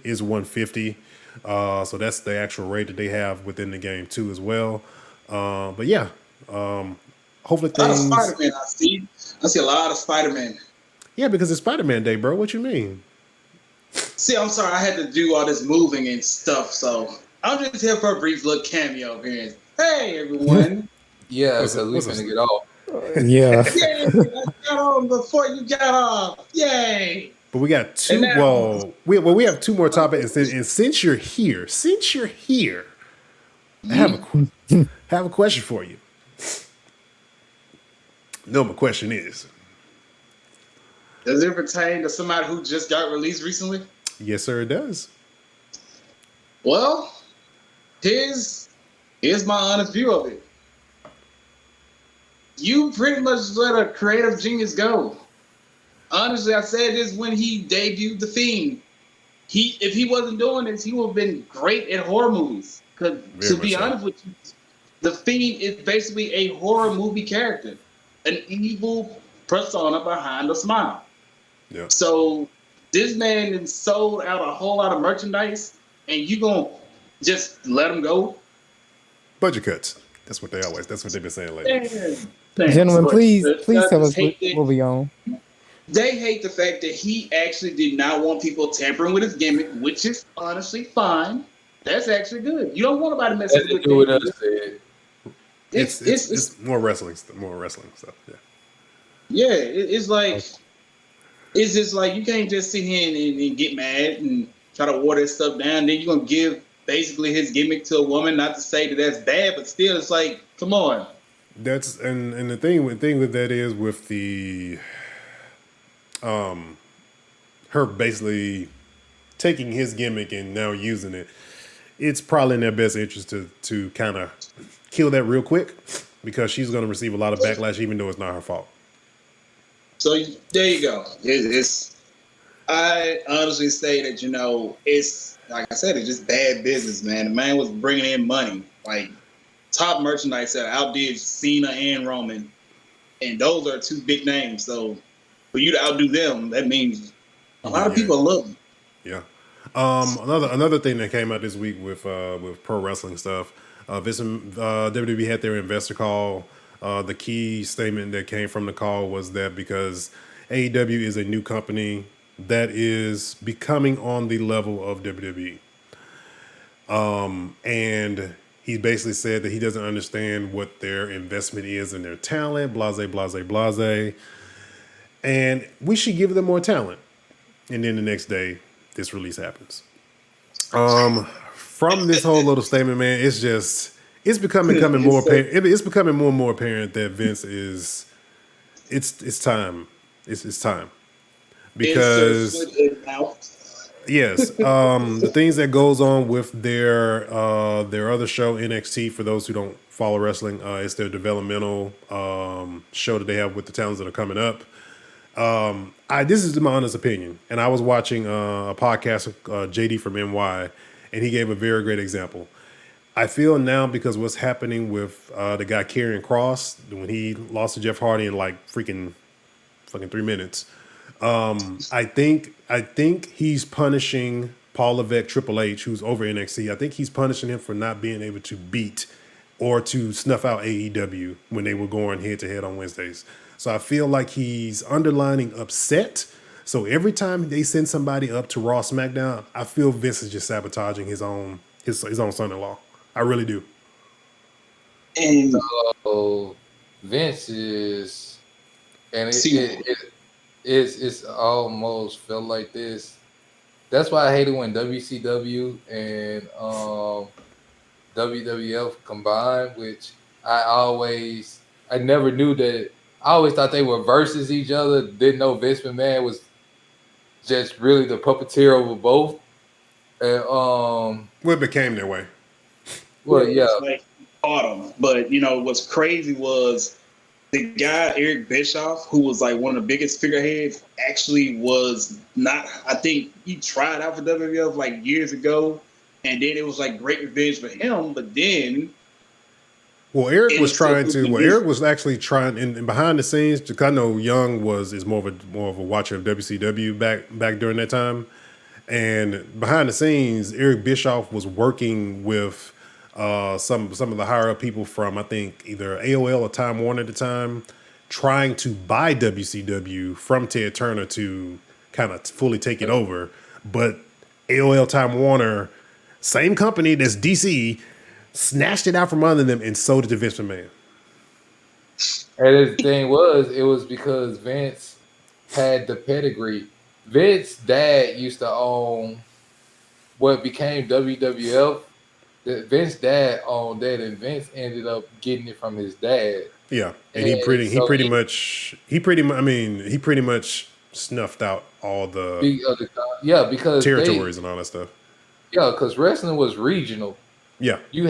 is 150. So that's the actual raid that they have within the game too as well. But yeah, hopefully A lot of things. Spider-Man I see a lot of Spider-Man. Yeah, because it's Spider-Man Day, bro. What you mean? See, I'm sorry, I had to do all this moving and stuff, so I'm just here for a brief little cameo here. Hey, everyone. Yeah, What's because we what's finna this? get off. Yeah. Yay, I got on before you got off. Yay. But we got And two. now, We have two more topics, and since you're here, I have a question for you. No, my question is, does it pertain to somebody who just got released recently? yes, sir, it does. Well, here's my honest view of it. You pretty much let a creative genius go. Honestly, I said this when he debuted The Fiend. If he wasn't doing this, he would have been great at horror movies. Because Very to much be so. honest with you, The Fiend is basically a horror movie character, an evil persona behind a smile. Yeah, So this man has sold out a whole lot of merchandise, and you gonna just let him go? budget cuts. That's what they've been saying lately. Damn. Gentlemen, But please I tell just us hate what that we on. they hate the fact that he actually did not want people tampering with his gimmick, which is honestly fine. That's actually good. You don't want nobody messing with Nothing a to good do with character. us, said. It's More wrestling, more wrestling stuff. Yeah, yeah. It's like it's just like you can't just sit here and get mad and try to water that stuff down. Then you're gonna give basically his gimmick to a woman. Not to say that that's bad, but still, it's like, come on. that's and the thing with that is with the her basically taking his gimmick and now using it. It's probably in their best interest to kind of kill that real quick because she's going to receive a lot of backlash, even though it's not her fault. So there you go. It's I honestly say that it's like I said, it's just bad business, man. The man was bringing in money, like top merchandise that outdid Cena and Roman, and those are two big names. So for you to outdo them, that means a lot of Yeah, people love them. yeah. Another thing that came out this week with pro wrestling stuff, WWE had their investor call. The key statement that came from the call was that because AEW is a new company that is becoming on the level of WWE, and he basically said that he doesn't understand what their investment is in their talent, blase, blase, blase, and we should give them more talent. And then the next day, this release happens. From this whole little statement, man, it's becoming more apparent. It's becoming more and more apparent that Vince is it's time. It's time Insert because foot in mouth. yes, the things that goes on with their other show NXT. For those who don't follow wrestling, it's their developmental show that they have with the talents that are coming up. This is my honest opinion, and I was watching a podcast of JD from NY, and he gave a very great example. I feel now because what's happening with the guy Karrion Kross when he lost to Jeff Hardy in like fucking 3 minutes. I think he's punishing Paul Levesque, Triple H, who's over NXT. I think he's punishing him for not being able to beat or to snuff out AEW when they were going head to head on Wednesdays. So I feel like he's underlining upset. So every time they send somebody up to Raw SmackDown, I feel Vince is just sabotaging his own son-in-law. I really do. And So Vince is, and see, it's almost felt like this. That's why I hated when WCW and WWF combined, which I never knew that. I always thought they were versus each other. Didn't know Vince McMahon was just really the puppeteer over both. And Well, it became that way. well, yeah, it's like autumn. But what's crazy was the guy Eric Bischoff, who was like one of the biggest figureheads, actually was not. I think he tried out for WWF like years ago, and then it was like great revenge for him. But then Well, Eric it was was so trying to. Well, quickly. Eric was actually trying in behind the scenes. Because I know Young is more of a watcher of WCW back during that time, and behind the scenes, Eric Bischoff was working with some of the higher up people from I think either AOL or Time Warner at the time, trying to buy WCW from Ted Turner to kind of fully take it over, but AOL Time Warner, same company that's DC. snatched it out from under them and sold it to Vince McMahon. And the thing was, it was because Vince had the pedigree. Vince's dad used to own what became WWF. Vince's dad owned that, and Vince ended up getting it from his dad. Yeah, and he pretty much snuffed out all the because territories and all that stuff. Yeah, because wrestling was regional. Yeah, You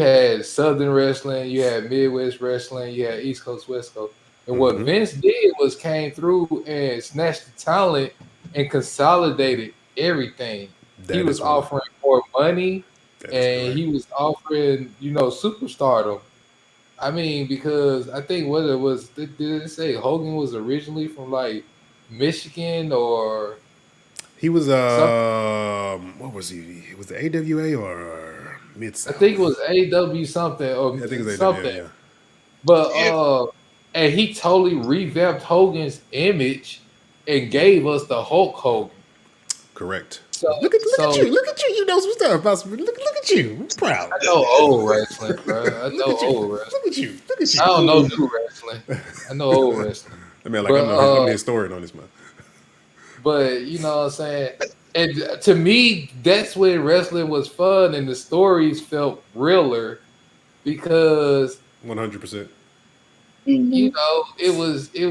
had Southern wrestling, you had Midwest wrestling, you had East Coast, West Coast. And what Vince did was came through and snatched the talent and consolidated everything. He was offering more money, and he was offering, superstardom. I mean, because I think what it was, did it say Hogan was originally from like Michigan or? He was what was he? Was the AWA or Mid-South? I think it was AW something or I think it was something. AWA, yeah. But and he totally revamped Hogan's image and gave us the Hulk Hogan. Correct. So look at you. You know some stuff about some. Look at you. I'm proud. I know old wrestling, bro. I know old wrestling. Look at you. I don't know new wrestling. I know old wrestling. I mean, I'm the historian on this, man. But you know what I'm saying? And to me, that's when wrestling was fun and the stories felt realer because 100%. You know, it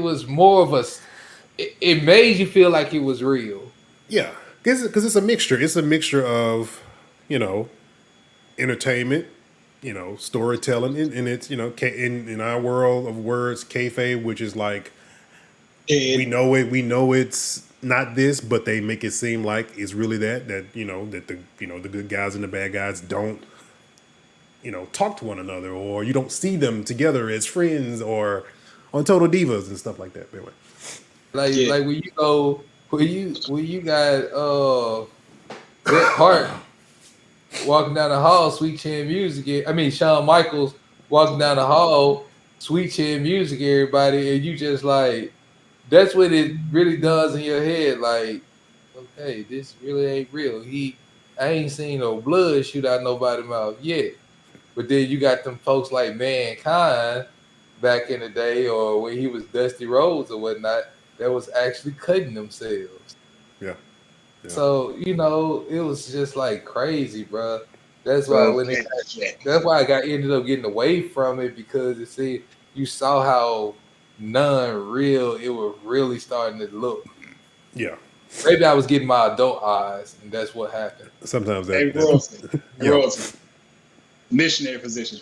was more of it made you feel like it was real. Yeah, because it's a mixture. It's a mixture of, entertainment, storytelling, and it's, in our world of words, kayfabe, which is like, we know it's not this, but they make it seem like it's really that the good guys and the bad guys don't, talk to one another, or you don't see them together as friends or on Total Divas and stuff like that. Anyway. Like when you go, when you got Bret Hart walking down the hall, sweet chin music. Shawn Michaels walking down the hall, sweet chin music, everybody, and you just like, that's what it really does in your head. Like, okay, this really ain't real. I ain't seen no blood shoot out nobody's mouth yet. But then you got them folks like Mankind back in the day, or when he was Dusty Rhodes or whatnot, that was actually cutting themselves. Yeah. So, it was just like crazy, bro. That's why I ended up getting away from it, because you saw how non-real it was really starting to look. Yeah. Maybe I was getting my adult eyes, and that's what happened. Sometimes Royalty. Missionary position.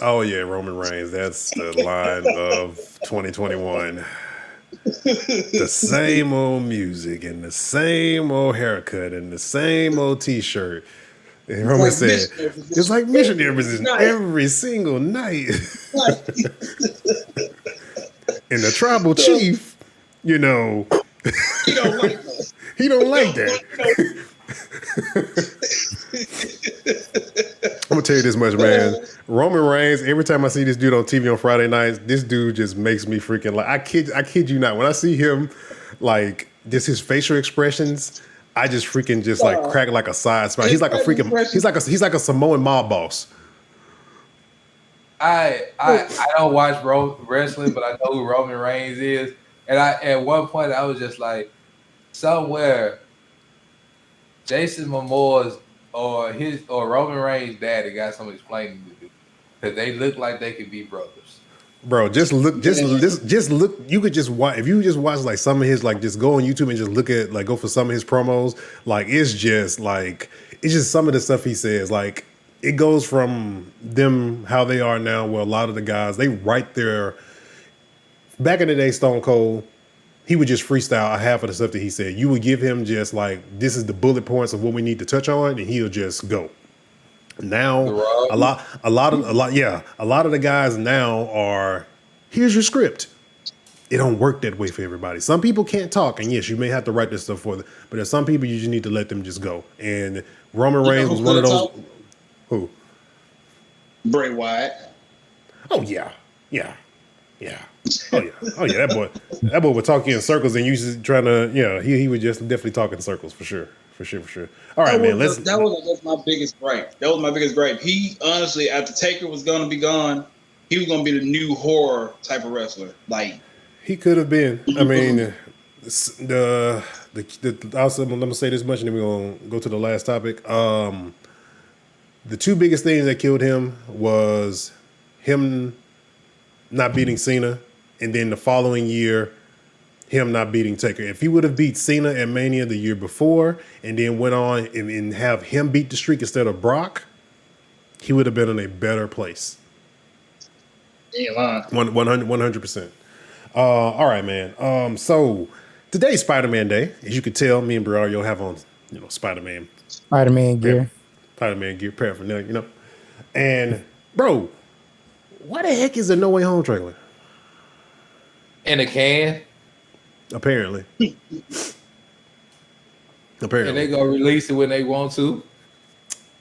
Oh yeah, Roman Reigns. That's the line of 2021. The same old music and the same old haircut and the same old T-shirt. And Roman said, "It's like missionary position every single night." And the tribal chief, he don't like that. He don't like that. I'm gonna tell you this much, man. Roman Reigns, every time I see this dude on TV on Friday nights, this dude just makes me freaking like, I kid you not. When I see him, like, just his facial expressions, I just freaking like crack like a side smile. He's like a Samoan mob boss. I don't watch wrestling, but I know who Roman Reigns is. And at one point I was just like, somewhere Jason Momoa's or Roman Reigns' daddy got some explaining to do, because they look like they could be brothers. Bro, just look. You could just watch, if you just watch like some of his, like, just go on YouTube and just look at, like, go for some of his promos. Like, it's just some of the stuff he says. Like, it goes from them how they are now, where a lot of the guys, they write their, back in the day, Stone Cold, he would just freestyle a half of the stuff that he said. You would give him just like, this is the bullet points of what we need to touch on, and he'll just go. Now a lot of the guys now are, here's your script. It don't work that way for everybody. Some people can't talk, and yes, you may have to write this stuff for them, but there's some people you just need to let them just go. And Roman Reigns was one of those. Who? Bray Wyatt. Oh yeah. Oh yeah. That boy would talk in circles, and you just trying to, he would just definitely talk in circles for sure. For sure. All right, man. That was I guess my biggest gripe. That was my biggest gripe. He honestly, after Taker was gonna be gone, he was gonna be the new horror type of wrestler. Like He could have been. I mean, the also I'm gonna say this much, and then we're gonna go to the last topic. The two biggest things that killed him was him not beating Cena, and then the following year, him not beating Taker. If he would have beat Cena at Mania the year before, and then went on and have him beat the streak instead of Brock, he would have been in a better place. he ain't lying. 100%. All right, man. So today's Spider-Man Day. As you could tell, me and Bro, you'll have on, Spider-Man gear. Spider-Man gear paraphernalia, And bro, why the heck is there No Way Home trailer? In a can. Apparently. And they gonna release it when they want to.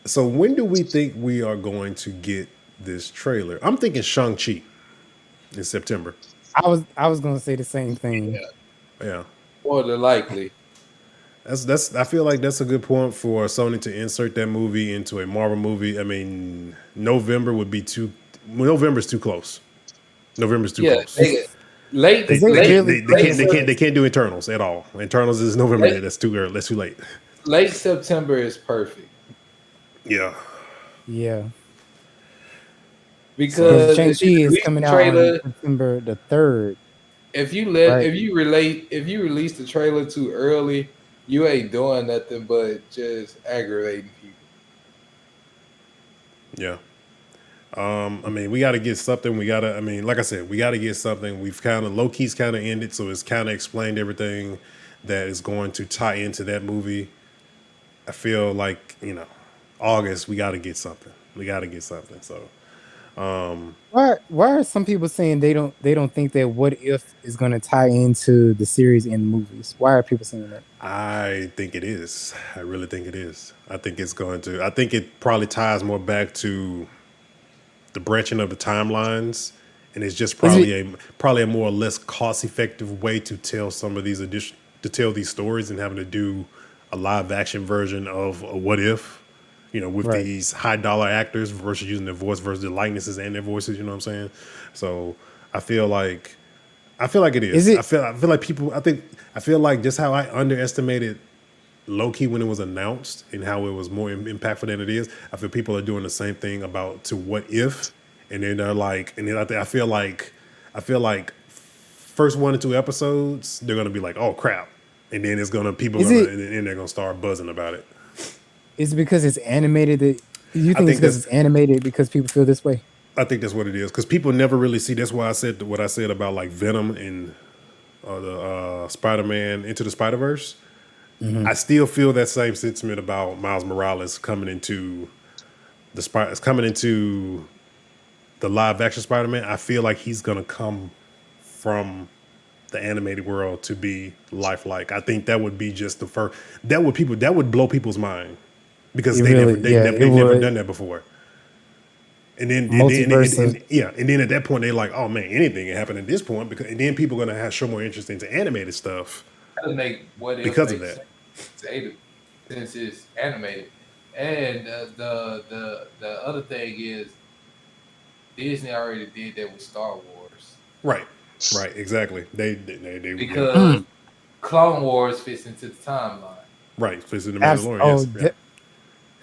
So when do we think we are going to get this trailer? I'm thinking Shang-Chi in September. I was gonna say the same thing. Yeah. More than likely. That's. I feel like that's a good point for Sony to insert that movie into a Marvel movie. I mean, November's too close. November's too close. Late. They can't do Eternals at all. Eternals is November. That's too early. That's too late. Late September is perfect. Yeah. Yeah. Because Shang-Chi is coming out on September the 3rd. If you release the trailer too early, you ain't doing nothing but just aggravating people. Yeah. I mean, we got to get something. Like I said, we got to get something. We've kind of low-key's kind of ended, so it's kind of explained everything that is going to tie into that movie. I feel like, August, we got to get something. So, why are some people saying they don't think that What If is going to tie into the series and movies? Why are people saying that? I think it is. I really think it is. I think it's going to. I think it probably ties more back to the branching of the timelines, and it's just probably a more or less cost-effective way to tell some of these these stories, and having to do a live-action version of a What If. With these high-dollar actors versus using their voice versus their likenesses and their voices. You know what I'm saying? So I feel like it is. I feel like people. I feel like just how I underestimated low-key when it was announced and how it was more impactful than it is. I feel people are doing the same thing to What If, and then they're like, and then I feel like first 1 or 2 episodes they're gonna be like, oh crap, and then and then they're gonna start buzzing about it. Is it because it's animated? You think it's because it's animated because people feel this way? I think that's what it is, because people never really see. That's why I said what I said about like Venom and the Spider-Man Into the Spider-Verse. Mm-hmm. I still feel that same sentiment about Miles Morales coming into the live action Spider-Man. I feel like he's gonna come from the animated world to be lifelike. I think that would be just the first. That would blow people's mind, because they've never done that before. And then and then at that point they're like, oh man, anything can happen at this point, and then people are gonna show more interest into animated stuff because of that. Since it's animated, and the other thing is Disney already did that with Star Wars. Right, exactly. They because Clone Wars fits into the timeline. Right, fits into Mandalorian.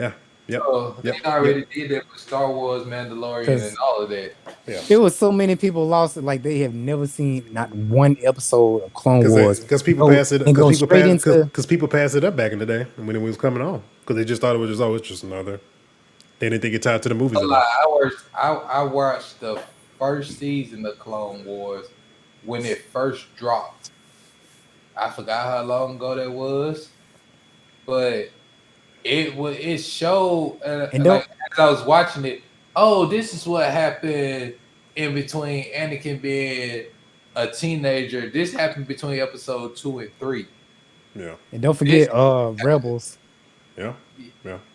Yeah. Yep. So they already did that with Star Wars, Mandalorian, and all of that. Yeah. There was so many people lost it, like they have never seen not one episode of Clone Wars. Because people pass it. Because people passed it up back in the day when it was coming on, because they just thought it was it's just another. They didn't think it tied to the movies. I watched the first season of Clone Wars when it first dropped. I forgot how long ago that was, but it showed, as I was watching it, oh, this is what happened in between Anakin being a teenager. This happened between episode 2 and 3. Yeah. And don't forget Rebels.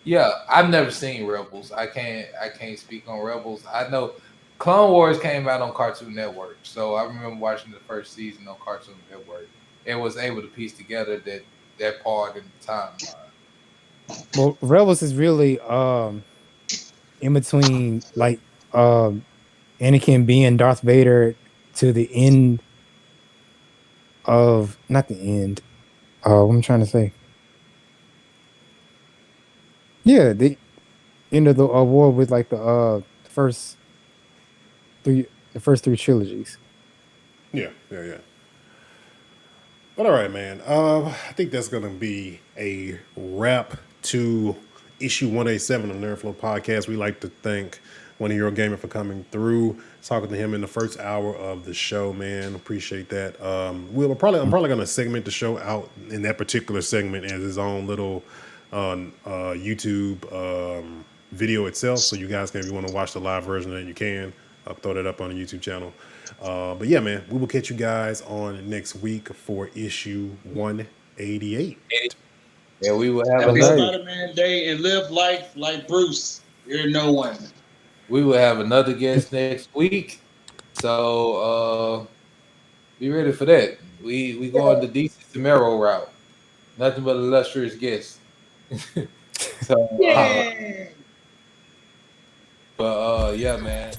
Yeah, I've never seen Rebels. I can't speak on Rebels. I know Clone Wars came out on Cartoon Network, so I remember watching the first season on Cartoon Network and was able to piece together that part in the timeline. Well, Rebels is really in between like Anakin being Darth Vader to the end of not the end. What I'm trying to say. Yeah, the end of the war with like first three the first three trilogies. Yeah, yeah, yeah. But all right, man. I think that's gonna be a wrap to issue 187 of Nerd Flow Podcast. We like to thank 1HeroGaming for coming through, talking to him in the first hour of the show, man. Appreciate that. I'm probably gonna segment the show out in that particular segment as his own little YouTube video itself. So you guys can, if you want to watch the live version of it, you can. I'll throw that up on the YouTube channel. But yeah, man, we will catch you guys on next week for issue 188. Yeah, we will have All Happy right. Spider-Man Day and live life like Bruce. You're no one. We will have another guest next week. So be ready for that. We going the DC Samaro route. Nothing but illustrious guests. So Yeah. but yeah, man.